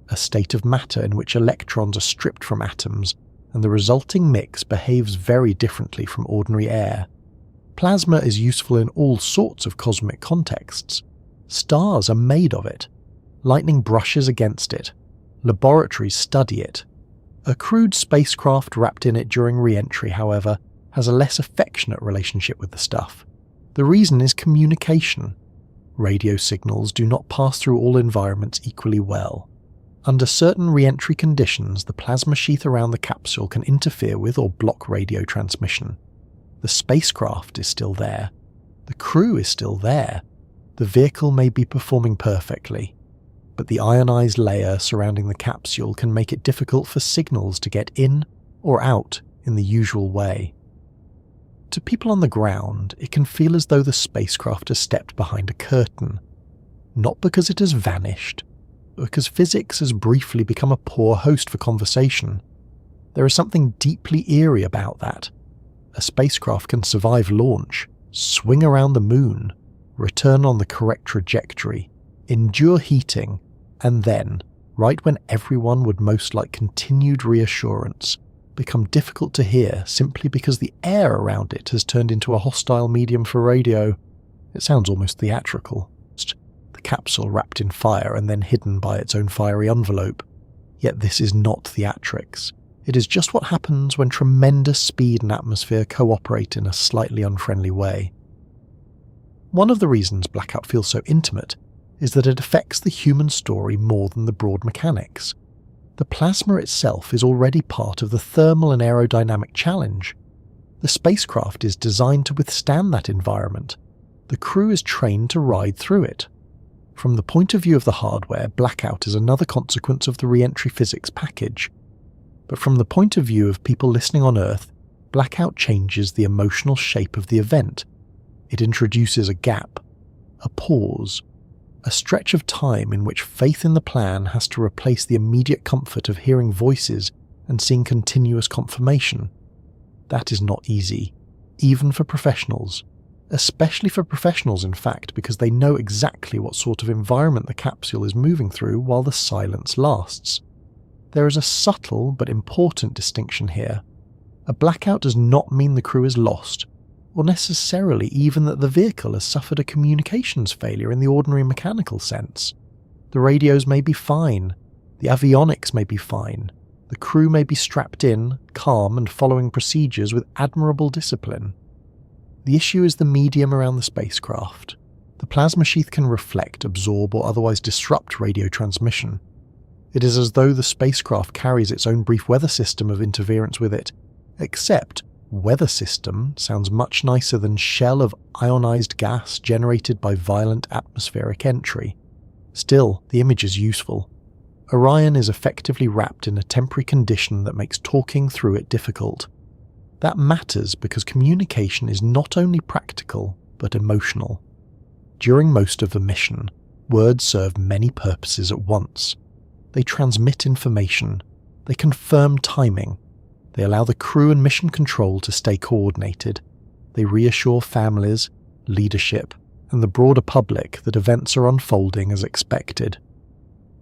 a state of matter in which electrons are stripped from atoms, and the resulting mix behaves very differently from ordinary air. Plasma is useful in all sorts of cosmic contexts. Stars are made of it. Lightning brushes against it. Laboratories study it. A crude spacecraft wrapped in it during re-entry, however, has a less affectionate relationship with the stuff. The reason is communication. Radio signals do not pass through all environments equally well. Under certain re-entry conditions, the plasma sheath around the capsule can interfere with or block radio transmission. The spacecraft is still there. The crew is still there. The vehicle may be performing perfectly, but the ionized layer surrounding the capsule can make it difficult for signals to get in or out in the usual way. To people on the ground, it can feel as though the spacecraft has stepped behind a curtain. Not because it has vanished, but because physics has briefly become a poor host for conversation. There is something deeply eerie about that. A spacecraft can survive launch, swing around the moon, return on the correct trajectory, endure heating, and then, right when everyone would most like continued reassurance, become difficult to hear simply because the air around it has turned into a hostile medium for radio. It sounds almost theatrical. The capsule wrapped in fire and then hidden by its own fiery envelope. Yet this is not theatrics. It is just what happens when tremendous speed and atmosphere cooperate in a slightly unfriendly way. One of the reasons blackout feels so intimate is that it affects the human story more than the broad mechanics. The plasma itself is already part of the thermal and aerodynamic challenge. The spacecraft is designed to withstand that environment. The crew is trained to ride through it. From the point of view of the hardware, blackout is another consequence of the re-entry physics package. But from the point of view of people listening on Earth, blackout changes the emotional shape of the event. It introduces a gap, a pause, a stretch of time in which faith in the plan has to replace the immediate comfort of hearing voices and seeing continuous confirmation. That is not easy, even for professionals, especially for professionals in fact, because they know exactly what sort of environment the capsule is moving through while the silence lasts. There is a subtle but important distinction here. A blackout does not mean the crew is lost, or necessarily even that the vehicle has suffered a communications failure in the ordinary mechanical sense. The radios may be fine, the avionics may be fine, the crew may be strapped in, calm and following procedures with admirable discipline. The issue is the medium around the spacecraft. The plasma sheath can reflect, absorb or otherwise disrupt radio transmission. It is as though the spacecraft carries its own brief weather system of interference with it, except weather system sounds much nicer than shell of ionized gas generated by violent atmospheric entry. Still, the image is useful. Orion is effectively wrapped in a temporary condition that makes talking through it difficult. That matters because communication is not only practical, but emotional. During most of the mission, words serve many purposes at once. They transmit information, they confirm timing, they allow the crew and mission control to stay coordinated. They reassure families, leadership, and the broader public that events are unfolding as expected.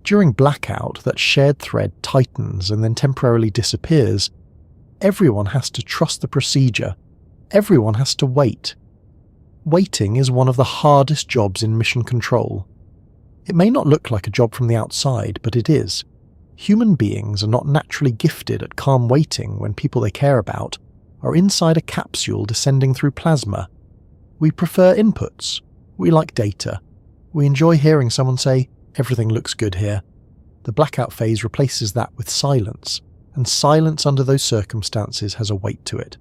During blackout, that shared thread tightens and then temporarily disappears. Everyone has to trust the procedure. Everyone has to wait. Waiting is one of the hardest jobs in mission control. It may not look like a job from the outside, but it is. Human beings are not naturally gifted at calm waiting when people they care about are inside a capsule descending through plasma. We prefer inputs. We like data. We enjoy hearing someone say, "Everything looks good here." The blackout phase replaces that with silence, and silence under those circumstances has a weight to it.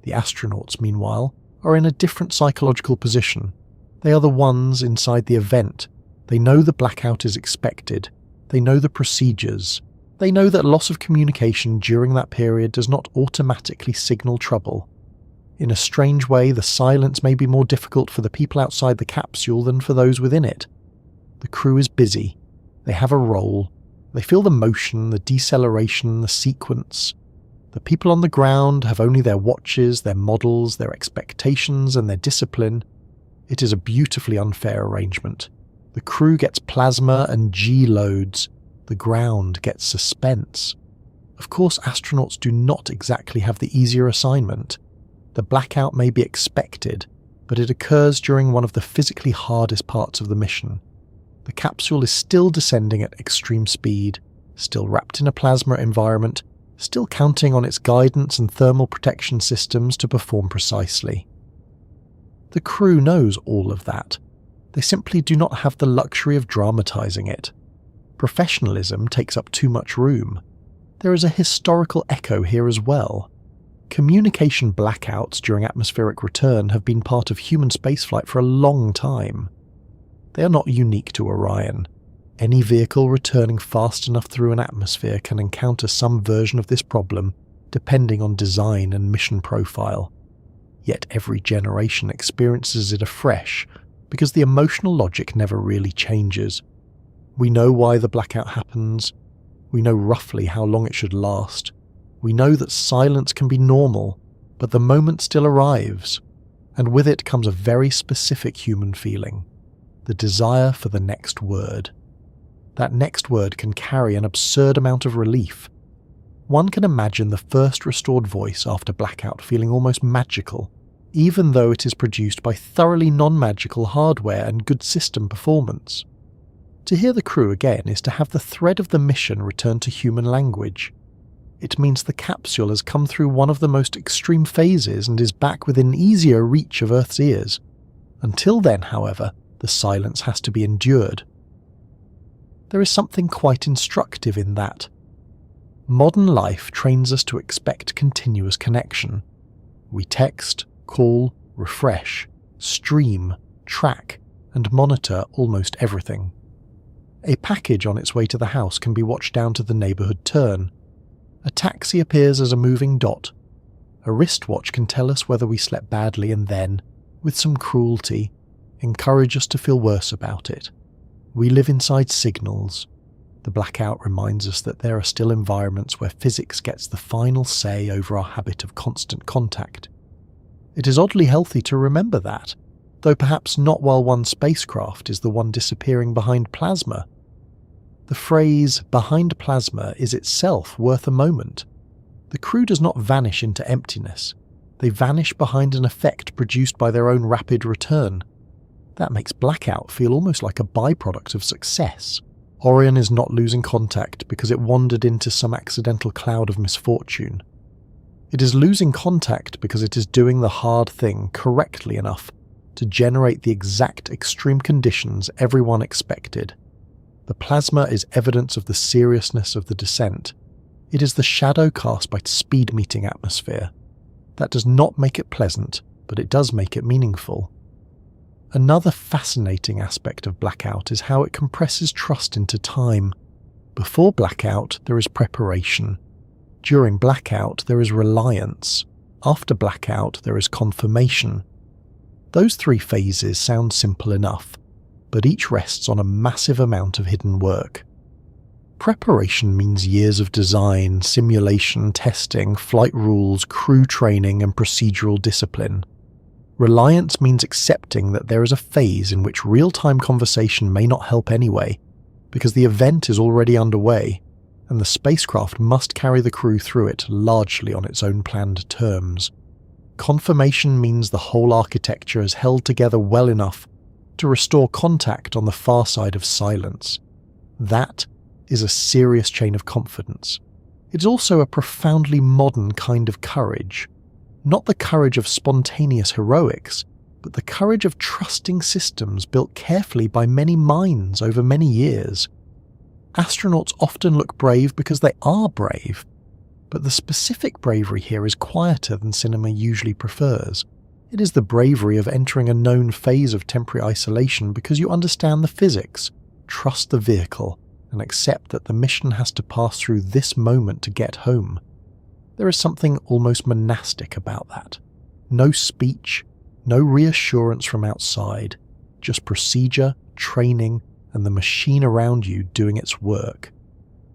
The astronauts, meanwhile, are in a different psychological position. They are the ones inside the event. They know the blackout is expected. They know the procedures. They know that loss of communication during that period does not automatically signal trouble. In a strange way, the silence may be more difficult for the people outside the capsule than for those within it. The crew is busy. They have a role. They feel the motion, the deceleration, the sequence. The people on the ground have only their watches, their models, their expectations, and their discipline. It is a beautifully unfair arrangement. The crew gets plasma and G-loads. The ground gets suspense. Of course, astronauts do not exactly have the easier assignment. The blackout may be expected, but it occurs during one of the physically hardest parts of the mission. The capsule is still descending at extreme speed, still wrapped in a plasma environment, still counting on its guidance and thermal protection systems to perform precisely. The crew knows all of that. They simply do not have the luxury of dramatizing it. Professionalism takes up too much room. There is a historical echo here as well. Communication blackouts during atmospheric return have been part of human spaceflight for a long time. They are not unique to Orion. Any vehicle returning fast enough through an atmosphere can encounter some version of this problem, depending on design and mission profile. Yet every generation experiences it afresh, because the emotional logic never really changes. We know why the blackout happens. We know roughly how long it should last. We know that silence can be normal, but the moment still arrives, and with it comes a very specific human feeling, the desire for the next word. That next word can carry an absurd amount of relief. One can imagine the first restored voice after blackout feeling almost magical, even though it is produced by thoroughly non-magical hardware and good system performance. To hear the crew again is to have the thread of the mission return to human language. It means the capsule has come through one of the most extreme phases and is back within easier reach of Earth's ears. Until then, however, the silence has to be endured. There is something quite instructive in that. Modern life trains us to expect continuous connection. We text, call, refresh, stream, track, and monitor almost everything. A package on its way to the house can be watched down to the neighbourhood turn. A taxi appears as a moving dot. A wristwatch can tell us whether we slept badly and then, with some cruelty, encourage us to feel worse about it. We live inside signals. The blackout reminds us that there are still environments where physics gets the final say over our habit of constant contact. It is oddly healthy to remember that, though perhaps not while one spacecraft is the one disappearing behind plasma. The phrase "behind plasma" is itself worth a moment. The crew does not vanish into emptiness. They vanish behind an effect produced by their own rapid return. That makes blackout feel almost like a byproduct of success. Orion is not losing contact because it wandered into some accidental cloud of misfortune. It is losing contact because it is doing the hard thing correctly enough to generate the exact extreme conditions everyone expected. The plasma is evidence of the seriousness of the descent. It is the shadow cast by speed-meeting atmosphere. That does not make it pleasant, but it does make it meaningful. Another fascinating aspect of blackout is how it compresses trust into time. Before blackout, there is preparation. During blackout, there is reliance. After blackout, there is confirmation. Those three phases sound simple enough, but each rests on a massive amount of hidden work. Preparation means years of design, simulation, testing, flight rules, crew training, and procedural discipline. Reliance means accepting that there is a phase in which real-time conversation may not help anyway, because the event is already underway, and the spacecraft must carry the crew through it largely on its own planned terms. Confirmation means the whole architecture is held together well enough to restore contact on the far side of silence. That is a serious chain of confidence. It's also a profoundly modern kind of courage. Not the courage of spontaneous heroics, but the courage of trusting systems built carefully by many minds over many years. Astronauts often look brave because they are brave, but the specific bravery here is quieter than cinema usually prefers. It is the bravery of entering a known phase of temporary isolation because you understand the physics, trust the vehicle, and accept that the mission has to pass through this moment to get home. There is something almost monastic about that. No speech, no reassurance from outside, just procedure, training, and the machine around you doing its work.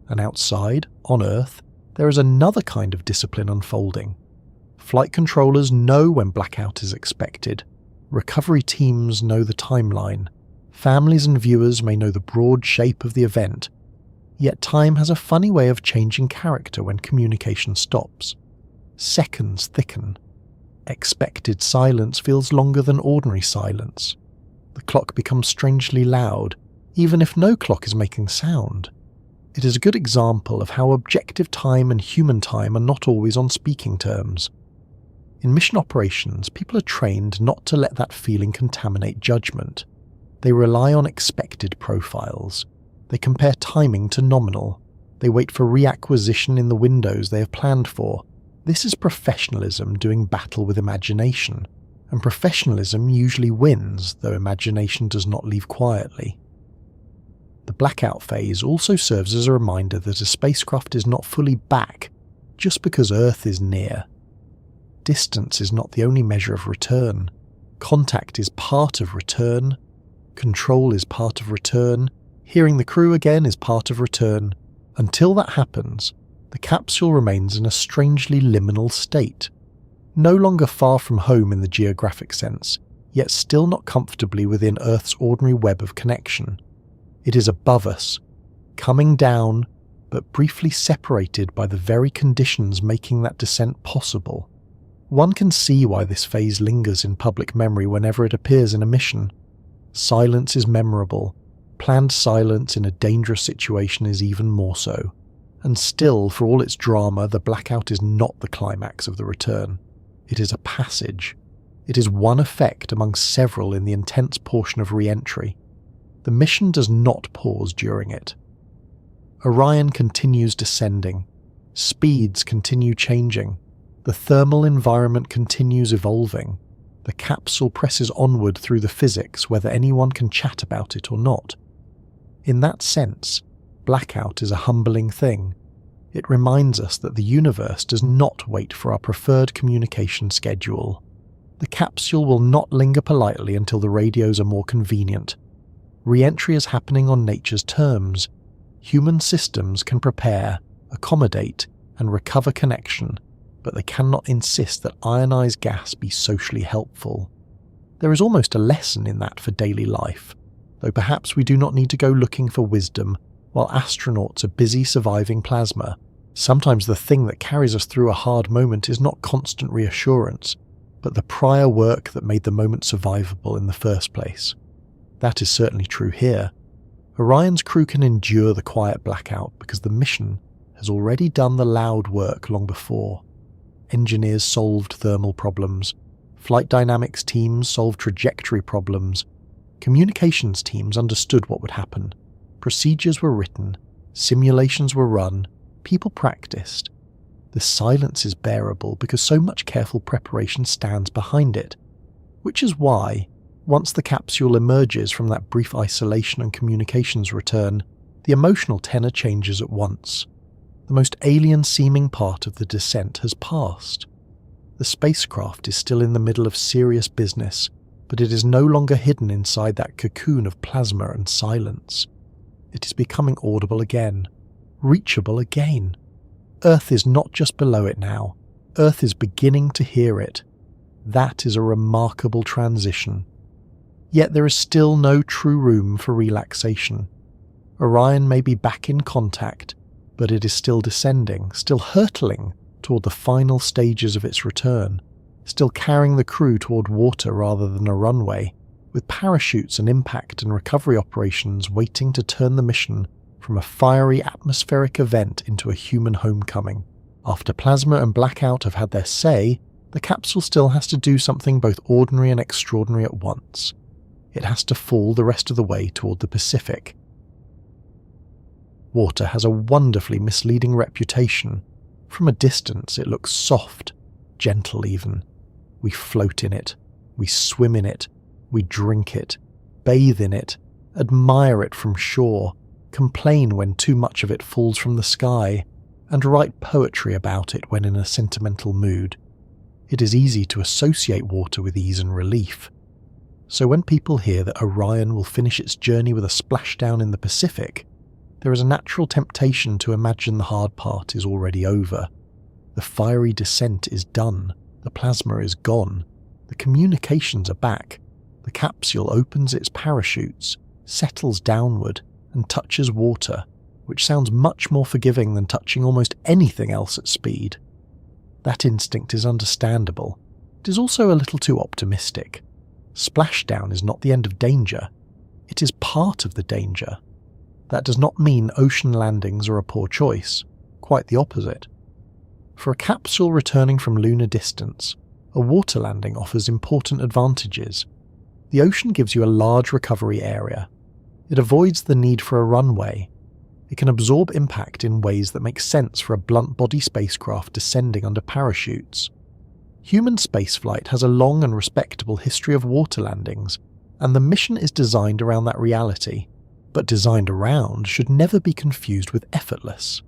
And outside, on Earth, there is another kind of discipline unfolding. Flight controllers know when blackout is expected. Recovery teams know the timeline. Families and viewers may know the broad shape of the event. Yet time has a funny way of changing character when communication stops. Seconds thicken. Expected silence feels longer than ordinary silence. The clock becomes strangely loud, even if no clock is making sound. It is a good example of how objective time and human time are not always on speaking terms. In mission operations, people are trained not to let that feeling contaminate judgment. They rely on expected profiles. They compare timing to nominal. They wait for reacquisition in the windows they have planned for. This is professionalism doing battle with imagination, and professionalism usually wins, though imagination does not leave quietly. The blackout phase also serves as a reminder that a spacecraft is not fully back just because Earth is near. Distance is not the only measure of return. Contact is part of return. Control is part of return. Hearing the crew again is part of return. Until that happens, the capsule remains in a strangely liminal state. No longer far from home in the geographic sense, yet still not comfortably within Earth's ordinary web of connection. It is above us, coming down, but briefly separated by the very conditions making that descent possible. One can see why this phase lingers in public memory whenever it appears in a mission. Silence is memorable. Planned silence in a dangerous situation is even more so. And still, for all its drama, the blackout is not the climax of the return. It is a passage. It is one effect among several in the intense portion of reentry. The mission does not pause during it. Orion continues descending. Speeds continue changing. The thermal environment continues evolving. The capsule presses onward through the physics, whether anyone can chat about it or not. In that sense, blackout is a humbling thing. It reminds us that the universe does not wait for our preferred communication schedule. The capsule will not linger politely until the radios are more convenient. Reentry is happening on nature's terms. Human systems can prepare, accommodate, and recover connection, but they cannot insist that ionized gas be socially helpful. There is almost a lesson in that for daily life, though perhaps we do not need to go looking for wisdom while astronauts are busy surviving plasma. Sometimes the thing that carries us through a hard moment is not constant reassurance, but the prior work that made the moment survivable in the first place. That is certainly true here. Orion's crew can endure the quiet blackout because the mission has already done the loud work long before. Engineers solved thermal problems, flight dynamics teams solved trajectory problems, communications teams understood what would happen, procedures were written, simulations were run, people practiced. The silence is bearable because so much careful preparation stands behind it, which is why, once the capsule emerges from that brief isolation and communications return, the emotional tenor changes at once. The most alien-seeming part of the descent has passed. The spacecraft is still in the middle of serious business, but it is no longer hidden inside that cocoon of plasma and silence. It is becoming audible again, reachable again. Earth is not just below it now, Earth is beginning to hear it. That is a remarkable transition. Yet there is still no true room for relaxation. Orion may be back in contact, but it is still descending, still hurtling toward the final stages of its return, still carrying the crew toward water rather than a runway, with parachutes and impact and recovery operations waiting to turn the mission from a fiery atmospheric event into a human homecoming. After plasma and blackout have had their say, the capsule still has to do something both ordinary and extraordinary at once. It has to fall the rest of the way toward the Pacific. Water has a wonderfully misleading reputation. From a distance it looks soft, gentle even. We float in it, we swim in it, we drink it, bathe in it, admire it from shore, complain when too much of it falls from the sky, and write poetry about it when in a sentimental mood. It is easy to associate water with ease and relief. So when people hear that Orion will finish its journey with a splashdown in the Pacific, there is a natural temptation to imagine the hard part is already over. The fiery descent is done, the plasma is gone, the communications are back, the capsule opens its parachutes, settles downward, and touches water, which sounds much more forgiving than touching almost anything else at speed. That instinct is understandable. It is also a little too optimistic. Splashdown is not the end of danger. It is part of the danger. That does not mean ocean landings are a poor choice. Quite the opposite. For a capsule returning from lunar distance, a water landing offers important advantages. The ocean gives you a large recovery area. It avoids the need for a runway. It can absorb impact in ways that make sense for a blunt-body spacecraft descending under parachutes. Human spaceflight has a long and respectable history of water landings, and the mission is designed around that reality. But designed around should never be confused with effortless.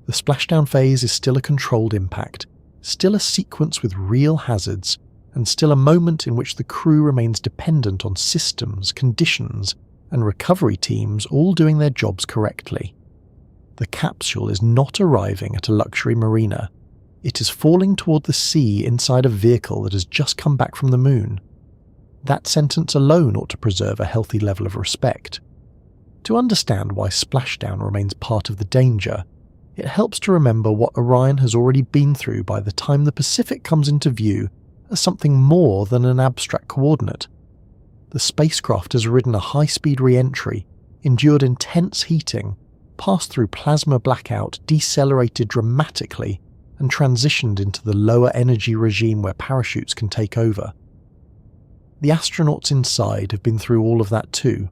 The splashdown phase is still a controlled impact, still a sequence with real hazards, and still a moment in which the crew remains dependent on systems, conditions, and recovery teams all doing their jobs correctly. The capsule is not arriving at a luxury marina. It is falling toward the sea inside a vehicle that has just come back from the moon. That sentence alone ought to preserve a healthy level of respect. To understand why splashdown remains part of the danger, it helps to remember what Orion has already been through by the time the Pacific comes into view as something more than an abstract coordinate. The spacecraft has ridden a high-speed re-entry, endured intense heating, passed through plasma blackout, decelerated dramatically, and transitioned into the lower energy regime where parachutes can take over. The astronauts inside have been through all of that too.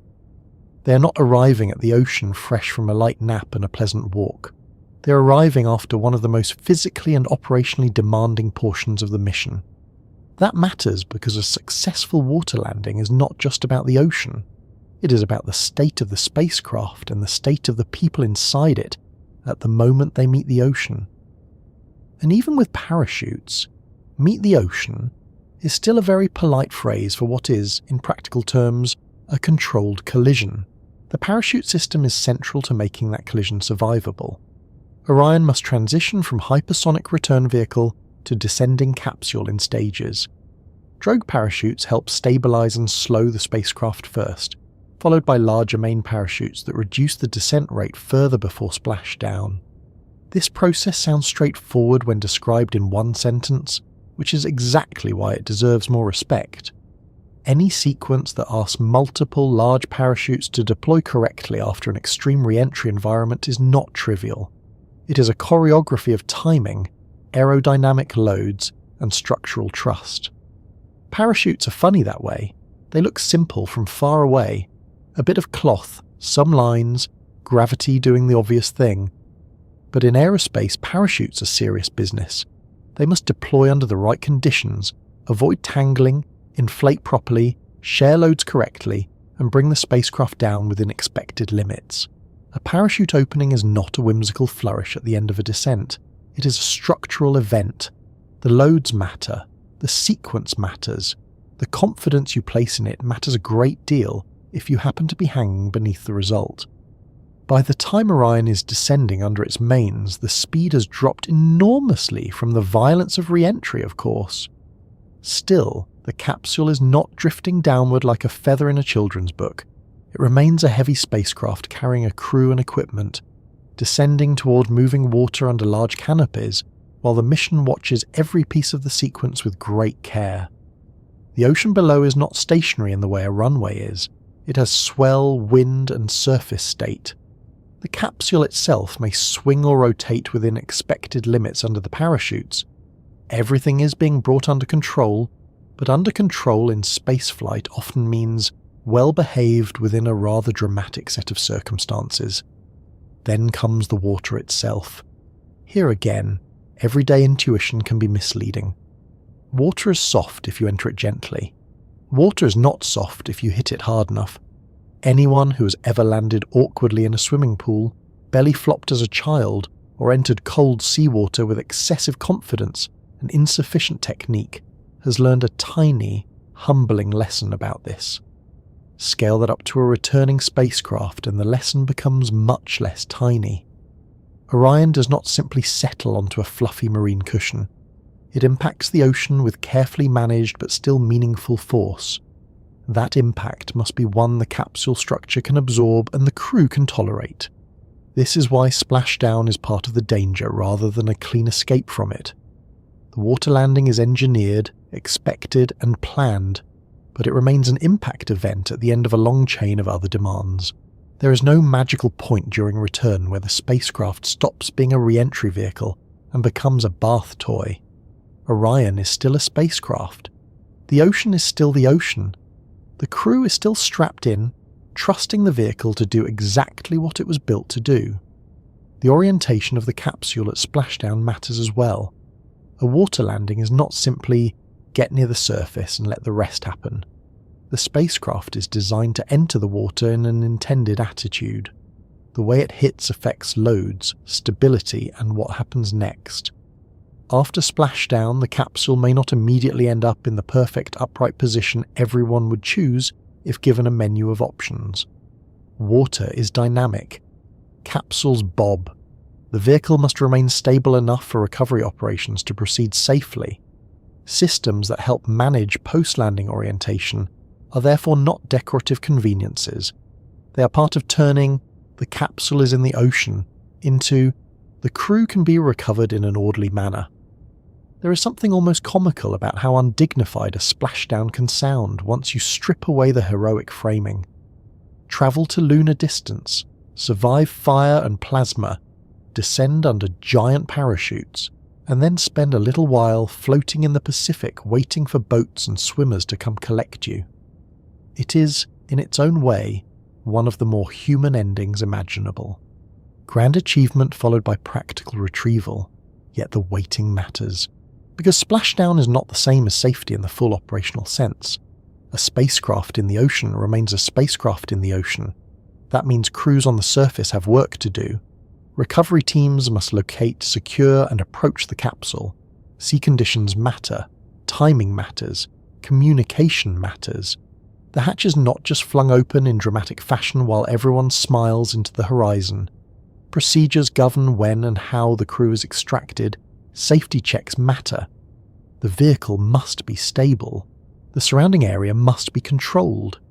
They are not arriving at the ocean fresh from a light nap and a pleasant walk. They are arriving after one of the most physically and operationally demanding portions of the mission. That matters because a successful water landing is not just about the ocean. It is about the state of the spacecraft and the state of the people inside it at the moment they meet the ocean. And even with parachutes, meet the ocean is still a very polite phrase for what is, in practical terms, a controlled collision. The parachute system is central to making that collision survivable. Orion must transition from hypersonic return vehicle to descending capsule in stages. Drogue parachutes help stabilize and slow the spacecraft first, followed by larger main parachutes that reduce the descent rate further before splashdown. This process sounds straightforward when described in one sentence, which is exactly why it deserves more respect. Any sequence that asks multiple large parachutes to deploy correctly after an extreme re-entry environment is not trivial. It is a choreography of timing, aerodynamic loads, and structural trust. Parachutes are funny that way. They look simple from far away. A bit of cloth, some lines, gravity doing the obvious thing. But in aerospace, parachutes are serious business. They must deploy under the right conditions, avoid tangling, inflate properly, share loads correctly, and bring the spacecraft down within expected limits. A parachute opening is not a whimsical flourish at the end of a descent. It is a structural event. The loads matter. The sequence matters. The confidence you place in it matters a great deal if you happen to be hanging beneath the result. By the time Orion is descending under its mains, the speed has dropped enormously from the violence of re-entry, of course. Still, the capsule is not drifting downward like a feather in a children's book. It remains a heavy spacecraft carrying a crew and equipment, descending toward moving water under large canopies, while the mission watches every piece of the sequence with great care. The ocean below is not stationary in the way a runway is. It has swell, wind, and surface state. The capsule itself may swing or rotate within expected limits under the parachutes. Everything is being brought under control, but under control in spaceflight often means well behaved within a rather dramatic set of circumstances. Then comes the water itself. Here again, everyday intuition can be misleading. Water is soft if you enter it gently. Water is not soft if you hit it hard enough. Anyone who has ever landed awkwardly in a swimming pool, belly flopped as a child, or entered cold seawater with excessive confidence and insufficient technique has learned a tiny, humbling lesson about this. Scale that up to a returning spacecraft and the lesson becomes much less tiny. Orion does not simply settle onto a fluffy marine cushion. It impacts the ocean with carefully managed but still meaningful force. That impact must be one the capsule structure can absorb and the crew can tolerate. This is why splashdown is part of the danger rather than a clean escape from it. The water landing is engineered, expected, and planned, but it remains an impact event at the end of a long chain of other demands. There is no magical point during return where the spacecraft stops being a re-entry vehicle and becomes a bath toy. Orion is still a spacecraft. The ocean is still the ocean. The crew is still strapped in, trusting the vehicle to do exactly what it was built to do. The orientation of the capsule at splashdown matters as well. A water landing is not simply get near the surface and let the rest happen. The spacecraft is designed to enter the water in an intended attitude. The way it hits affects loads, stability, and what happens next. After splashdown, the capsule may not immediately end up in the perfect upright position everyone would choose if given a menu of options. Water is dynamic. Capsules bob. The vehicle must remain stable enough for recovery operations to proceed safely. Systems that help manage post-landing orientation are therefore not decorative conveniences. They are part of turning the capsule is in the ocean into the crew can be recovered in an orderly manner. There is something almost comical about how undignified a splashdown can sound once you strip away the heroic framing. Travel to lunar distance, survive fire and plasma, descend under giant parachutes, and then spend a little while floating in the Pacific waiting for boats and swimmers to come collect you. It is, in its own way, one of the more human endings imaginable. Grand achievement followed by practical retrieval, yet the waiting matters. Because splashdown is not the same as safety in the full operational sense. A spacecraft in the ocean remains a spacecraft in the ocean. That means crews on the surface have work to do. Recovery teams must locate, secure, and approach the capsule. Sea conditions matter. Timing matters. Communication matters. The hatch is not just flung open in dramatic fashion while everyone smiles into the horizon. Procedures govern when and how the crew is extracted. Safety checks matter. The vehicle must be stable. The surrounding area must be controlled.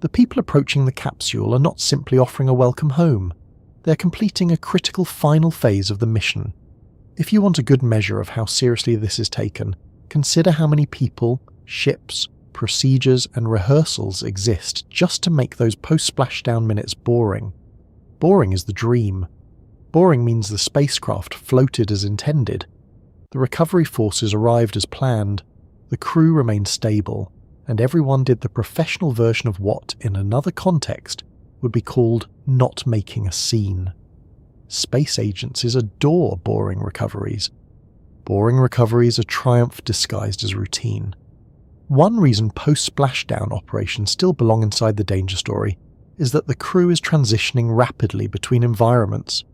The people approaching the capsule are not simply offering a welcome home. They're completing a critical final phase of the mission. If you want a good measure of how seriously this is taken, consider how many people, ships, procedures and rehearsals exist just to make those post-splashdown minutes boring. Boring is the dream. Boring means the spacecraft floated as intended. The recovery forces arrived as planned, the crew remained stable, and everyone did the professional version of what, in another context, would be called not making a scene. Space agencies adore boring recoveries. Boring recoveries are triumph disguised as routine. One reason post-splashdown operations still belong inside the danger story is that the crew is transitioning rapidly between environments.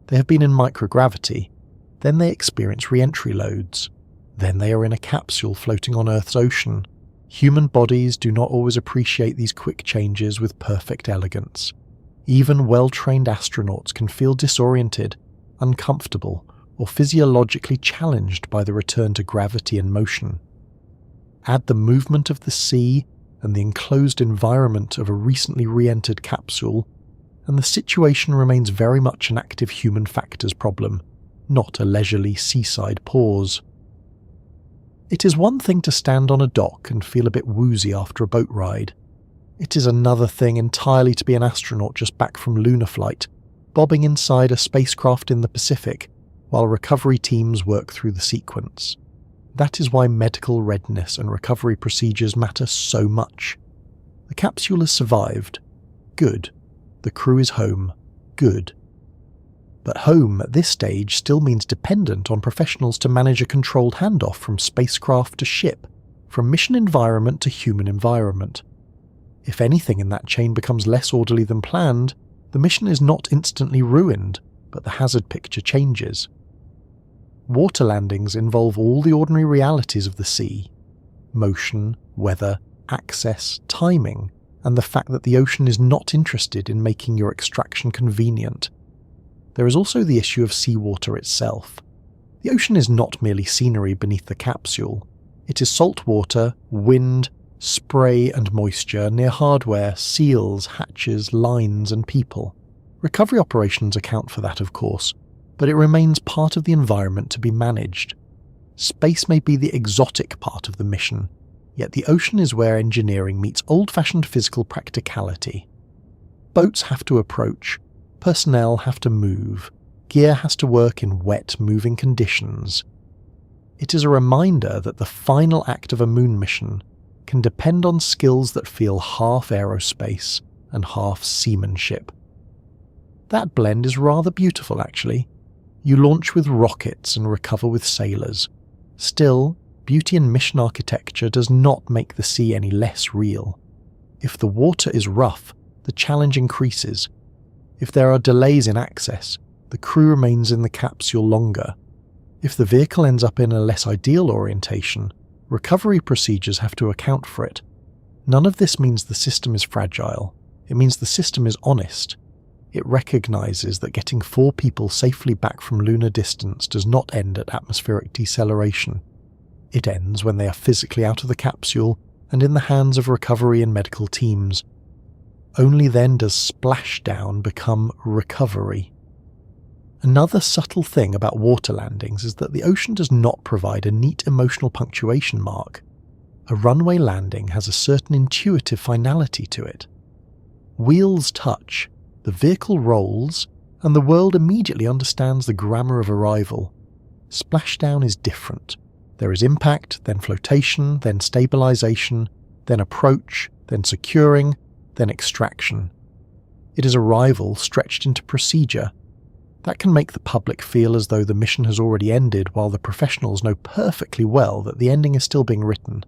They have been in microgravity, then they experience reentry loads, then they are in a capsule floating on Earth's ocean. Human bodies do not always appreciate these quick changes with perfect elegance. Even well-trained astronauts can feel disoriented, uncomfortable, or physiologically challenged by the return to gravity and motion. Add the movement of the sea and the enclosed environment of a recently re-entered capsule, and the situation remains very much an active human factors problem, not a leisurely seaside pause. It is one thing to stand on a dock and feel a bit woozy after a boat ride. It is another thing entirely to be an astronaut just back from lunar flight, bobbing inside a spacecraft in the Pacific while recovery teams work through the sequence. That is why medical readiness and recovery procedures matter so much. The capsule has survived. Good. The crew is home. Good. But home at this stage still means dependent on professionals to manage a controlled handoff from spacecraft to ship, from mission environment to human environment. If anything in that chain becomes less orderly than planned, the mission is not instantly ruined, but the hazard picture changes. Water landings involve all the ordinary realities of the sea: motion, weather, access, timing, and the fact that the ocean is not interested in making your extraction convenient. There is also the issue of seawater itself. The ocean is not merely scenery beneath the capsule. It is salt water, wind, spray and moisture near hardware, seals, hatches, lines and people. Recovery operations account for that, of course, but it remains part of the environment to be managed. Space may be the exotic part of the mission, yet the ocean is where engineering meets old-fashioned physical practicality. Boats have to approach, personnel have to move, gear has to work in wet, moving conditions. It is a reminder that the final act of a moon mission can depend on skills that feel half aerospace and half seamanship. That blend is rather beautiful, actually. You launch with rockets and recover with sailors. Still, beauty in mission architecture does not make the sea any less real. If the water is rough, the challenge increases. If there are delays in access, the crew remains in the capsule longer. If the vehicle ends up in a less ideal orientation, recovery procedures have to account for it. None of this means the system is fragile. It means the system is honest. It recognizes that getting 4 people safely back from lunar distance does not end at atmospheric deceleration. It ends when they are physically out of the capsule and in the hands of recovery and medical teams. Only then does splashdown become recovery. Another subtle thing about water landings is that the ocean does not provide a neat emotional punctuation mark. A runway landing has a certain intuitive finality to it. Wheels touch, the vehicle rolls, and the world immediately understands the grammar of arrival. Splashdown is different. There is impact, then flotation, then stabilization, then approach, then securing, then extraction. It is arrival stretched into procedure. That can make the public feel as though the mission has already ended, while the professionals know perfectly well that the ending is still being written.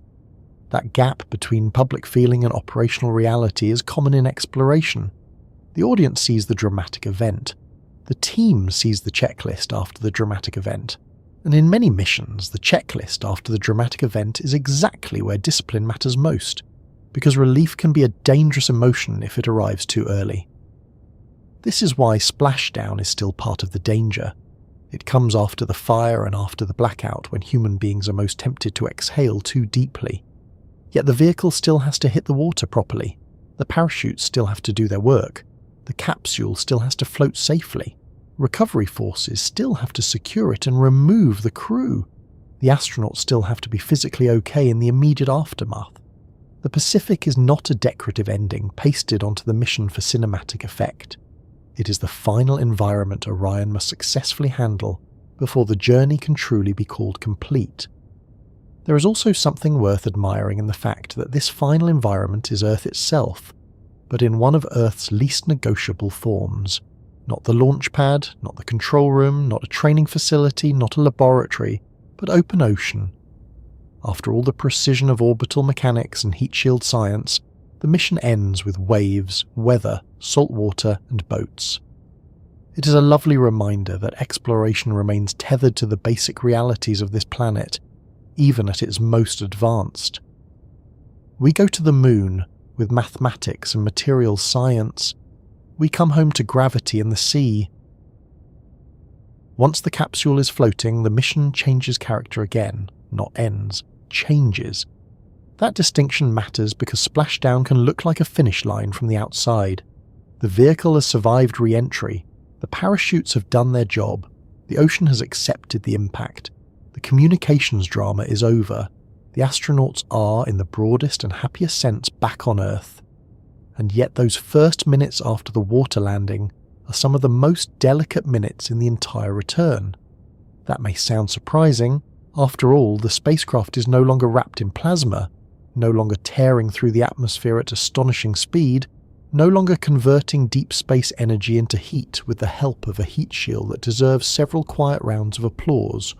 That gap between public feeling and operational reality is common in exploration. The audience sees the dramatic event. The team sees the checklist after the dramatic event. And in many missions, the checklist after the dramatic event is exactly where discipline matters most. because relief can be a dangerous emotion if it arrives too early. This is why splashdown is still part of the danger. It comes after the fire and after the blackout, when human beings are most tempted to exhale too deeply. Yet the vehicle still has to hit the water properly. The parachutes still have to do their work. The capsule still has to float safely. Recovery forces still have to secure it and remove the crew. The astronauts still have to be physically okay in the immediate aftermath. The Pacific is not a decorative ending pasted onto the mission for cinematic effect. It is the final environment Orion must successfully handle before the journey can truly be called complete. There is also something worth admiring in the fact that this final environment is Earth itself, but in one of Earth's least negotiable forms. Not the launch pad, not the control room, not a training facility, not a laboratory, but open ocean. After all the precision of orbital mechanics and heat shield science, the mission ends with waves, weather, salt water, and boats. It is a lovely reminder that exploration remains tethered to the basic realities of this planet, even at its most advanced. We go to the moon with mathematics and materials science. We come home to gravity and the sea. Once the capsule is floating, the mission changes character again, not ends, changes. That distinction matters because splashdown can look like a finish line from the outside. The vehicle has survived re-entry, the parachutes have done their job, the ocean has accepted the impact, the communications drama is over, the astronauts are, in the broadest and happiest sense, back on Earth. And yet those first minutes after the water landing are some of the most delicate minutes in the entire return. That may sound surprising. After all, the spacecraft is no longer wrapped in plasma, no longer tearing through the atmosphere at astonishing speed, no longer converting deep space energy into heat with the help of a heat shield that deserves several quiet rounds of applause.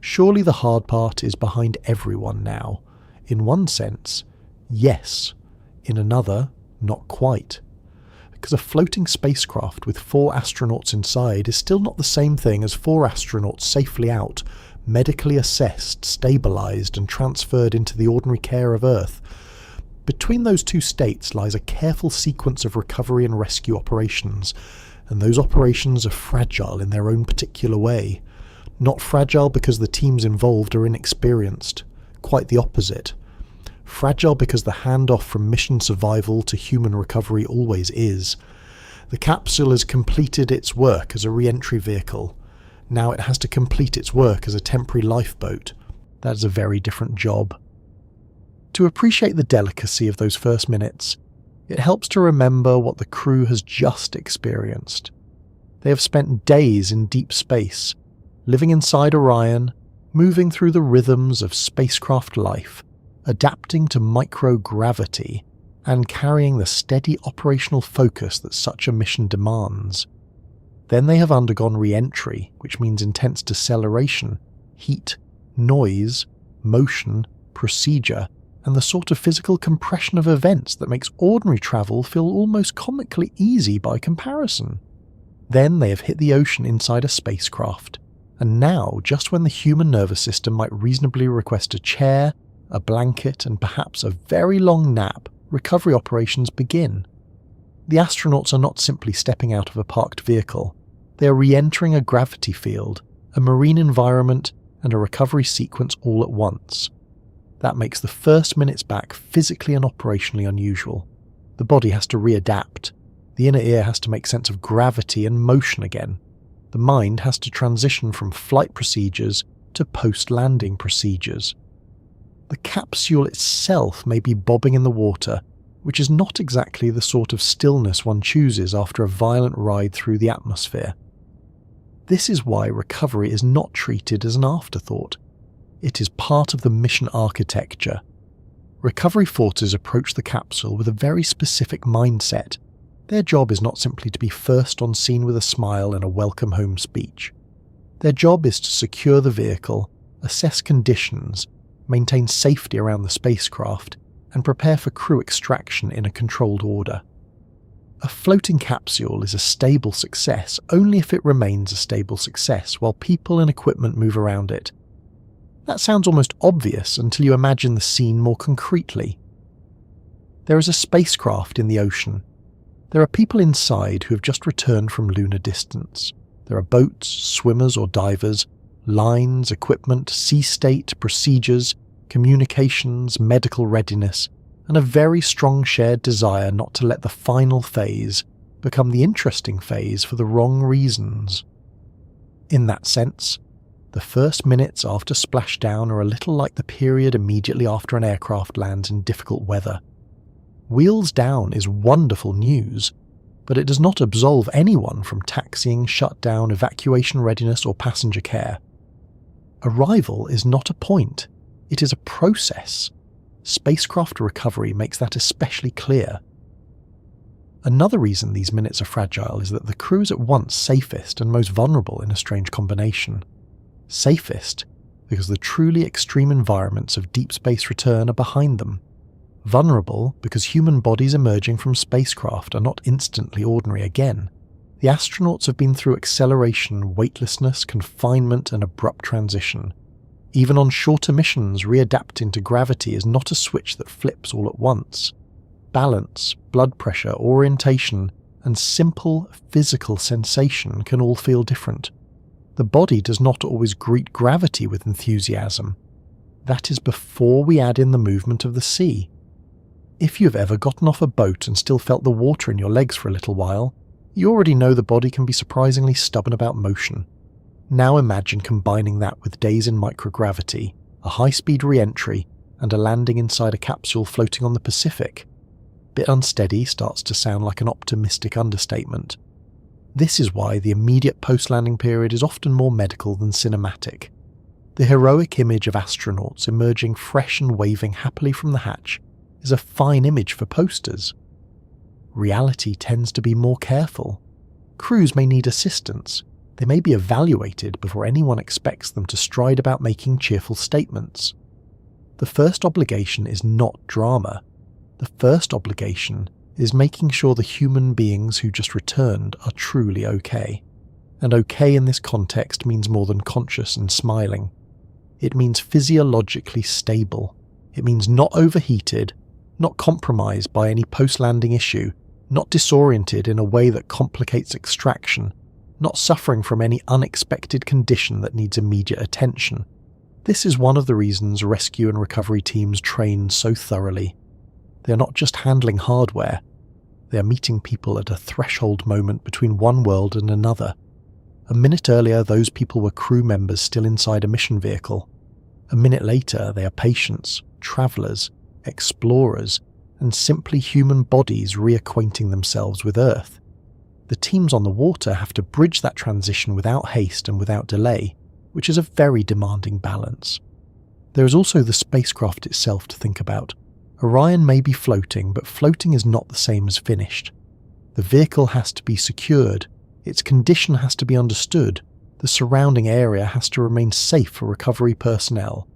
Surely the hard part is behind everyone now. In one sense, yes. In another, not quite. Because a floating spacecraft with 4 astronauts inside is still not the same thing as 4 astronauts safely out, medically assessed, stabilized, and transferred into the ordinary care of Earth. Between those two states lies a careful sequence of recovery and rescue operations, and those operations are fragile in their own particular way. Not fragile because the teams involved are inexperienced, quite the opposite. Fragile because the handoff from mission survival to human recovery always is. The capsule has completed its work as a re-entry vehicle. Now it has to complete its work as a temporary lifeboat. That is a very different job. To appreciate the delicacy of those first minutes, it helps to remember what the crew has just experienced. They have spent days in deep space, living inside Orion, moving through the rhythms of spacecraft life, adapting to microgravity, and carrying the steady operational focus that such a mission demands. Then they have undergone re-entry, which means intense deceleration, heat, noise, motion, procedure, and the sort of physical compression of events that makes ordinary travel feel almost comically easy by comparison. Then they have hit the ocean inside a spacecraft, and now, just when the human nervous system might reasonably request a chair, a blanket, and perhaps a very long nap, recovery operations begin. The astronauts are not simply stepping out of a parked vehicle. They are re-entering a gravity field, a marine environment, and a recovery sequence all at once. That makes the first minutes back physically and operationally unusual. The body has to readapt. The inner ear has to make sense of gravity and motion again. The mind has to transition from flight procedures to post-landing procedures. The capsule itself may be bobbing in the water, which is not exactly the sort of stillness one chooses after a violent ride through the atmosphere. This is why recovery is not treated as an afterthought. It is part of the mission architecture. Recovery forces approach the capsule with a very specific mindset. Their job is not simply to be first on scene with a smile and a welcome home speech. Their job is to secure the vehicle, assess conditions, maintain safety around the spacecraft, and prepare for crew extraction in a controlled order. A floating capsule is a stable success only if it remains a stable success while people and equipment move around it. That sounds almost obvious until you imagine the scene more concretely. There is a spacecraft in the ocean. There are people inside who have just returned from lunar distance. There are boats, swimmers or divers, lines, equipment, sea state, procedures, communications, medical readiness, and a very strong shared desire not to let the final phase become the interesting phase for the wrong reasons. In that sense, the first minutes after splashdown are a little like the period immediately after an aircraft lands in difficult weather. Wheels down is wonderful news, but it does not absolve anyone from taxiing, shutdown, evacuation readiness, or passenger care. Arrival is not a point, it is a process. Spacecraft recovery makes that especially clear. Another reason these minutes are fragile is that the crew is at once safest and most vulnerable in a strange combination. Safest, because the truly extreme environments of deep space return are behind them. Vulnerable, because human bodies emerging from spacecraft are not instantly ordinary again. The astronauts have been through acceleration, weightlessness, confinement, and abrupt transition. Even on shorter missions, readapting to gravity is not a switch that flips all at once. Balance, blood pressure, orientation, and simple physical sensation can all feel different. The body does not always greet gravity with enthusiasm. That is before we add in the movement of the sea. If you've ever gotten off a boat and still felt the water in your legs for a little while, you already know the body can be surprisingly stubborn about motion. Now imagine combining that with days in microgravity, a high-speed re-entry, and a landing inside a capsule floating on the Pacific. Bit unsteady starts to sound like an optimistic understatement. This is why the immediate post-landing period is often more medical than cinematic. The heroic image of astronauts emerging fresh and waving happily from the hatch is a fine image for posters. Reality tends to be more careful. Crews may need assistance. They may be evaluated before anyone expects them to stride about making cheerful statements. The first obligation is not drama. The first obligation is making sure the human beings who just returned are truly okay. And okay in this context means more than conscious and smiling. It means physiologically stable. It means not overheated, not compromised by any post-landing issue, not disoriented in a way that complicates extraction, not suffering from any unexpected condition that needs immediate attention. This is one of the reasons rescue and recovery teams train so thoroughly. They are not just handling hardware, they are meeting people at a threshold moment between one world and another. A minute earlier, those people were crew members still inside a mission vehicle. A minute later, they are patients, travellers, explorers, and simply human bodies reacquainting themselves with Earth. The teams on the water have to bridge that transition without haste and without delay, which is a very demanding balance. There is also the spacecraft itself to think about. Orion may be floating, but floating is not the same as finished. The vehicle has to be secured, its condition has to be understood, the surrounding area has to remain safe for recovery personnel.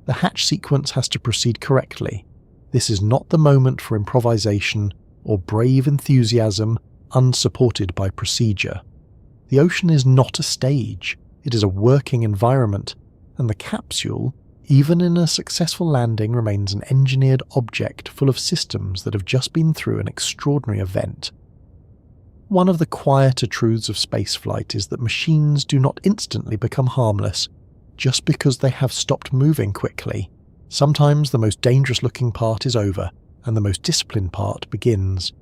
The hatch sequence has to proceed correctly. This is not the moment for improvisation or brave enthusiasm unsupported by procedure. The ocean is not a stage, it is a working environment, and the capsule, even in a successful landing, remains an engineered object full of systems that have just been through an extraordinary event. One of the quieter truths of spaceflight is that machines do not instantly become harmless just because they have stopped moving quickly. Sometimes the most dangerous-looking part is over, and the most disciplined part begins.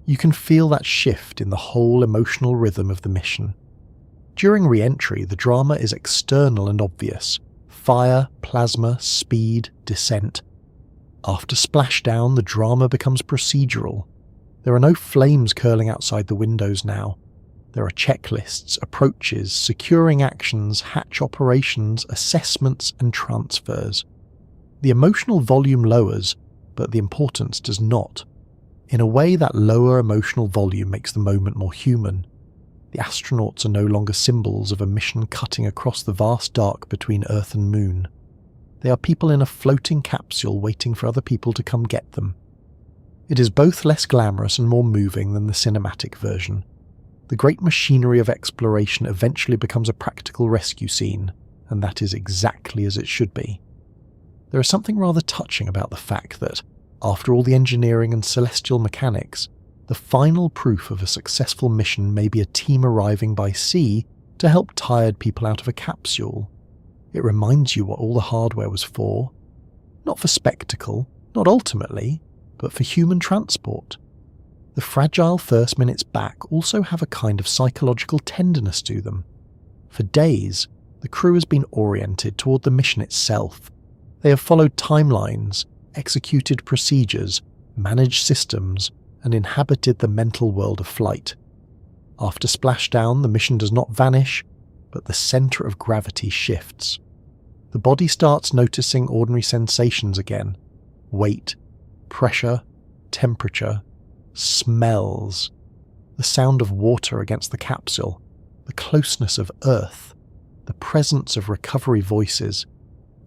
You can feel that shift in the whole emotional rhythm of the mission. During re-entry, the drama is external and obvious. Fire, plasma, speed, descent. After splashdown, the drama becomes procedural. There are no flames curling outside the windows now. There are checklists, approaches, securing actions, hatch operations, assessments, and transfers. The emotional volume lowers, but the importance does not. In a way, that lower emotional volume makes the moment more human. The astronauts are no longer symbols of a mission cutting across the vast dark between Earth and Moon. They are people in a floating capsule waiting for other people to come get them. It is both less glamorous and more moving than the cinematic version. The great machinery of exploration eventually becomes a practical rescue scene, and that is exactly as it should be. There is something rather touching about the fact that, After all the engineering and celestial mechanics, the final proof of a successful mission may be a team arriving by sea to help tired people out of a capsule. It reminds you what all the hardware was for. Not for spectacle, not ultimately, but for human transport. The fragile first minutes back also have a kind of psychological tenderness to them. For days, the crew has been oriented toward the mission itself. They have followed timelines, executed procedures, managed systems, and inhabited the mental world of flight. After splashdown, the mission does not vanish, but the centre of gravity shifts. The body starts noticing ordinary sensations again: weight, pressure, temperature, smells, the sound of water against the capsule, the closeness of Earth, the presence of recovery voices.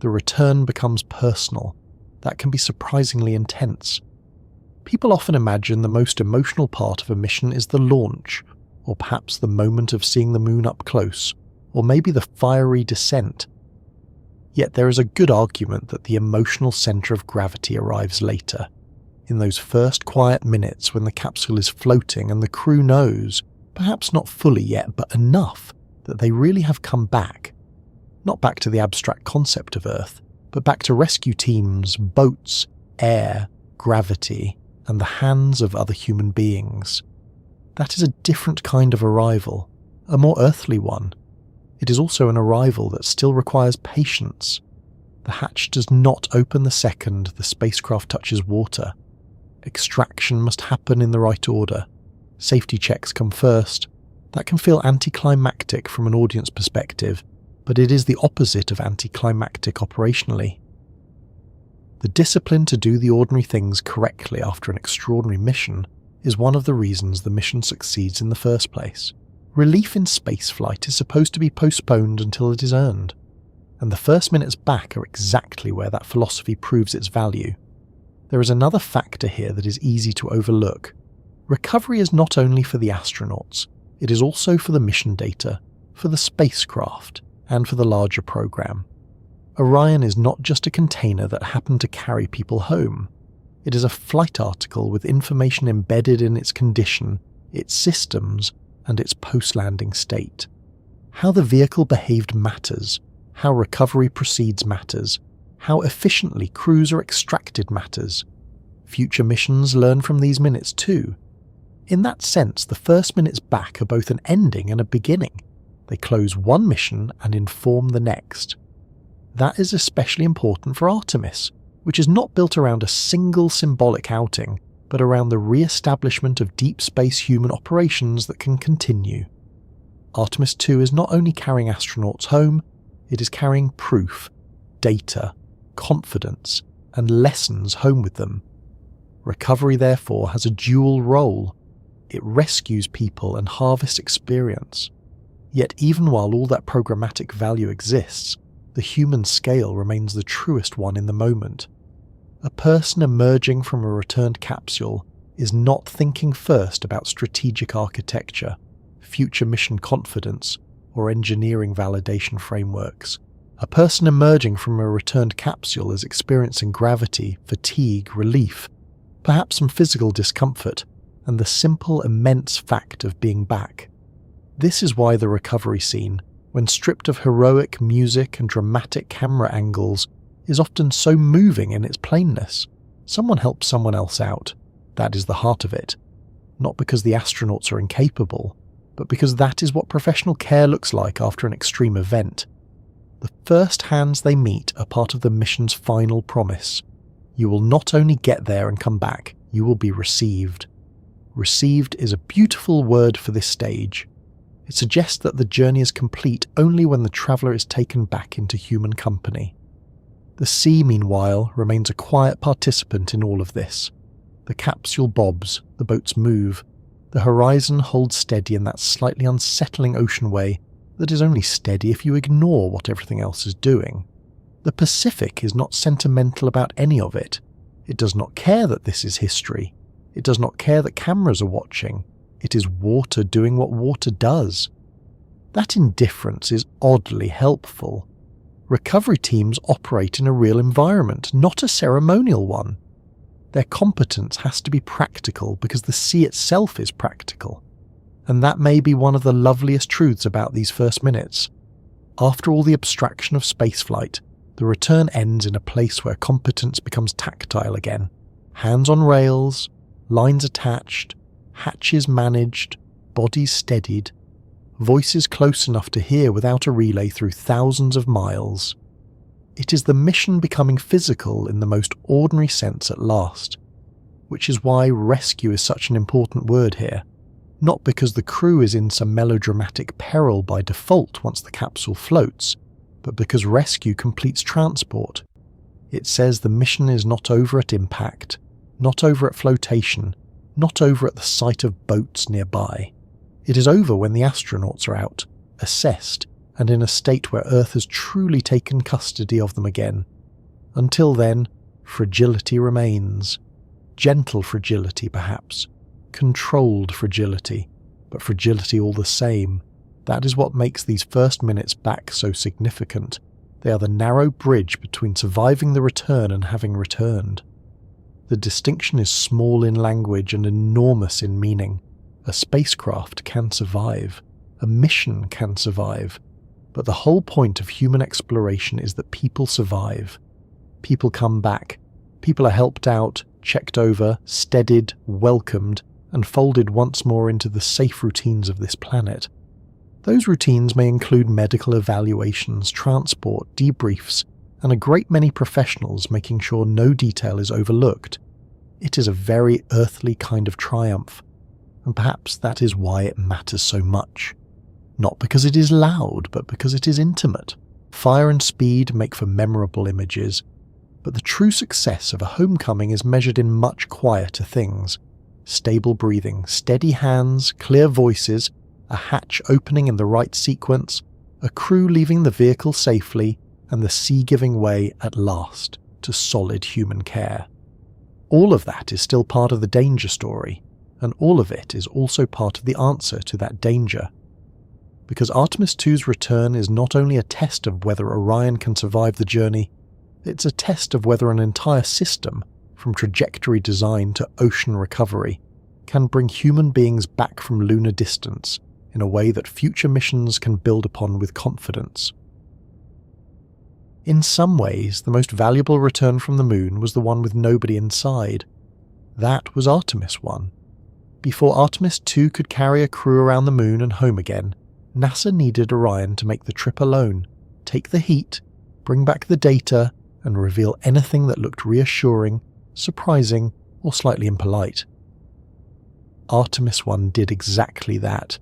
The return becomes personal. That can be surprisingly intense. People often imagine the most emotional part of a mission is the launch, or perhaps the moment of seeing the moon up close, or maybe the fiery descent. Yet there is a good argument that the emotional centre of gravity arrives later, in those first quiet minutes when the capsule is floating and the crew knows, perhaps not fully yet, but enough, that they really have come back. Not back to the abstract concept of Earth, but back to rescue teams, boats, air, gravity, and the hands of other human beings. That is a different kind of arrival, a more earthly one. It is also an arrival that still requires patience. The hatch does not open the second the spacecraft touches water. Extraction must happen in the right order. Safety checks come first. That can feel anticlimactic from an audience perspective, but it is the opposite of anticlimactic operationally. The discipline to do the ordinary things correctly after an extraordinary mission is one of the reasons the mission succeeds in the first place. Relief in spaceflight is supposed to be postponed until it is earned, and the first minutes back are exactly where that philosophy proves its value. There is another factor here that is easy to overlook. Recovery is not only for the astronauts, it is also for the mission data, for the spacecraft, and for the larger program. Orion is not just a container that happened to carry people home. It is a flight article with information embedded in its condition, its systems, and its post-landing state. How the vehicle behaved matters, how recovery proceeds matters, how efficiently crews are extracted matters. Future missions learn from these minutes too. In that sense, the first minutes back are both an ending and a beginning. They close one mission and inform the next. That is especially important for Artemis, which is not built around a single symbolic outing, but around the re-establishment of deep space human operations that can continue. Artemis II is not only carrying astronauts home, it is carrying proof, data, confidence, and lessons home with them. Recovery, therefore, has a dual role. It rescues people and harvests experience. Yet even while all that programmatic value exists, the human scale remains the truest one in the moment. A person emerging from a returned capsule is not thinking first about strategic architecture, future mission confidence, or engineering validation frameworks. A person emerging from a returned capsule is experiencing gravity, fatigue, relief, perhaps some physical discomfort, and the simple, immense fact of being back. This is why the recovery scene, when stripped of heroic music and dramatic camera angles, is often so moving in its plainness. Someone helps someone else out. That is the heart of it. Not because the astronauts are incapable, but because that is what professional care looks like after an extreme event. The first hands they meet are part of the mission's final promise. You will not only get there and come back, you will be received. Received is a beautiful word for this stage. It suggests that the journey is complete only when the traveller is taken back into human company. The sea, meanwhile, remains a quiet participant in all of this. The capsule bobs, the boats move, the horizon holds steady in that slightly unsettling ocean way that is only steady if you ignore what everything else is doing. The Pacific is not sentimental about any of it. It does not care that this is history. It does not care that cameras are watching. It is water doing what water does. That indifference is oddly helpful. Recovery teams operate in a real environment, not a ceremonial one. Their competence has to be practical because the sea itself is practical. And that may be one of the loveliest truths about these first minutes. After all the abstraction of spaceflight, the return ends in a place where competence becomes tactile again. Hands on rails, lines attached, hatches managed, bodies steadied, voices close enough to hear without a relay through thousands of miles. It is the mission becoming physical in the most ordinary sense at last, which is why rescue is such an important word here. Not because the crew is in some melodramatic peril by default once the capsule floats, but because rescue completes transport. It says the mission is not over at impact, not over at flotation, not over at the sight of boats nearby. It is over when the astronauts are out, assessed, and in a state where Earth has truly taken custody of them again. Until then, fragility remains. Gentle fragility, perhaps. Controlled fragility, but fragility all the same. That is what makes these first minutes back so significant. They are the narrow bridge between surviving the return and having returned. The distinction is small in language and enormous in meaning. A spacecraft can survive. A mission can survive. But the whole point of human exploration is that people survive. People come back. People are helped out, checked over, steadied, welcomed, and folded once more into the safe routines of this planet. Those routines may include medical evaluations, transport, debriefs, and a great many professionals making sure no detail is overlooked. It is a very earthly kind of triumph, and perhaps that is why it matters so much. Not because it is loud, but because it is intimate. Fire and speed make for memorable images, but the true success of a homecoming is measured in much quieter things. Stable breathing, steady hands, clear voices, a hatch opening in the right sequence, a crew leaving the vehicle safely, and the sea giving way at last to solid human care. All of that is still part of the danger story, and all of it is also part of the answer to that danger. Because Artemis II's return is not only a test of whether Orion can survive the journey, it's a test of whether an entire system, from trajectory design to ocean recovery, can bring human beings back from lunar distance in a way that future missions can build upon with confidence. In some ways, the most valuable return from the moon was the one with nobody inside. That was Artemis I. Before Artemis II could carry a crew around the moon and home again, NASA needed Orion to make the trip alone, take the heat, bring back the data, and reveal anything that looked reassuring, surprising, or slightly impolite. Artemis I did exactly that.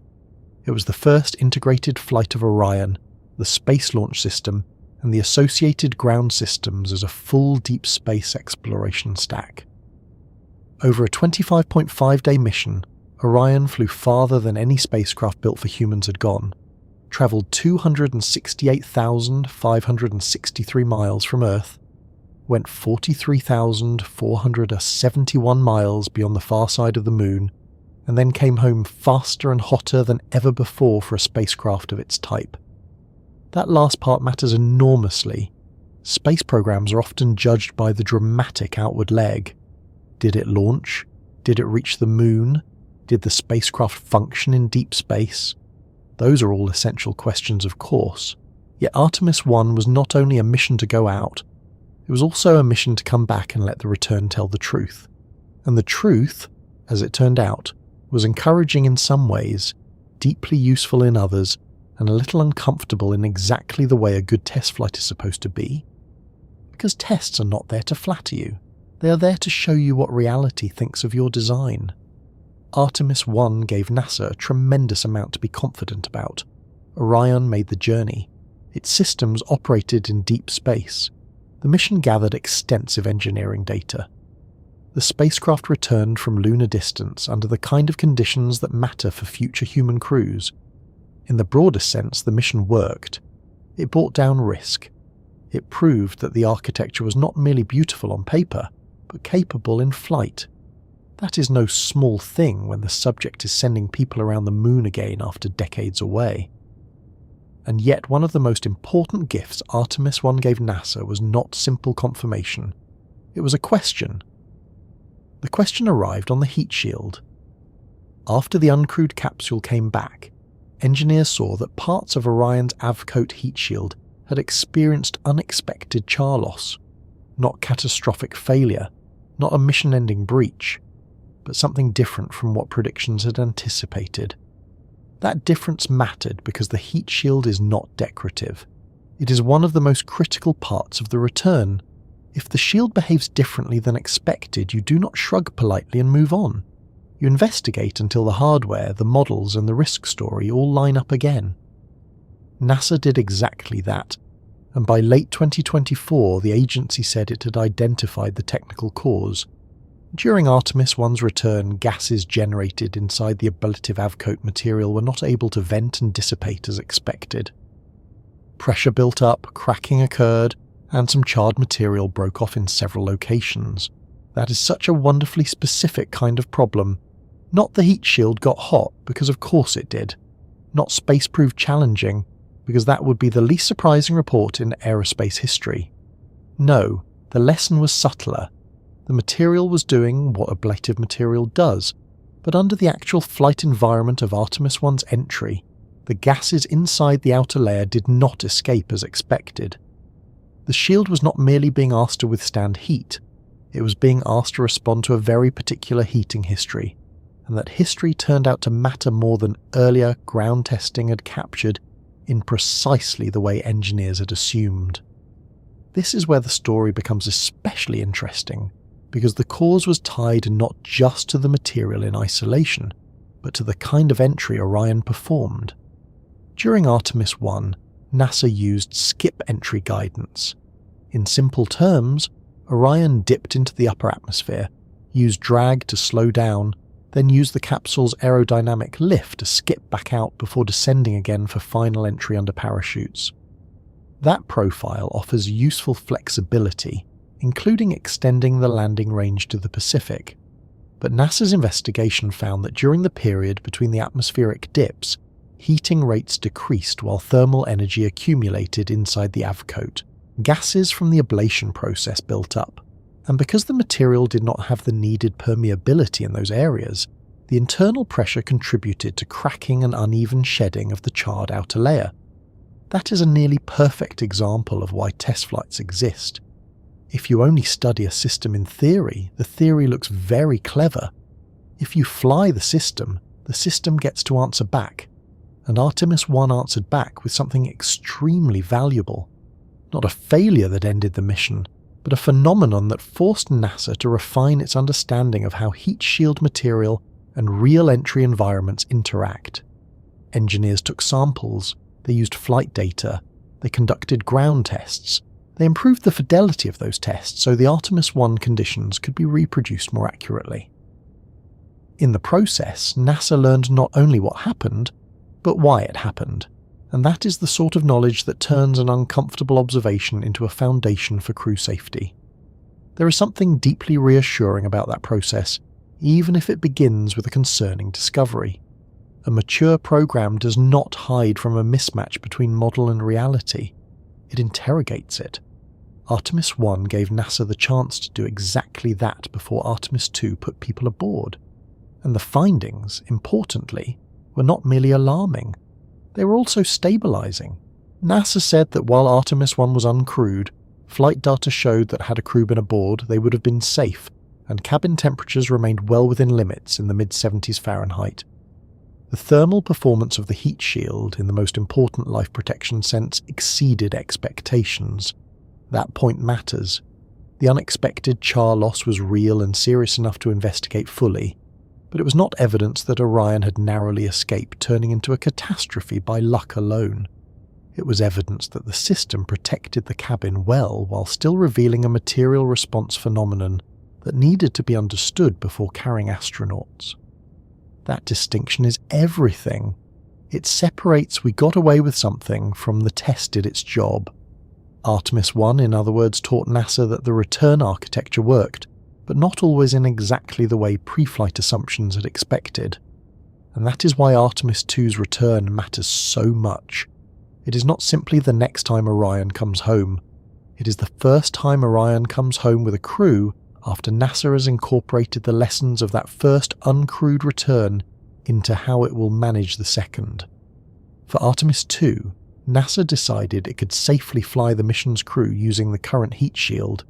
It was the first integrated flight of Orion, the space launch system, and the associated ground systems as a full deep space exploration stack. Over a 25.5-day mission, Orion flew farther than any spacecraft built for humans had gone, travelled 268,563 miles from Earth, went 43,471 miles beyond the far side of the moon, and then came home faster and hotter than ever before for a spacecraft of its type. That last part matters enormously. Space programs are often judged by the dramatic outward leg. Did it launch? Did it reach the moon? Did the spacecraft function in deep space? Those are all essential questions, of course. Yet Artemis I was not only a mission to go out, it was also a mission to come back and let the return tell the truth. And the truth, as it turned out, was encouraging in some ways, deeply useful in others, and a little uncomfortable in exactly the way a good test flight is supposed to be. Because tests are not there to flatter you. They are there to show you what reality thinks of your design. Artemis I gave NASA a tremendous amount to be confident about. Orion made the journey. Its systems operated in deep space. The mission gathered extensive engineering data. The spacecraft returned from lunar distance under the kind of conditions that matter for future human crews. In the broadest sense, the mission worked. It brought down risk. It proved that the architecture was not merely beautiful on paper, but capable in flight. That is no small thing when the subject is sending people around the moon again after decades away. And yet one of the most important gifts Artemis I gave NASA was not simple confirmation. It was a question. The question arrived on the heat shield. After the uncrewed capsule came back, engineers saw that parts of Orion's Avcoat heat shield had experienced unexpected char loss. Not catastrophic failure, not a mission-ending breach, but something different from what predictions had anticipated. That difference mattered because the heat shield is not decorative. It is one of the most critical parts of the return. If the shield behaves differently than expected, you do not shrug politely and move on. You investigate until the hardware, the models, and the risk story all line up again. NASA did exactly that, and by late 2024 the agency said it had identified the technical cause. During Artemis I's return, gases generated inside the ablative Avcoat material were not able to vent and dissipate as expected. Pressure built up, cracking occurred, and some charred material broke off in several locations. That is such a wonderfully specific kind of problem. Not the heat shield got hot, because of course it did. Not space-proof challenging, because that would be the least surprising report in aerospace history. No, the lesson was subtler. The material was doing what ablative material does, but under the actual flight environment of Artemis I's entry, the gases inside the outer layer did not escape as expected. The shield was not merely being asked to withstand heat, it was being asked to respond to a very particular heating history, and that history turned out to matter more than earlier ground testing had captured in precisely the way engineers had assumed. This is where the story becomes especially interesting, because the cause was tied not just to the material in isolation, but to the kind of entry Orion performed. During Artemis I, NASA used skip entry guidance. In simple terms, Orion dipped into the upper atmosphere, used drag to slow down, then used the capsule's aerodynamic lift to skip back out before descending again for final entry under parachutes. That profile offers useful flexibility, including extending the landing range to the Pacific. But NASA's investigation found that during the period between the atmospheric dips, heating rates decreased while thermal energy accumulated inside the Avcoat. Gases from the ablation process built up, and because the material did not have the needed permeability in those areas, the internal pressure contributed to cracking and uneven shedding of the charred outer layer. That is a nearly perfect example of why test flights exist. If you only study a system in theory, the theory looks very clever. If you fly the system gets to answer back, and Artemis I answered back with something extremely valuable. Not a failure that ended the mission, but a phenomenon that forced NASA to refine its understanding of how heat shield material and real entry environments interact. Engineers took samples, they used flight data, they conducted ground tests, they improved the fidelity of those tests so the Artemis I conditions could be reproduced more accurately. In the process, NASA learned not only what happened, but why it happened, and that is the sort of knowledge that turns an uncomfortable observation into a foundation for crew safety. There is something deeply reassuring about that process, even if it begins with a concerning discovery. A mature program does not hide from a mismatch between model and reality. It interrogates it. Artemis I gave NASA the chance to do exactly that before Artemis II put people aboard. And the findings, importantly, were not merely alarming. They were also stabilizing. NASA said that while Artemis I was uncrewed, flight data showed that had a crew been aboard, they would have been safe, and cabin temperatures remained well within limits in the mid-70s Fahrenheit. The thermal performance of the heat shield, in the most important life protection sense, exceeded expectations. That point matters. The unexpected char loss was real and serious enough to investigate fully, but it was not evidence that Orion had narrowly escaped turning into a catastrophe by luck alone. It was evidence that the system protected the cabin well while still revealing a material response phenomenon that needed to be understood before carrying astronauts. That distinction is everything. It separates "we got away with something" from "the test did its job." Artemis I, in other words, taught NASA that the return architecture worked, but not always in exactly the way pre-flight assumptions had expected. And that is why Artemis II's return matters so much. It is not simply the next time Orion comes home. It is the first time Orion comes home with a crew after NASA has incorporated the lessons of that first uncrewed return into how it will manage the second. For Artemis II, NASA decided it could safely fly the mission's crew using the current heat shield,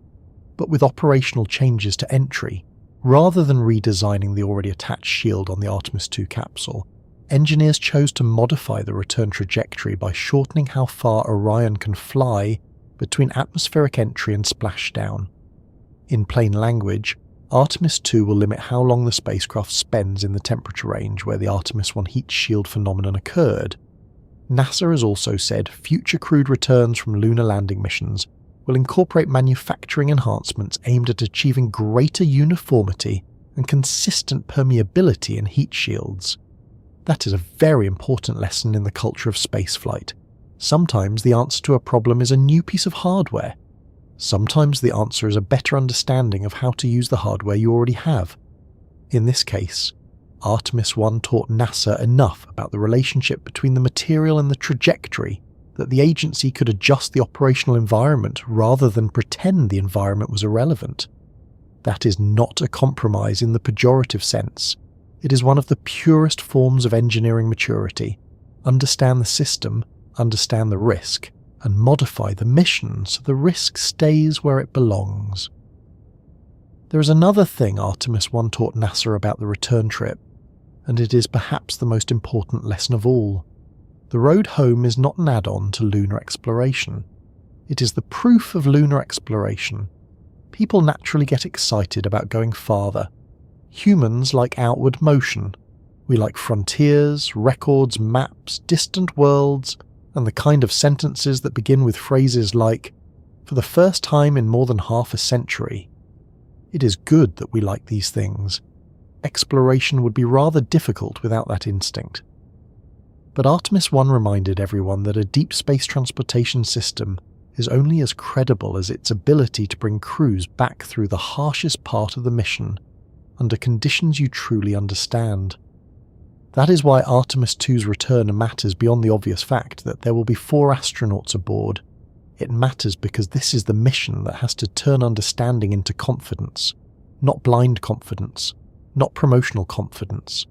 but with operational changes to entry. Rather than redesigning the already attached shield on the Artemis II capsule, engineers chose to modify the return trajectory by shortening how far Orion can fly between atmospheric entry and splashdown. In plain language, Artemis II will limit how long the spacecraft spends in the temperature range where the Artemis I heat shield phenomenon occurred. NASA has also said future crewed returns from lunar landing missions will incorporate manufacturing enhancements aimed at achieving greater uniformity and consistent permeability in heat shields. That is a very important lesson in the culture of spaceflight. Sometimes the answer to a problem is a new piece of hardware. Sometimes the answer is a better understanding of how to use the hardware you already have. In this case, Artemis I taught NASA enough about the relationship between the material and the trajectory that the agency could adjust the operational environment rather than pretend the environment was irrelevant. That is not a compromise in the pejorative sense. It is one of the purest forms of engineering maturity. Understand the system, understand the risk, and modify the mission so the risk stays where it belongs. There is another thing Artemis I taught NASA about the return trip, and it is perhaps the most important lesson of all. The road home is not an add-on to lunar exploration. It is the proof of lunar exploration. People naturally get excited about going farther. Humans like outward motion. We like frontiers, records, maps, distant worlds, and the kind of sentences that begin with phrases like, "For the first time in more than half a century." It is good that we like these things. Exploration would be rather difficult without that instinct. But Artemis I reminded everyone that a deep space transportation system is only as credible as its ability to bring crews back through the harshest part of the mission under conditions you truly understand. That is why Artemis II's return matters beyond the obvious fact that there will be 4 astronauts aboard. It matters because this is the mission that has to turn understanding into confidence, not blind confidence, not promotional confidence.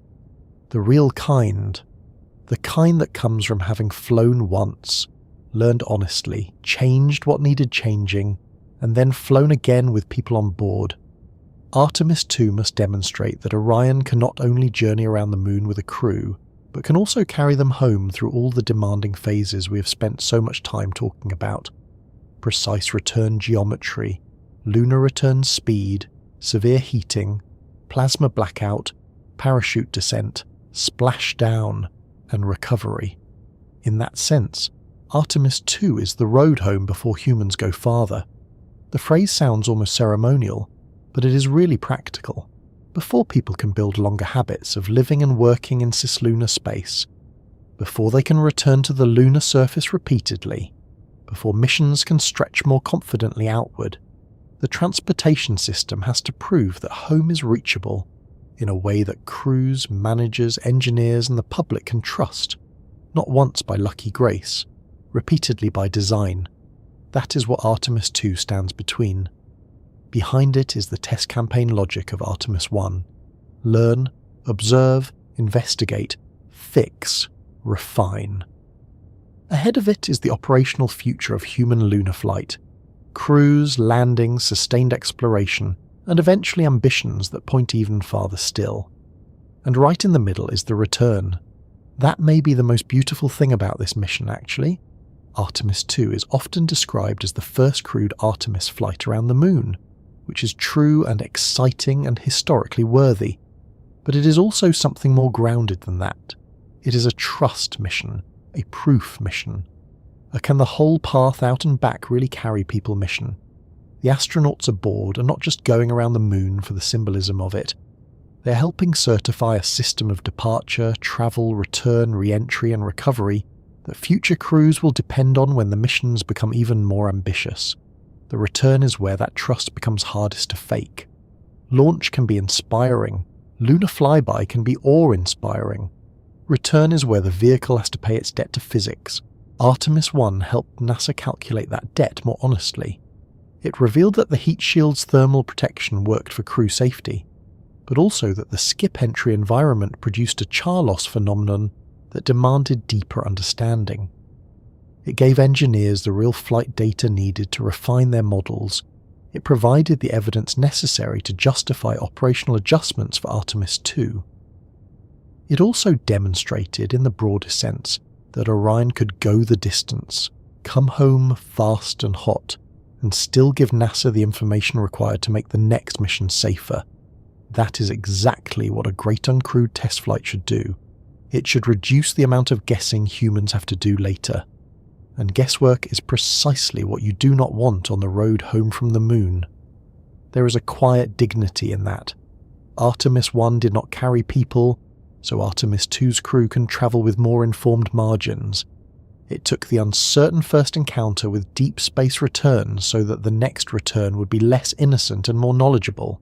The real kind. The kind that comes from having flown once, learned honestly, changed what needed changing, and then flown again with people on board. Artemis II must demonstrate that Orion can not only journey around the moon with a crew, but can also carry them home through all the demanding phases we have spent so much time talking about. Precise return geometry, lunar return speed, severe heating, plasma blackout, parachute descent, splashdown, and recovery. In that sense, Artemis II is the road home before humans go farther. The phrase sounds almost ceremonial, but it is really practical. Before people can build longer habits of living and working in cislunar space, before they can return to the lunar surface repeatedly, before missions can stretch more confidently outward, the transportation system has to prove that home is reachable in a way that crews, managers, engineers, and the public can trust, not once by lucky grace, repeatedly by design. That is what Artemis II stands between. Behind it is the test campaign logic of Artemis I. Learn, observe, investigate, fix, refine. Ahead of it is the operational future of human lunar flight. Crews, landings, sustained exploration, and eventually ambitions that point even farther still. And right in the middle is the return. That may be the most beautiful thing about this mission, actually. Artemis II is often described as the first crewed Artemis flight around the moon, which is true and exciting and historically worthy. But it is also something more grounded than that. It is a trust mission, a proof mission. A can the whole path out and back really carry people mission. The astronauts aboard are not just going around the moon for the symbolism of it. They are helping certify a system of departure, travel, return, re-entry and recovery that future crews will depend on when the missions become even more ambitious. The return is where that trust becomes hardest to fake. Launch can be inspiring. Lunar flyby can be awe-inspiring. Return is where the vehicle has to pay its debt to physics. Artemis I helped NASA calculate that debt more honestly. It revealed that the heat shield's thermal protection worked for crew safety, but also that the skip entry environment produced a char loss phenomenon that demanded deeper understanding. It gave engineers the real flight data needed to refine their models. It provided the evidence necessary to justify operational adjustments for Artemis II. It also demonstrated, in the broadest sense, that Orion could go the distance, come home fast and hot, and still give NASA the information required to make the next mission safer. That is exactly what a great uncrewed test flight should do. It should reduce the amount of guessing humans have to do later. And guesswork is precisely what you do not want on the road home from the moon. There is a quiet dignity in that. Artemis I did not carry people, so Artemis II's crew can travel with more informed margins. It took the uncertain first encounter with deep space return so that the next return would be less innocent and more knowledgeable.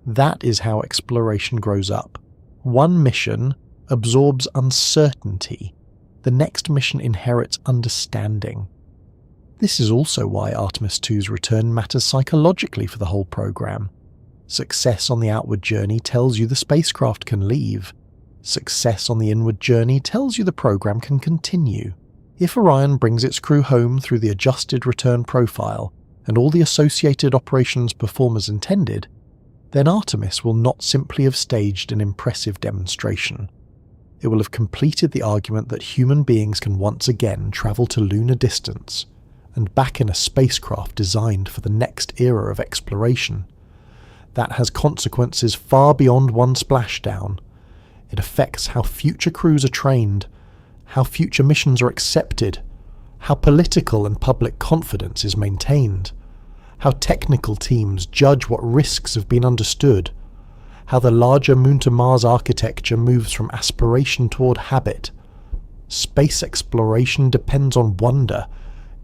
That is how exploration grows up. One mission absorbs uncertainty. The next mission inherits understanding. This is also why Artemis II's return matters psychologically for the whole program. Success on the outward journey tells you the spacecraft can leave. Success on the inward journey tells you the program can continue. If Orion brings its crew home through the adjusted return profile and all the associated operations perform as intended, then Artemis will not simply have staged an impressive demonstration. It will have completed the argument that human beings can once again travel to lunar distance and back in a spacecraft designed for the next era of exploration. That has consequences far beyond one splashdown. It affects how future crews are trained, how future missions are accepted, how political and public confidence is maintained, how technical teams judge what risks have been understood, how the larger Moon-to-Mars architecture moves from aspiration toward habit. Space exploration depends on wonder,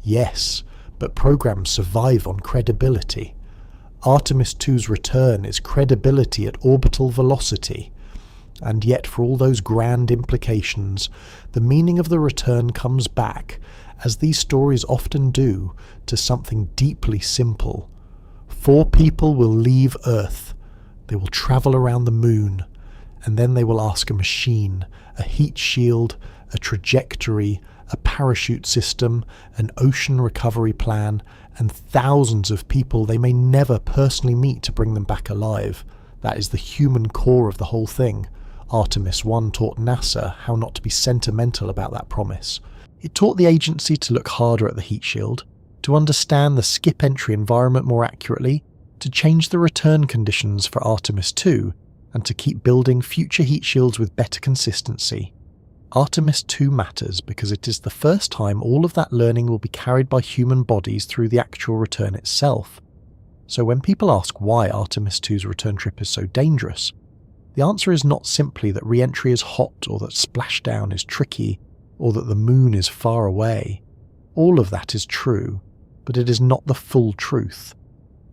yes, but programs survive on credibility. Artemis II's return is credibility at orbital velocity. And yet, for all those grand implications, the meaning of the return comes back, as these stories often do, to something deeply simple. 4 people will leave Earth. They will travel around the moon, and then they will ask a machine, a heat shield, a trajectory, a parachute system, an ocean recovery plan, and thousands of people they may never personally meet to bring them back alive. That is the human core of the whole thing. Artemis I taught NASA how not to be sentimental about that promise. It taught the agency to look harder at the heat shield, to understand the skip entry environment more accurately, to change the return conditions for Artemis II, and to keep building future heat shields with better consistency. Artemis II matters because it is the first time all of that learning will be carried by human bodies through the actual return itself. So when people ask why Artemis II's return trip is so dangerous, the answer is not simply that re-entry is hot or that splashdown is tricky or that the moon is far away. All of that is true, but it is not the full truth.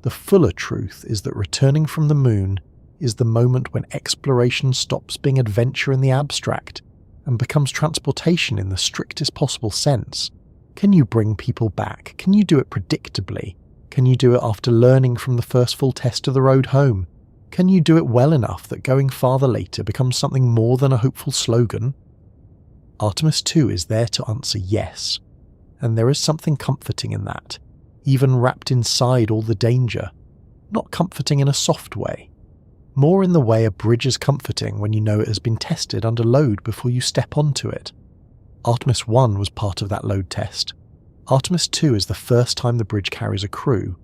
The fuller truth is that returning from the moon is the moment when exploration stops being adventure in the abstract and becomes transportation in the strictest possible sense. Can you bring people back? Can you do it predictably? Can you do it after learning from the first full test of the road home? Can you do it well enough that going farther later becomes something more than a hopeful slogan? Artemis II is there to answer yes, and there is something comforting in that, even wrapped inside all the danger. Not comforting in a soft way, more in the way a bridge is comforting when you know it has been tested under load before you step onto it. Artemis I was part of that load test. Artemis II is the first time the bridge carries a crew.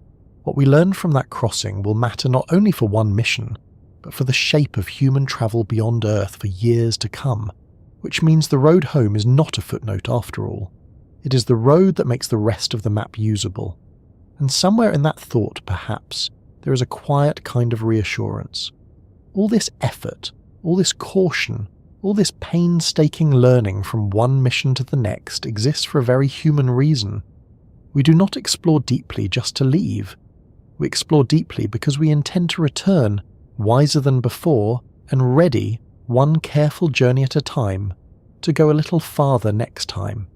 What we learn from that crossing will matter not only for one mission, but for the shape of human travel beyond Earth for years to come, which means the road home is not a footnote after all. It is the road that makes the rest of the map usable. And somewhere in that thought, perhaps, there is a quiet kind of reassurance. All this effort, all this caution, all this painstaking learning from one mission to the next exists for a very human reason. We do not explore deeply just to leave. We explore deeply because we intend to return, wiser than before, and ready, one careful journey at a time, to go a little farther next time.